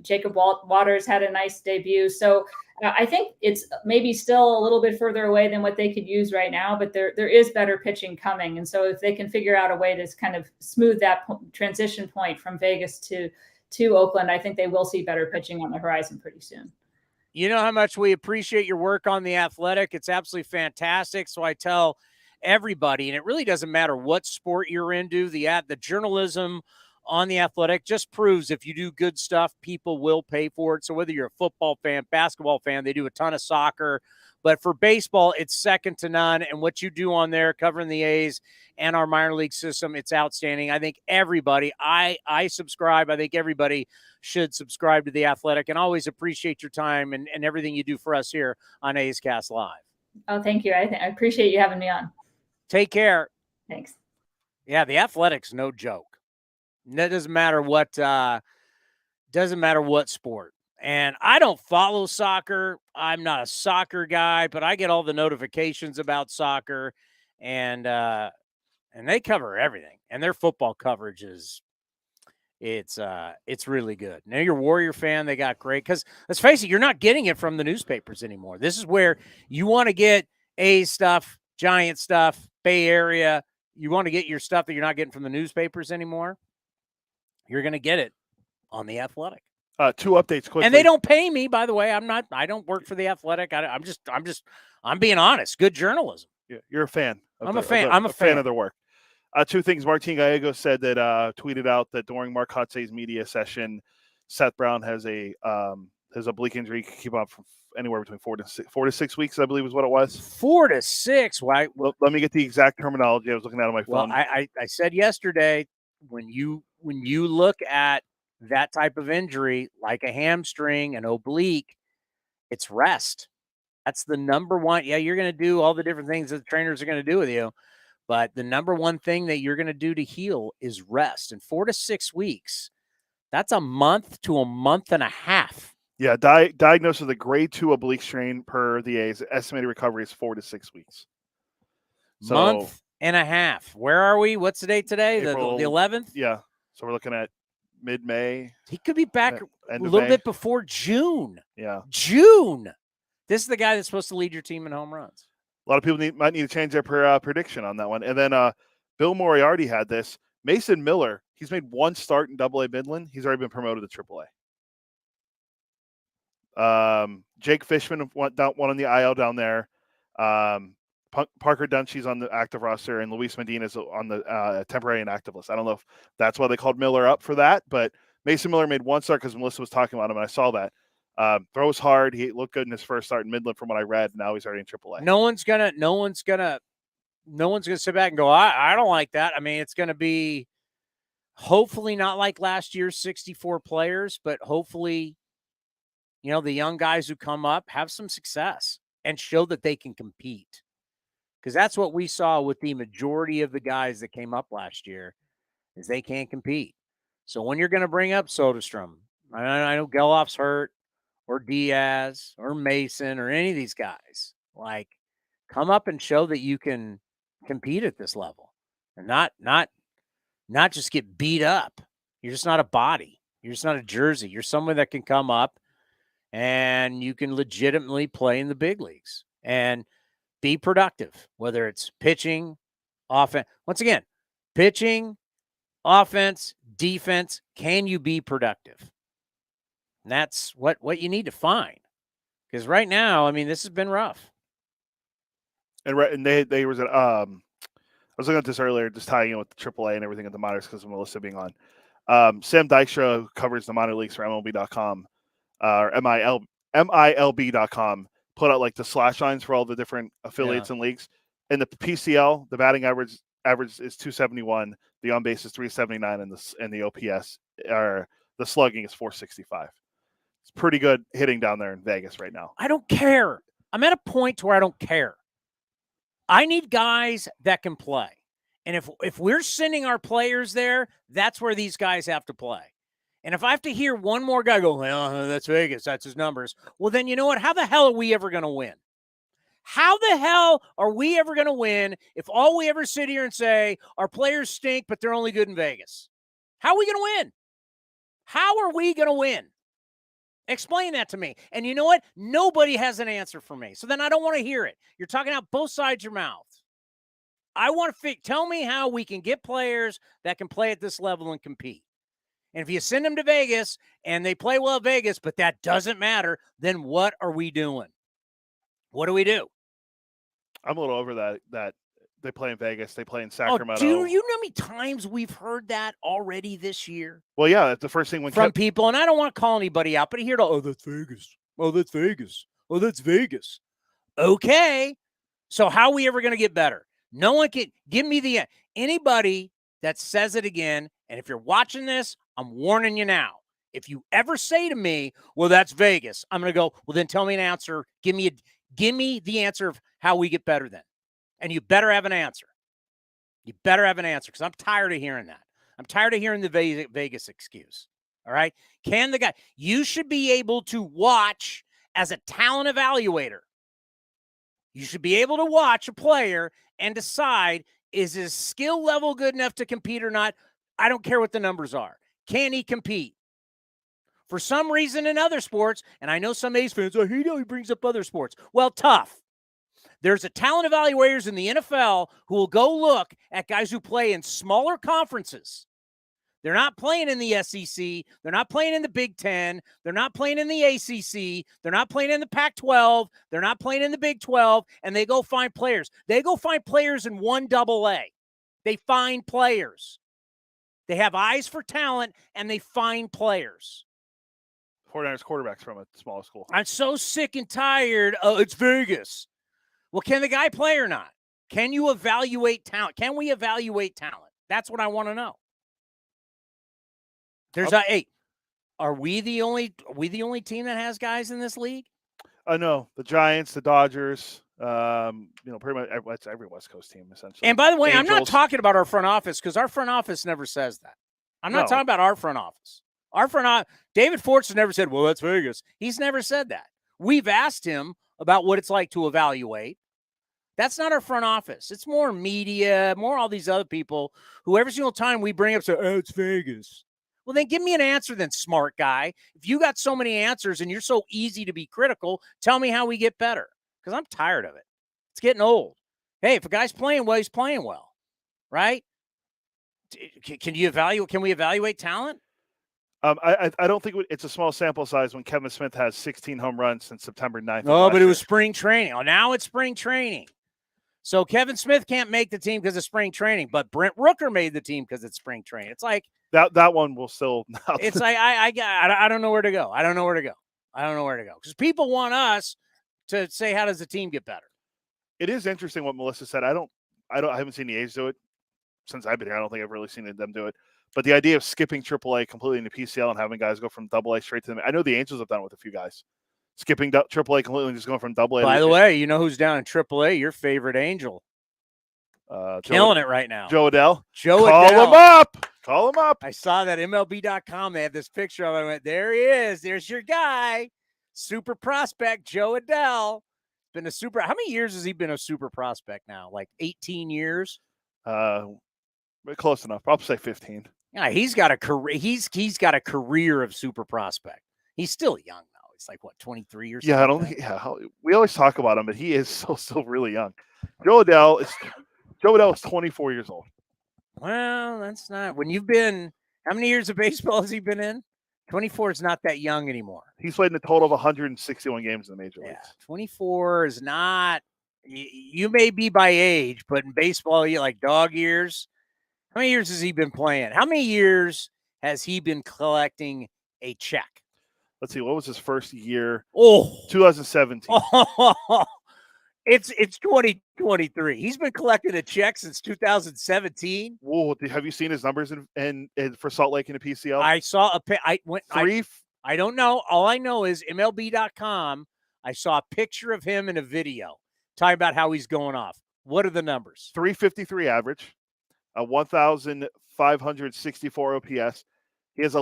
Speaker 17: Jacob Waters had a nice debut. So I think it's maybe still a little bit further away than what they could use right now, but there is better pitching coming. And so if they can figure out a way to kind of smooth that transition point from Vegas to Oakland, I think they will see better pitching on the horizon pretty soon.
Speaker 4: You know how much we appreciate your work on The Athletic. It's absolutely fantastic. So I tell everybody, and it really doesn't matter what sport you're into, the journalism on The Athletic just proves if you do good stuff, people will pay for it. So whether you're a football fan, basketball fan, they do a ton of soccer. But for baseball, it's second to none. And what you do on there, covering the A's and our minor league system, it's outstanding. I think everybody, I subscribe. I think everybody should subscribe to The Athletic, and always appreciate your time and everything you do for us here on A's Cast Live.
Speaker 17: Oh, thank you. I appreciate you having me on.
Speaker 4: Take care.
Speaker 17: Thanks.
Speaker 4: Yeah, The Athletic's no joke. That doesn't matter what sport. And I don't follow soccer. I'm not a soccer guy, but I get all the notifications about soccer, and they cover everything. And their football coverage it's really good. Now you're a Warrior fan, they got great, because let's face it, you're not getting it from the newspapers anymore. This is where you want to get A's stuff, Giant stuff, Bay Area. You want to get your stuff that you're not getting from the newspapers anymore. You're going to get it on The Athletic.
Speaker 5: 2 updates quickly.
Speaker 4: And they don't pay me, by the way. I don't work for The Athletic. I'm being honest. Good journalism.
Speaker 5: Yeah, you're a fan.
Speaker 4: I'm a fan
Speaker 5: of their work. 2 things. Martin Gallegos said that, tweeted out that during Mark Hotze's media session, Seth Brown has a oblique injury. He could keep on for anywhere between 4 to 6 weeks, I believe is what it was.
Speaker 4: 4 to 6. Why?
Speaker 5: Well, let me get the exact terminology. I was looking at it on my phone.
Speaker 4: Well, I said yesterday, when you look at that type of injury, like a hamstring, an oblique, it's rest. That's the number one. Yeah, you're going to do all the different things that the trainers are going to do with you, but the number one thing that you're going to do to heal is rest. And 4 to 6 weeks, that's a month to a month and a half.
Speaker 5: Yeah, diagnosed with a grade 2 oblique strain per the A's. Estimated recovery is 4 to 6 weeks. So,
Speaker 4: month and a half. Where are we? What's the date today?
Speaker 5: April,
Speaker 4: the 11th?
Speaker 5: Yeah. So we're looking at mid-May.
Speaker 4: He could be back a little bit before June.
Speaker 5: Yeah.
Speaker 4: June. This is the guy that's supposed to lead your team in home runs.
Speaker 5: A lot of people might need to change their prediction on that one. And then Bill Moriarty had this. Mason Miller, he's made 1 start in AA Midland. He's already been promoted to AAA. Jake Fishman went on the IL down there. Parker Dunshey's on the active roster, and Luis Medina's on the temporary inactive list. I don't know if that's why they called Miller up for that, but Mason Miller made 1 start because Melissa was talking about him, and I saw that. Throws hard. He looked good in his first start in Midland from what I read. Now he's already in AAA.
Speaker 4: No one's gonna sit back and go, I don't like that. I mean, it's gonna be hopefully not like last year's 64 players, but hopefully, the young guys who come up have some success and show that they can compete. Because that's what we saw with the majority of the guys that came up last year, is they can't compete. So when you're going to bring up Soderstrom, I know Geloff's hurt, or Diaz, or Mason, or any of these guys, like, come up and show that you can compete at this level, and not just get beat up. You're just not a body. You're just not a jersey. You're someone that can come up and you can legitimately play in the big leagues and be productive, whether it's pitching, offense. Once again, pitching, offense, defense. Can you be productive? And that's what you need to find, Because right now, I mean, this has been rough.
Speaker 5: And they was I was looking at this earlier, just tying in with the AAA and everything at the minors because of Melissa being on. Sam Dykstra, who covers the minor leagues for MLB.com, or MILB.com, put out like the slash lines for all the different affiliates and leagues. And the PCL, the batting average is 271, the on base is 379, and the OPS or the slugging is 465. It's pretty good hitting down there in Vegas right now.
Speaker 4: I don't care. I'm at a point where I don't care. I need guys that can play. And if we're sending our players there, that's where these guys have to play. And if I have to hear one more guy go, well, that's Vegas, that's his numbers, well, then you know what? How the hell are we ever going to win? How the hell are we ever going to win if all we ever sit here and say our players stink, but they're only good in Vegas? How are we going to win? How are we going to win? Explain that to me. And you know what? Nobody has an answer for me. So then I don't want to hear it. You're talking out both sides of your mouth. I want to tell me how we can get players that can play at this level and compete. And if you send them to Vegas and they play well at Vegas, but that doesn't matter, then what are we doing? What do we do?
Speaker 5: I'm a little over that they play in Vegas, they play in Sacramento.
Speaker 4: Do you know how many times we've heard that already this year?
Speaker 5: Well, yeah, that's the first thing
Speaker 4: from people, and I don't want to call anybody out, but I hear, oh, that's Vegas. Oh, that's Vegas. Oh, that's Vegas. Okay. So how are we ever going to get better? No one can give me anybody that says it again. And if you're watching this, I'm warning you now. If you ever say to me, well, that's Vegas, I'm going to go, well, then tell me an answer. Give me the answer of how we get better then. And you better have an answer. You better have an answer because I'm tired of hearing that. I'm tired of hearing the Vegas excuse. All right. You should be able to watch as a talent evaluator. You should be able to watch a player and decide, is his skill level good enough to compete or not? I don't care what the numbers are. Can he compete? For some reason in other sports, and I know some A's fans, he brings up other sports. Well, tough. There's a talent evaluators in the NFL who will go look at guys who play in smaller conferences. They're not playing in the SEC. They're not playing in the Big Ten. They're not playing in the ACC. They're not playing in the Pac-12. They're not playing in the Big 12. And they go find players. They go find players in 1AA. They find players. They have eyes for talent, and they find players.
Speaker 5: 49ers quarterbacks from a small school.
Speaker 4: I'm so sick and tired. Oh, it's Vegas. Well, can the guy play or not? Can you evaluate talent? Can we evaluate talent? That's what I want to know. Are we the only team that has guys in this league?
Speaker 5: No, the Giants, the Dodgers, pretty much every West Coast team essentially.
Speaker 4: And by the way,
Speaker 5: Angels.
Speaker 4: I'm not talking about our front office because our front office never says that. I'm not talking about our front office. David Fortson never said, well, that's Vegas. He's never said that. We've asked him about what it's like to evaluate. That's not our front office. It's more media, more all these other people who every single time we bring up say, oh, it's Vegas. Well, then give me an answer then, smart guy. If you got so many answers and you're so easy to be critical, tell me how we get better because I'm tired of it. It's getting old. Hey, if a guy's playing well, he's playing well, right? Can we evaluate talent?
Speaker 5: I don't think it's a small sample size when Kevin Smith has 16 home runs since September 9th.
Speaker 4: Oh, but it was spring training. Oh, now it's spring training. So Kevin Smith can't make the team because of spring training, but Brent Rooker made the team because it's spring training. It's like
Speaker 5: that one will still.
Speaker 4: It's like I don't know where to go. I don't know where to go because people want us to say how does the team get better.
Speaker 5: It is interesting what Melissa said. I haven't seen the A's do it since I've been here. I don't think I've really seen them do it. But the idea of skipping AAA completely into PCL and having guys go from AA straight to them. I know the Angels have done it with a few guys. Skipping AAA completely and just going from AA.
Speaker 4: By the way, you know who's down in AAA? Your favorite Angel. Killing it right now.
Speaker 5: Joe Adell. Call him up.
Speaker 4: I saw that MLB.com. They had this picture of him. I went, there he is. There's your guy. Super prospect, Joe Adell. Been a super. How many years has he been a super prospect now? Like 18 years?
Speaker 5: Close enough. I'll say 15.
Speaker 4: Yeah, he's got a career. He's got a career of super prospect. He's still young though. He's like what, 23 or something.
Speaker 5: Yeah, I don't think. Yeah, we always talk about him, but he is still really young. Joe Adell is 24 years old.
Speaker 4: Well, that's not when you've been. How many years of baseball has he been in? 24 is not that young anymore.
Speaker 5: He's played in a total of 161 games in the major leagues.
Speaker 4: 24 is not. You may be by age, but in baseball, you like dog years. How many years has he been playing? How many years has he been collecting a check?
Speaker 5: Let's see. What was his first year?
Speaker 4: 2017.
Speaker 5: 2017.
Speaker 4: It's 2023. He's been collecting a check since 2017.
Speaker 5: Whoa! Have you seen his numbers in for Salt Lake in the PCL?
Speaker 4: I saw I don't know. All I know is MLB.com. I saw a picture of him in a video talking about how he's going off. What are the numbers?
Speaker 5: 353 average, a 1,564 OPS. He has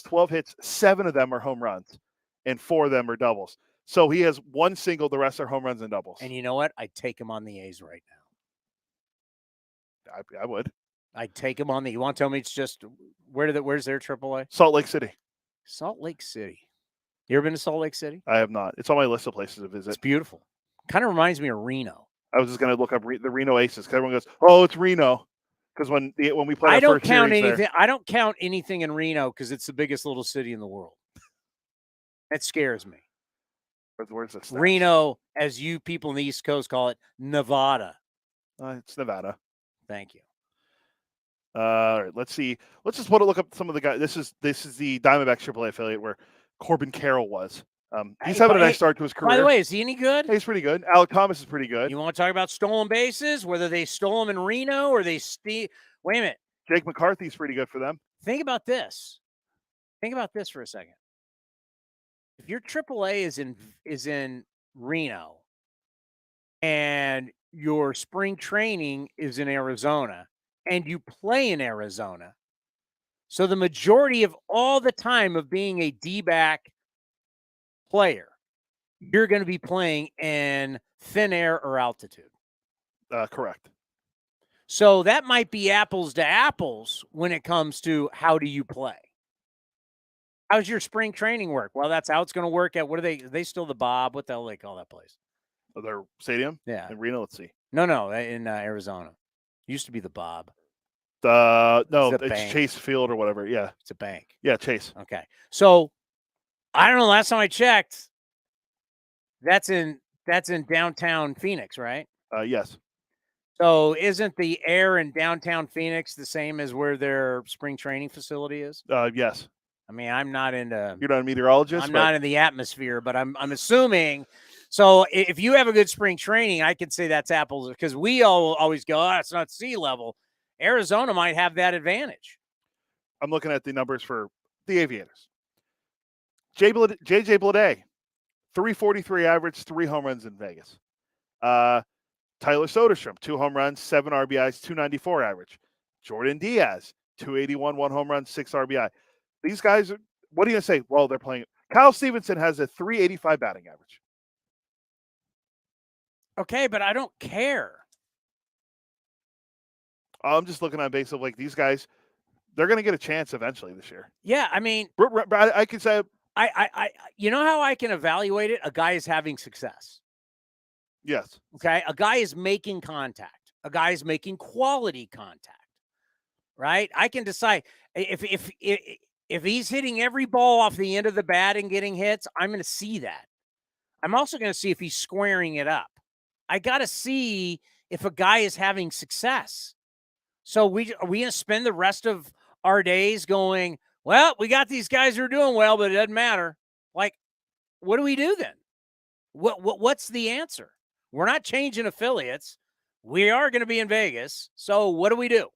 Speaker 5: 12 hits. 7 of them are home runs, and 4 of them are doubles. So he has one single. The rest are home runs and doubles.
Speaker 4: And you know what? I'd take him on the A's right now.
Speaker 5: I would.
Speaker 4: I'd take him on the. You want to tell me it's just where's their AAA?
Speaker 5: Salt Lake City.
Speaker 4: Salt Lake City. You ever been to Salt Lake City?
Speaker 5: I have not. It's on my list of places to visit.
Speaker 4: It's beautiful. Kind of reminds me of Reno.
Speaker 5: I was just going to look up the Reno Aces because everyone goes, "Oh, it's Reno." Because when we played,
Speaker 4: I don't count anything. I don't count anything in Reno because it's the biggest little city in the world. That scares me.
Speaker 5: Where's this?
Speaker 4: Reno, as you people in the East Coast call it, Nevada.
Speaker 5: It's Nevada.
Speaker 4: Thank you.
Speaker 5: All right, let's see. Let's just look up some of the guys. This is the Diamondbacks AAA affiliate where Corbin Carroll was. He's having a nice start to his career.
Speaker 4: By the way, is he any good?
Speaker 5: Hey, he's pretty good. Alec Thomas is pretty good.
Speaker 4: You want to talk about stolen bases, whether they stole them in Reno or they Wait a minute.
Speaker 5: Jake McCarthy's pretty good for them.
Speaker 4: Think about this. Think about this for a second. If your AAA is in Reno and your spring training is in Arizona and you play in Arizona, so the majority of all the time of being a D-back player, you're going to be playing in thin air or altitude.
Speaker 5: Correct.
Speaker 4: So that might be apples to apples when it comes to how do you play. How's your spring training work? Well, that's how it's going to work at. What are they still the Bob? What the hell do they call that place?
Speaker 5: Their stadium?
Speaker 4: Yeah.
Speaker 5: In Reno, let's see.
Speaker 4: No, in Arizona. Used to be the Bob.
Speaker 5: No,
Speaker 4: it's
Speaker 5: it's Chase Field or whatever. Yeah.
Speaker 4: It's a bank.
Speaker 5: Yeah, Chase.
Speaker 4: Okay. So I don't know. Last time I checked, that's in downtown Phoenix, right?
Speaker 5: Yes.
Speaker 4: So isn't the air in downtown Phoenix the same as where their spring training facility is?
Speaker 5: Yes.
Speaker 4: I mean, I'm not into.
Speaker 5: You're not a meteorologist.
Speaker 4: I'm not in the atmosphere, but I'm assuming. So if you have a good spring training, I could say that's apples because we all always go, "Oh, it's not sea level." Arizona might have that advantage.
Speaker 5: I'm looking at the numbers for the Aviators. JJ Bleday, 343 average, 3 home runs in Vegas. Tyler Soderstrom, 2 home runs, 7 RBIs, 294 average. Jordan Diaz, 281, 1 home run, 6 RBI. These guys, what are you going to say? Well, they're playing. Kyle Stevenson has a 385 batting average.
Speaker 4: Okay, but I don't care.
Speaker 5: I'm just looking on base of like these guys, they're going to get a chance eventually this year.
Speaker 4: Yeah, I mean,
Speaker 5: I could say.
Speaker 4: I you know how I can evaluate it? A guy is having success.
Speaker 5: Yes.
Speaker 4: Okay. A guy is making contact. A guy is making quality contact. Right? I can decide if he's hitting every ball off the end of the bat and getting hits, I'm going to see that. I'm also going to see if he's squaring it up. I got to see if a guy is having success. So are we going to spend the rest of our days going, well, we got these guys who are doing well, but it doesn't matter. Like, what do we do then? What's the answer? We're not changing affiliates. We are going to be in Vegas. So what do we do?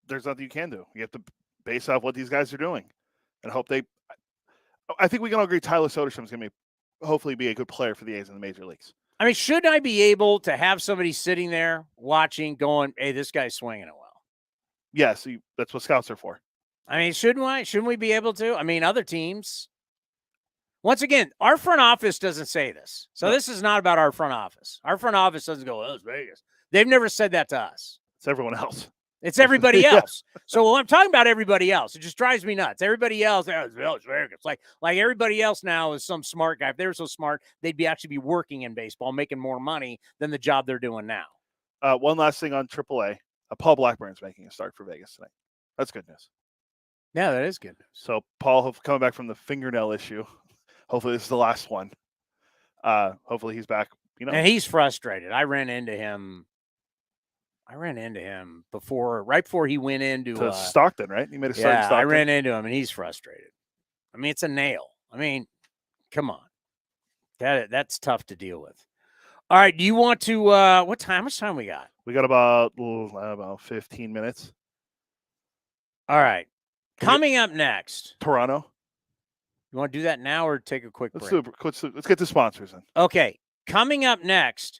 Speaker 5: There's nothing you can do. You have to base off what these guys are doing and hope they. I think we can all agree Tyler Soderstrom is going to hopefully be a good player for the A's in the major leagues.
Speaker 4: I mean, should I be able to have somebody sitting there watching going, hey, this guy's swinging it well?
Speaker 5: Yes, that's what scouts are for.
Speaker 4: I mean, shouldn't we be able to? I mean, other teams. Once again, our front office doesn't say this. So this is not about our front office. Our front office doesn't go, oh, it's Vegas. They've never said that to us.
Speaker 5: It's everyone else.
Speaker 4: It's everybody else. So when I'm talking about everybody else, it just drives me nuts. Everybody else, it's Vegas. Like everybody else now is some smart guy. If they were so smart, they'd actually be working in baseball, making more money than the job they're doing now.
Speaker 5: One last thing on AAA. Paul Blackburn's making a start for Vegas tonight. That's good news.
Speaker 4: Yeah, that is good.
Speaker 5: So Paul, coming back from the fingernail issue, hopefully this is the last one. Hopefully he's back.
Speaker 4: And he's frustrated. I ran into him right before he went into
Speaker 5: Stockton, right? He made a start in Stockton.
Speaker 4: I ran into him, and he's frustrated. I mean, it's a nail. I mean, come on. That's tough to deal with. All right, do you want to how much time we got?
Speaker 5: We got about 15 minutes.
Speaker 4: All right. Coming up next.
Speaker 5: Toronto.
Speaker 4: You want to do that now or take a quick break?
Speaker 5: Let's get the sponsors in.
Speaker 4: Okay. Coming up next,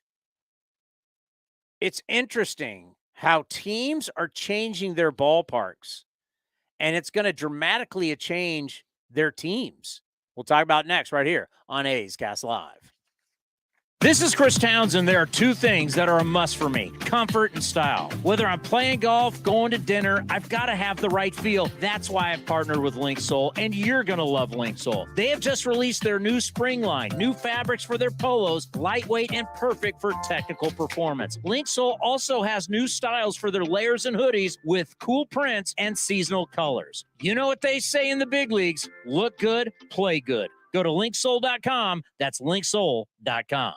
Speaker 4: it's interesting how teams are changing their ballparks, and it's going to dramatically change their teams. We'll talk about next right here on A's Cast Live.
Speaker 6: This is Chris Townsend. There are two things that are a must for me: comfort and style. Whether I'm playing golf, going to dinner, I've got to have the right feel. That's why I've partnered with Linksole, and you're going to love Linksole. They have just released their new spring line, new fabrics for their polos, lightweight and perfect for technical performance. Linksole also has new styles for their layers and hoodies with cool prints and seasonal colors. You know what they say in the big leagues: look good, play good. Go to linksole.com. That's linksole.com.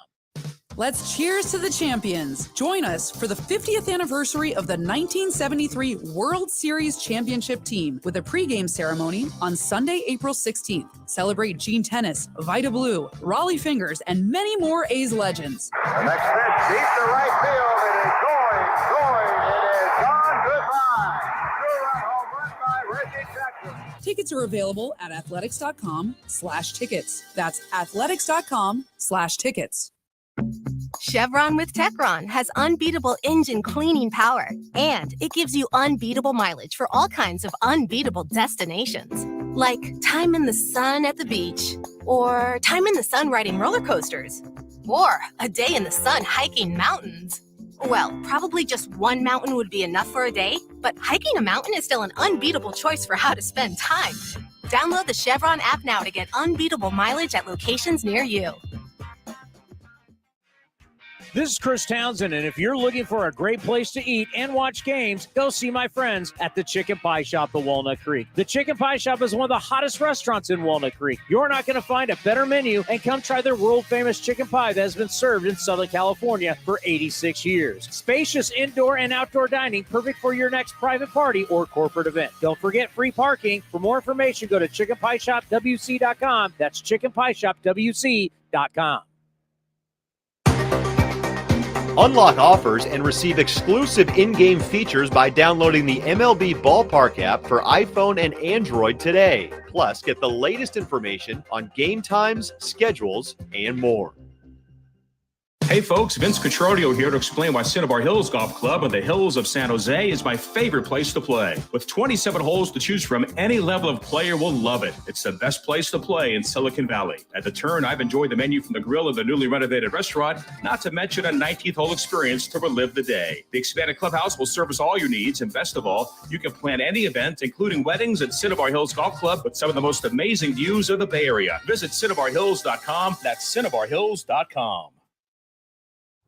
Speaker 18: Let's cheers to the champions. Join us for the 50th anniversary of the 1973 World Series Championship team with a pregame ceremony on Sunday, April 16th. Celebrate Gene Tennis, Vita Blue, Raleigh Fingers, and many more A's legends.
Speaker 19: The next pitch deep to right field. It is going. It is gone. Goodbye. Two-run home run by Reggie Jackson.
Speaker 18: Tickets are available at athletics.com/tickets. That's athletics.com/tickets.
Speaker 7: Chevron with Techron has unbeatable engine cleaning power, and it gives you unbeatable mileage for all kinds of unbeatable destinations, like time in the sun at the beach, or time in the sun riding roller coasters, or a day in the sun hiking mountains. Well, probably just one mountain would be enough for a day, but hiking a mountain is still an unbeatable choice for how to spend time. Download the Chevron app now to get unbeatable mileage at locations near you.
Speaker 6: This is Chris Townsend, and if you're looking for a great place to eat and watch games, go see my friends at the Chicken Pie Shop at Walnut Creek. The Chicken Pie Shop is one of the hottest restaurants in Walnut Creek. You're not going to find a better menu, and come try their world-famous chicken pie that has been served in Southern California for 86 years. Spacious indoor and outdoor dining, perfect for your next private party or corporate event. Don't forget free parking. For more information, go to chickenpieshopwc.com. That's chickenpieshopwc.com.
Speaker 20: Unlock offers and receive exclusive in-game features by downloading the MLB Ballpark app for iPhone and Android today. Plus, get the latest information on game times, schedules, and more.
Speaker 21: Hey folks, Vince Cotroneo here to explain why Cinnabar Hills Golf Club in the hills of San Jose is my favorite place to play. With 27 holes to choose from, any level of player will love it. It's the best place to play in Silicon Valley. At the Turn, I've enjoyed the menu from the grill of the newly renovated restaurant, not to mention a 19th hole experience to relive the day. The expanded clubhouse will service all your needs, and best of all, you can plan any event, including weddings at Cinnabar Hills Golf Club with some of the most amazing views of the Bay Area. Visit CinnabarHills.com. That's CinnabarHills.com.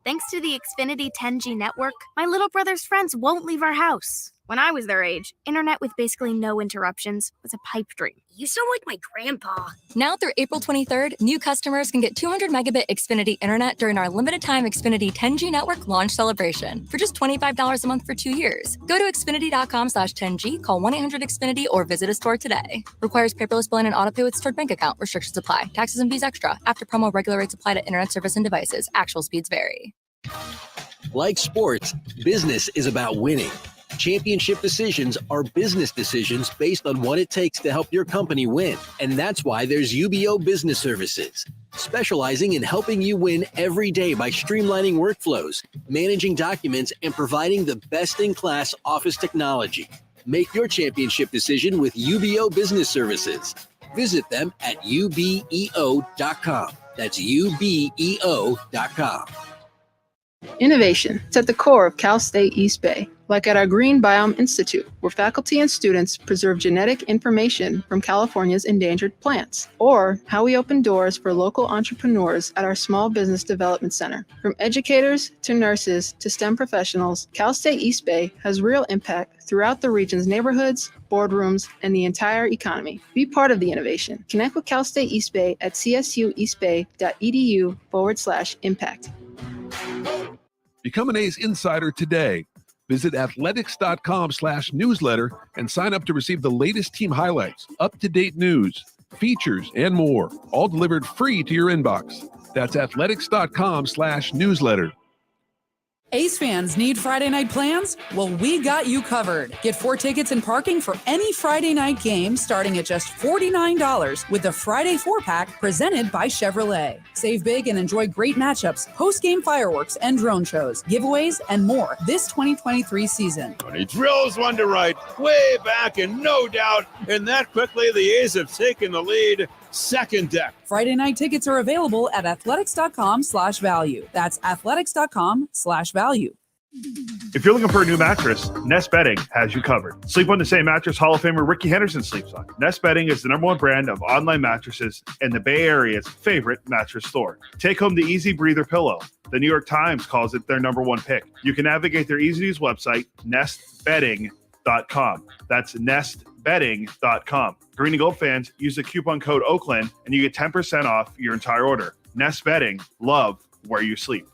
Speaker 9: Thanks to the Xfinity 10G network, my little brother's friends won't leave our house. When I was their age, internet with basically no interruptions was a pipe dream.
Speaker 10: You sound like my grandpa.
Speaker 11: Now through April 23rd, new customers can get 200 megabit Xfinity internet during our limited time Xfinity 10G network launch celebration for just $25 a month for 2 years. Go to Xfinity.com/10G, call 1-800-XFINITY, or visit a store today. Requires paperless billing and autopay with stored bank account. Restrictions apply. Taxes and fees extra. After promo, regular rates apply to internet service and devices. Actual speeds vary.
Speaker 22: Like sports, business is about winning. Championship decisions are business decisions based on what it takes to help your company win. And that's why there's UBO Business Services, specializing in helping you win every day by streamlining workflows, managing documents, and providing the best-in-class office technology. Make your championship decision with UBO Business Services. Visit them at ubeo.com. That's ubeo.com.
Speaker 14: Innovation. It's at the core of Cal State East Bay, like at our Green Biome Institute, where faculty and students preserve genetic information from California's endangered plants, or how we open doors for local entrepreneurs at our Small Business Development Center. From educators to nurses to STEM professionals, Cal State East Bay has real impact throughout the region's neighborhoods, boardrooms, and the entire economy. Be part of the innovation. Connect with Cal State East Bay at csueastbay.edu/impact.
Speaker 2: Become an A's insider today. Visit athletics.com/newsletter and sign up to receive the latest team highlights, up-to-date news, features, and more, all delivered free to your inbox. That's athletics.com/newsletter.
Speaker 18: A's fans need Friday night plans? Well, we got you covered. Get 4 tickets and parking for any Friday night game starting at just $49 with the Friday 4-pack presented by Chevrolet. Save big and enjoy great matchups, post-game fireworks and drone shows, giveaways, and more this 2023 season.
Speaker 3: And he drills one to right, way back, and no doubt, and that quickly the A's have taken the lead. Second deck.
Speaker 18: Friday night tickets are available at athletics.com/value. That's athletics.com/value.
Speaker 8: If you're looking for a new mattress, Nest Bedding has you covered. Sleep on the same mattress Hall of Famer Ricky Henderson sleeps on. Nest Bedding is the #1 brand of online mattresses and the Bay Area's favorite mattress store. Take home the Easy Breather pillow. The New York Times calls it their #1 pick. You can navigate their easy-to-use website, nestbedding.com. That's nestbedding.com. Green and Gold fans, use the coupon code Oakland and you get 10% off your entire order. Nest Bedding, love where you sleep.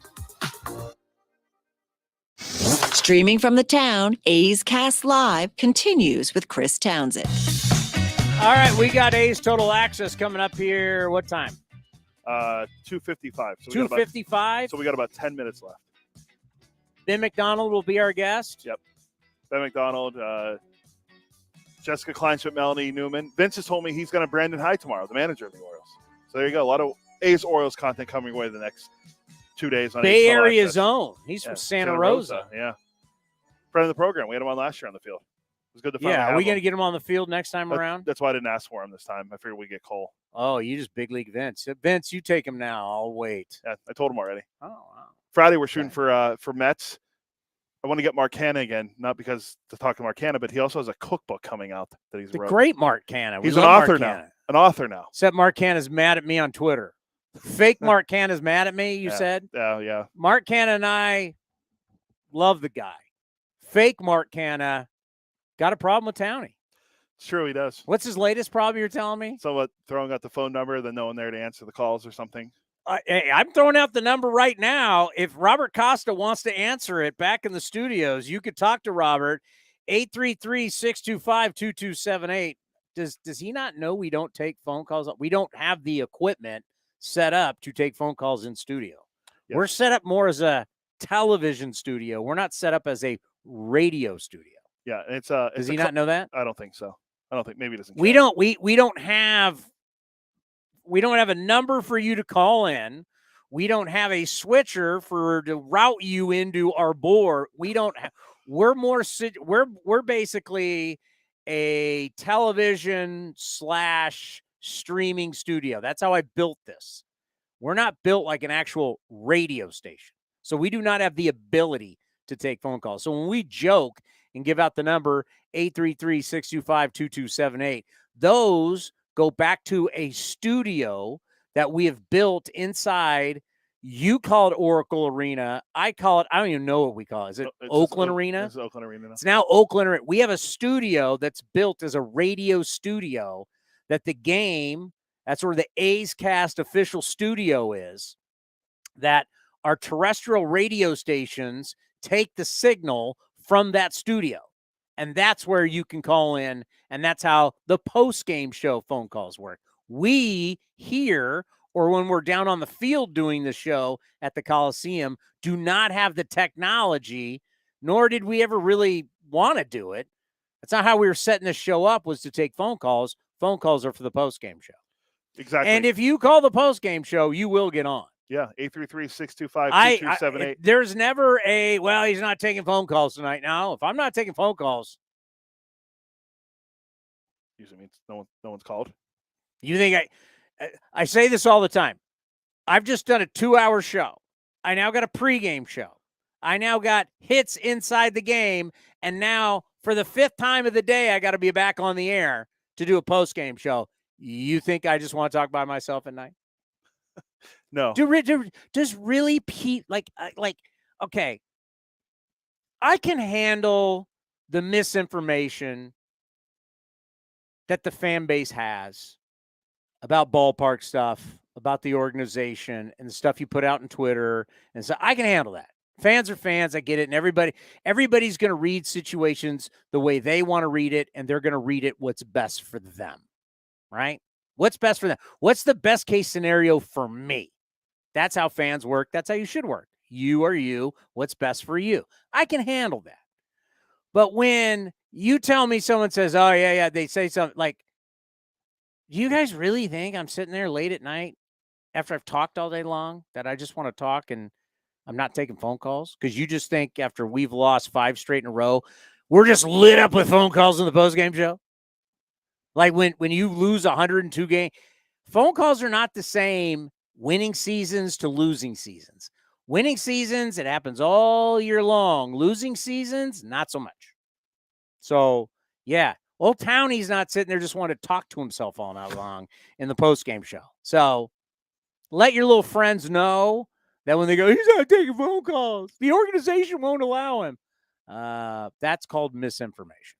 Speaker 1: Streaming from the town, A's Cast Live continues with Chris Townsend.
Speaker 4: All right, we got A's Total Access coming up here. What time?
Speaker 8: 2:55. So
Speaker 4: 2:55?
Speaker 8: So we got about 10 minutes left.
Speaker 4: Ben McDonald will be our guest.
Speaker 8: Yep. Ben McDonald, Jessica Kleinschmidt, Melanie Newman. Vince has told me he's going to Brandon Hyde tomorrow, the manager of the Orioles. So there you go. A lot of A's Orioles content coming away the next 2 days. On
Speaker 4: Bay
Speaker 8: A's Total
Speaker 4: Area
Speaker 8: Access.
Speaker 4: zone. He's from Santa Rosa.
Speaker 8: Yeah. Friend of the program. We had him on last year on the field. It was good to finally
Speaker 4: Yeah,
Speaker 8: have
Speaker 4: are we
Speaker 8: him.
Speaker 4: going to get him on the field next time around?
Speaker 8: That's why I didn't ask for him this time. I figured we'd get Cole.
Speaker 4: Oh, you just big league Vince. Vince, you take him now. I'll wait.
Speaker 8: Yeah, I told him already.
Speaker 4: Oh, wow.
Speaker 8: Friday, we're shooting for Mets. I want to get Mark Hanna again, not because to talk to Mark Hanna, but he also has a cookbook coming out that he's
Speaker 4: The
Speaker 8: wrote.
Speaker 4: great Mark Canna.
Speaker 8: He's an author now. An author now.
Speaker 4: Except Mark Canna's mad at me on Twitter. Fake Mark Canna's mad at me, you said?
Speaker 8: Yeah.
Speaker 4: Mark Canna and I love the guy. Fake Mark Canna got a problem with Townie.
Speaker 8: It's true, he does.
Speaker 4: What's his latest problem you're telling me?
Speaker 8: Somewhat throwing out the phone number, then no one there to answer the calls or something.
Speaker 4: Hey, I'm throwing out the number right now. If Robert Costa wants to answer it back in the studios, you could talk to Robert. 833-625-2278. Does he not know we don't take phone calls? We don't have the equipment set up to take phone calls in studio.
Speaker 8: Yes.
Speaker 4: We're set up more as a television studio. We're not set up as a radio studio.
Speaker 8: Yeah, it's
Speaker 4: Does he not know that?
Speaker 8: I don't think so. I don't think maybe he doesn't.
Speaker 4: We don't have a number for you to call in. We don't have a switcher to route you into our board. We're basically a television / streaming studio. That's how I built this. We're not built like an actual radio station. So we do not have the ability to take phone calls. So when we joke and give out the number 833-625-2278, those go back to a studio that we have built inside. You call it Oracle Arena. I call it, I don't even know what we call it. Is it Oakland Arena?
Speaker 8: It's Oakland Arena now.
Speaker 4: It's now Oakland Arena. We have a studio that's built as a radio studio that the game, that's where the A's Cast official studio is, that our terrestrial radio stations take the signal from that studio. And that's where you can call in, and that's how the post-game show phone calls work. We here, or when we're down on the field doing the show at the Coliseum, do not have the technology, nor did we ever really want to do it. That's not how we were setting this show up, was to take phone calls. Phone calls are for the post-game show.
Speaker 8: Exactly.
Speaker 4: And if you call the post-game show, you will get on.
Speaker 8: Yeah, 833-625-2278.
Speaker 4: There's never he's not taking phone calls tonight. Now, if I'm not taking phone calls,
Speaker 8: usually means no one's called.
Speaker 4: You think I say this all the time. I've just done a 2-hour show. I now got a pregame show. I now got hits inside the game, and now for the 5th time of the day, I got to be back on the air to do a post-game show. You think I just want to talk by myself at night?
Speaker 5: No.
Speaker 4: Does really Pete like okay, I can handle the misinformation that the fan base has about ballpark stuff, about the organization, and the stuff you put out on Twitter, and so I can handle that. Fans are fans, I get it, and everybody's going to read situations the way they want to read it, and they're going to read it what's best for them, right? What's best for them? What's the best case scenario for me? That's how fans work. That's how you should work. You are you. What's best for you? I can handle that. But when you tell me someone says, oh, yeah, they say something like, do you guys really think I'm sitting there late at night after I've talked all day long that I just want to talk and I'm not taking phone calls? Because you just think after we've lost 5 straight in a row, we're just lit up with phone calls in the postgame show? Like when you lose 102 games, phone calls are not the same winning seasons to losing seasons. Winning seasons, it happens all year long. Losing seasons, not so much. So, yeah, old Townie's not sitting there just wanting to talk to himself all night long in the postgame show. So let your little friends know that when they go, he's not taking phone calls, the organization won't allow him. That's called misinformation.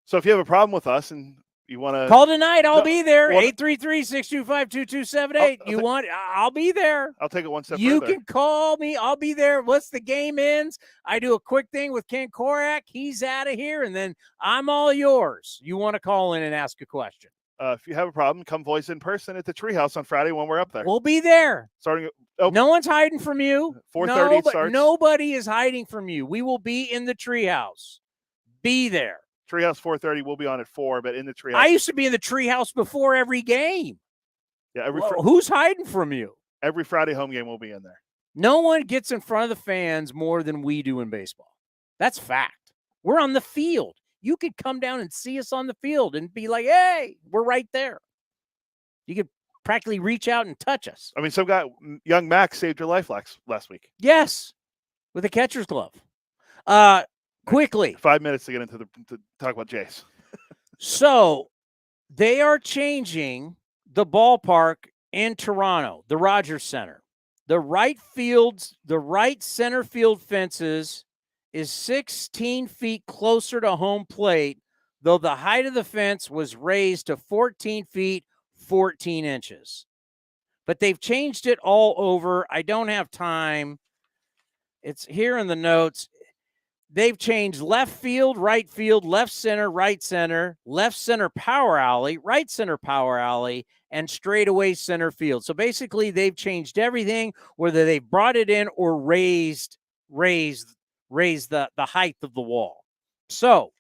Speaker 5: So if you have a problem with us and you want to
Speaker 4: call tonight, I'll be there. 833-625-2278. I'll be there.
Speaker 5: I'll take it one step
Speaker 4: You
Speaker 5: further.
Speaker 4: can call me. I'll be there. Once the game ends, I do a quick thing with Ken Korak. He's out of here, and then I'm all yours. You want to call in and ask a question.
Speaker 5: If you have a problem, come voice in person at the Treehouse on Friday when we're up there.
Speaker 4: We'll be there.
Speaker 5: Starting
Speaker 4: no one's hiding from you.
Speaker 5: 4:30 starts.
Speaker 4: Nobody is hiding from you. We will be in the Treehouse. Be there.
Speaker 5: Treehouse 4:30. We'll be on at 4, but in the Treehouse.
Speaker 4: I used to be in the Treehouse before every game.
Speaker 5: Yeah,
Speaker 4: who's hiding from you?
Speaker 5: Every Friday home game we'll be in there.
Speaker 4: No one gets in front of the fans more than we do in baseball. That's fact. We're on the field. You could come down and see us on the field and be like, hey, we're right there. You could practically reach out and touch us.
Speaker 5: I mean, some guy, young Max, saved your life last week.
Speaker 4: Yes, with a catcher's glove. Quickly.
Speaker 5: 5 minutes to get into to talk about Jace.
Speaker 4: So they are changing the ballpark in Toronto, the Rogers Center. The right center field fences is 16 feet closer to home plate, though the height of the fence was raised to 14 feet, 14 inches. But they've changed it all over. I don't have time. It's here in the notes. They've changed left field, left center, right center, left center power alley, right center power alley, and straightaway center field. So basically they've changed everything, whether they brought it in or raised the height of the wall. So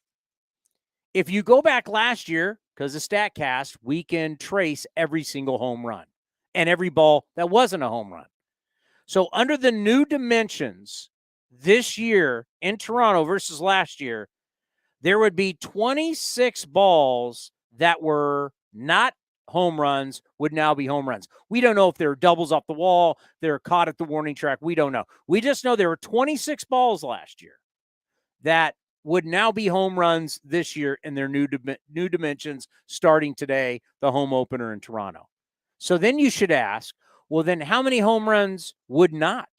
Speaker 4: if you go back last year, because of StatCast, we can trace every single home run and every ball that wasn't a home run. So under the new dimensions this year in Toronto versus last year, there would be 26 balls that were not home runs would now be home runs. We don't know if they're doubles off the wall, they're caught at the warning track. We don't know. We just know there were 26 balls last year that would now be home runs this year in their new dimensions starting today, the home opener in Toronto. So then you should ask, well, then how many home runs would not?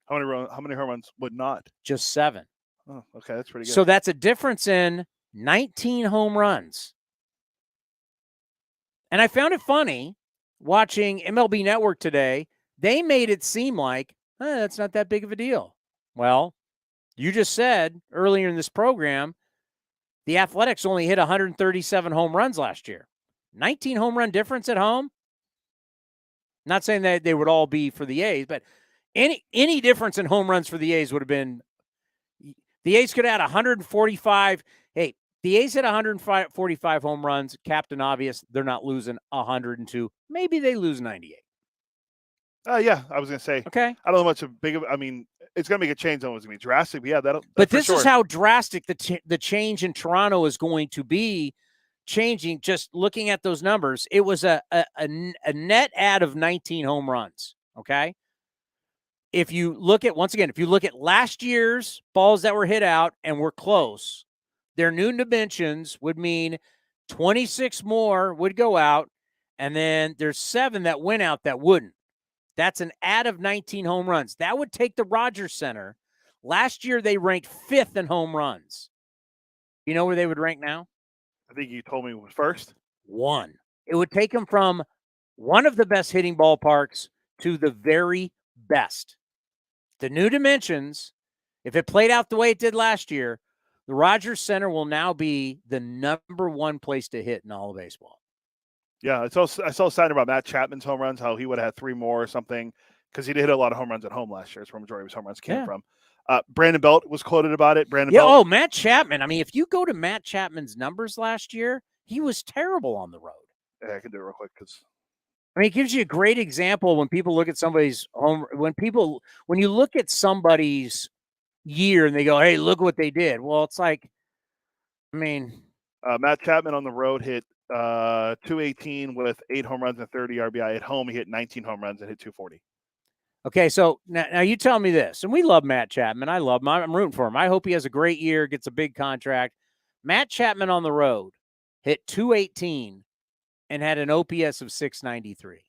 Speaker 5: How many home runs would not?
Speaker 4: Just 7.
Speaker 5: Oh, okay, that's pretty good.
Speaker 4: So that's a difference in 19 home runs. And I found it funny watching MLB Network today. They made it seem like, that's not that big of a deal. Well, you just said earlier in this program, the Athletics only hit 137 home runs last year. 19 home run difference at home. Not saying that they would all be for the A's, but any difference in home runs for the A's would have been, the A's could have had 145. Hey, the A's hit 145 home runs. Captain Obvious, they're not losing 102. Maybe they lose 98.
Speaker 5: Yeah, I was going to say.
Speaker 4: Okay.
Speaker 5: I don't know much of big of, I mean, it's going to make a change. It's going to be drastic. But yeah,
Speaker 4: but this is how drastic the change in Toronto is going to be. Changing, just looking at those numbers, it was a net add of 19 home runs, okay? if you look at last year's balls that were hit out and were close, their new dimensions would mean 26 more would go out, and then there's 7 that went out that wouldn't. That's an add of 19 home runs. That would take the Rogers Center. Last year, they ranked 5th in home runs. You know where they would rank now?
Speaker 5: I think you told me it was first.
Speaker 4: 1. It would take them from one of the best hitting ballparks to the very best. The new dimensions, if it played out the way it did last year, the Rogers Center will now be the number 1 place to hit in all of baseball.
Speaker 5: Yeah, I saw a sign about Matt Chapman's home runs, how he would have had 3 more or something, because he did hit a lot of home runs at home last year. That's where the majority of his home runs came from. Brandon Belt was quoted about it. Belt.
Speaker 4: Oh, Matt Chapman. I mean, if you go to Matt Chapman's numbers last year, he was terrible on the road.
Speaker 5: Yeah, I can do it real quick because
Speaker 4: it gives you a great example when people look at somebody's home. When you look at somebody's year and they go, "Hey, look what they did." Well, it's like,
Speaker 5: Matt Chapman on the road hit 218 with 8 home runs and 30 RBI. At home, he hit 19 home runs and hit 240.
Speaker 4: Okay, so now you tell me this, and we love Matt Chapman. I love him. I'm rooting for him. I hope he has a great year, gets a big contract. Matt Chapman on the road hit 218 and had an OPS of 693.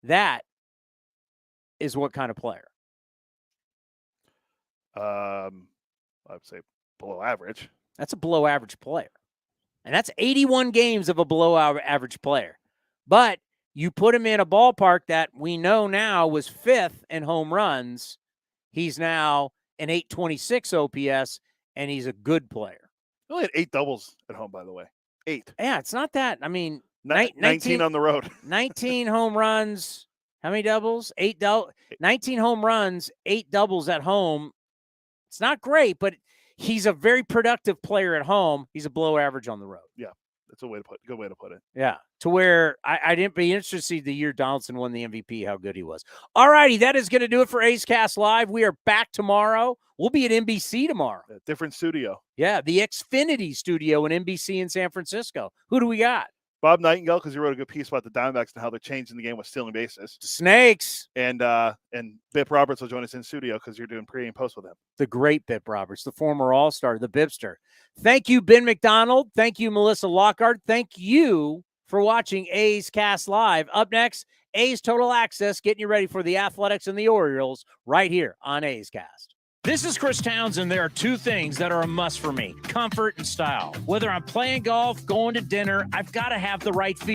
Speaker 4: That is what kind of player?
Speaker 5: I would say below average.
Speaker 4: That's a below average player. And that's 81 games of a below average player. But you put him in a ballpark that we know now was 5th in home runs. He's now an 826 OPS, and he's a good player.
Speaker 5: He only had 8 doubles at home, by the way. 8.
Speaker 4: Yeah, it's not that.
Speaker 5: 19 on the road.
Speaker 4: 19 home runs. How many doubles? 19 home runs, 8 doubles at home. It's not great, but he's a very productive player at home. He's a below average on the road.
Speaker 5: Yeah, that's a good way to put it.
Speaker 4: Yeah, to where I didn't be interested to see the year Donaldson won the MVP, how good he was. All righty, that is going to do it for A's Cast Live. We are back tomorrow. We'll be at NBC tomorrow.
Speaker 5: A different studio.
Speaker 4: Yeah, the Xfinity studio in NBC in San Francisco. Who do we got?
Speaker 5: Bob Nightingale, because he wrote a good piece about the Diamondbacks and how they're changing the game with stealing bases.
Speaker 4: The Snakes.
Speaker 5: And Bip Roberts will join us in studio because you're doing pre and post with him.
Speaker 4: The great Bip Roberts, the former All-Star, the Bipster. Thank you, Ben McDonald. Thank you, Melissa Lockard. Thank you for watching A's Cast Live. Up next, A's Total Access, getting you ready for the Athletics and the Orioles right here on A's Cast.
Speaker 6: This is Chris Townsend. There are 2 things that are a must for me: comfort and style. Whether I'm playing golf, going to dinner, I've got to have the right feel.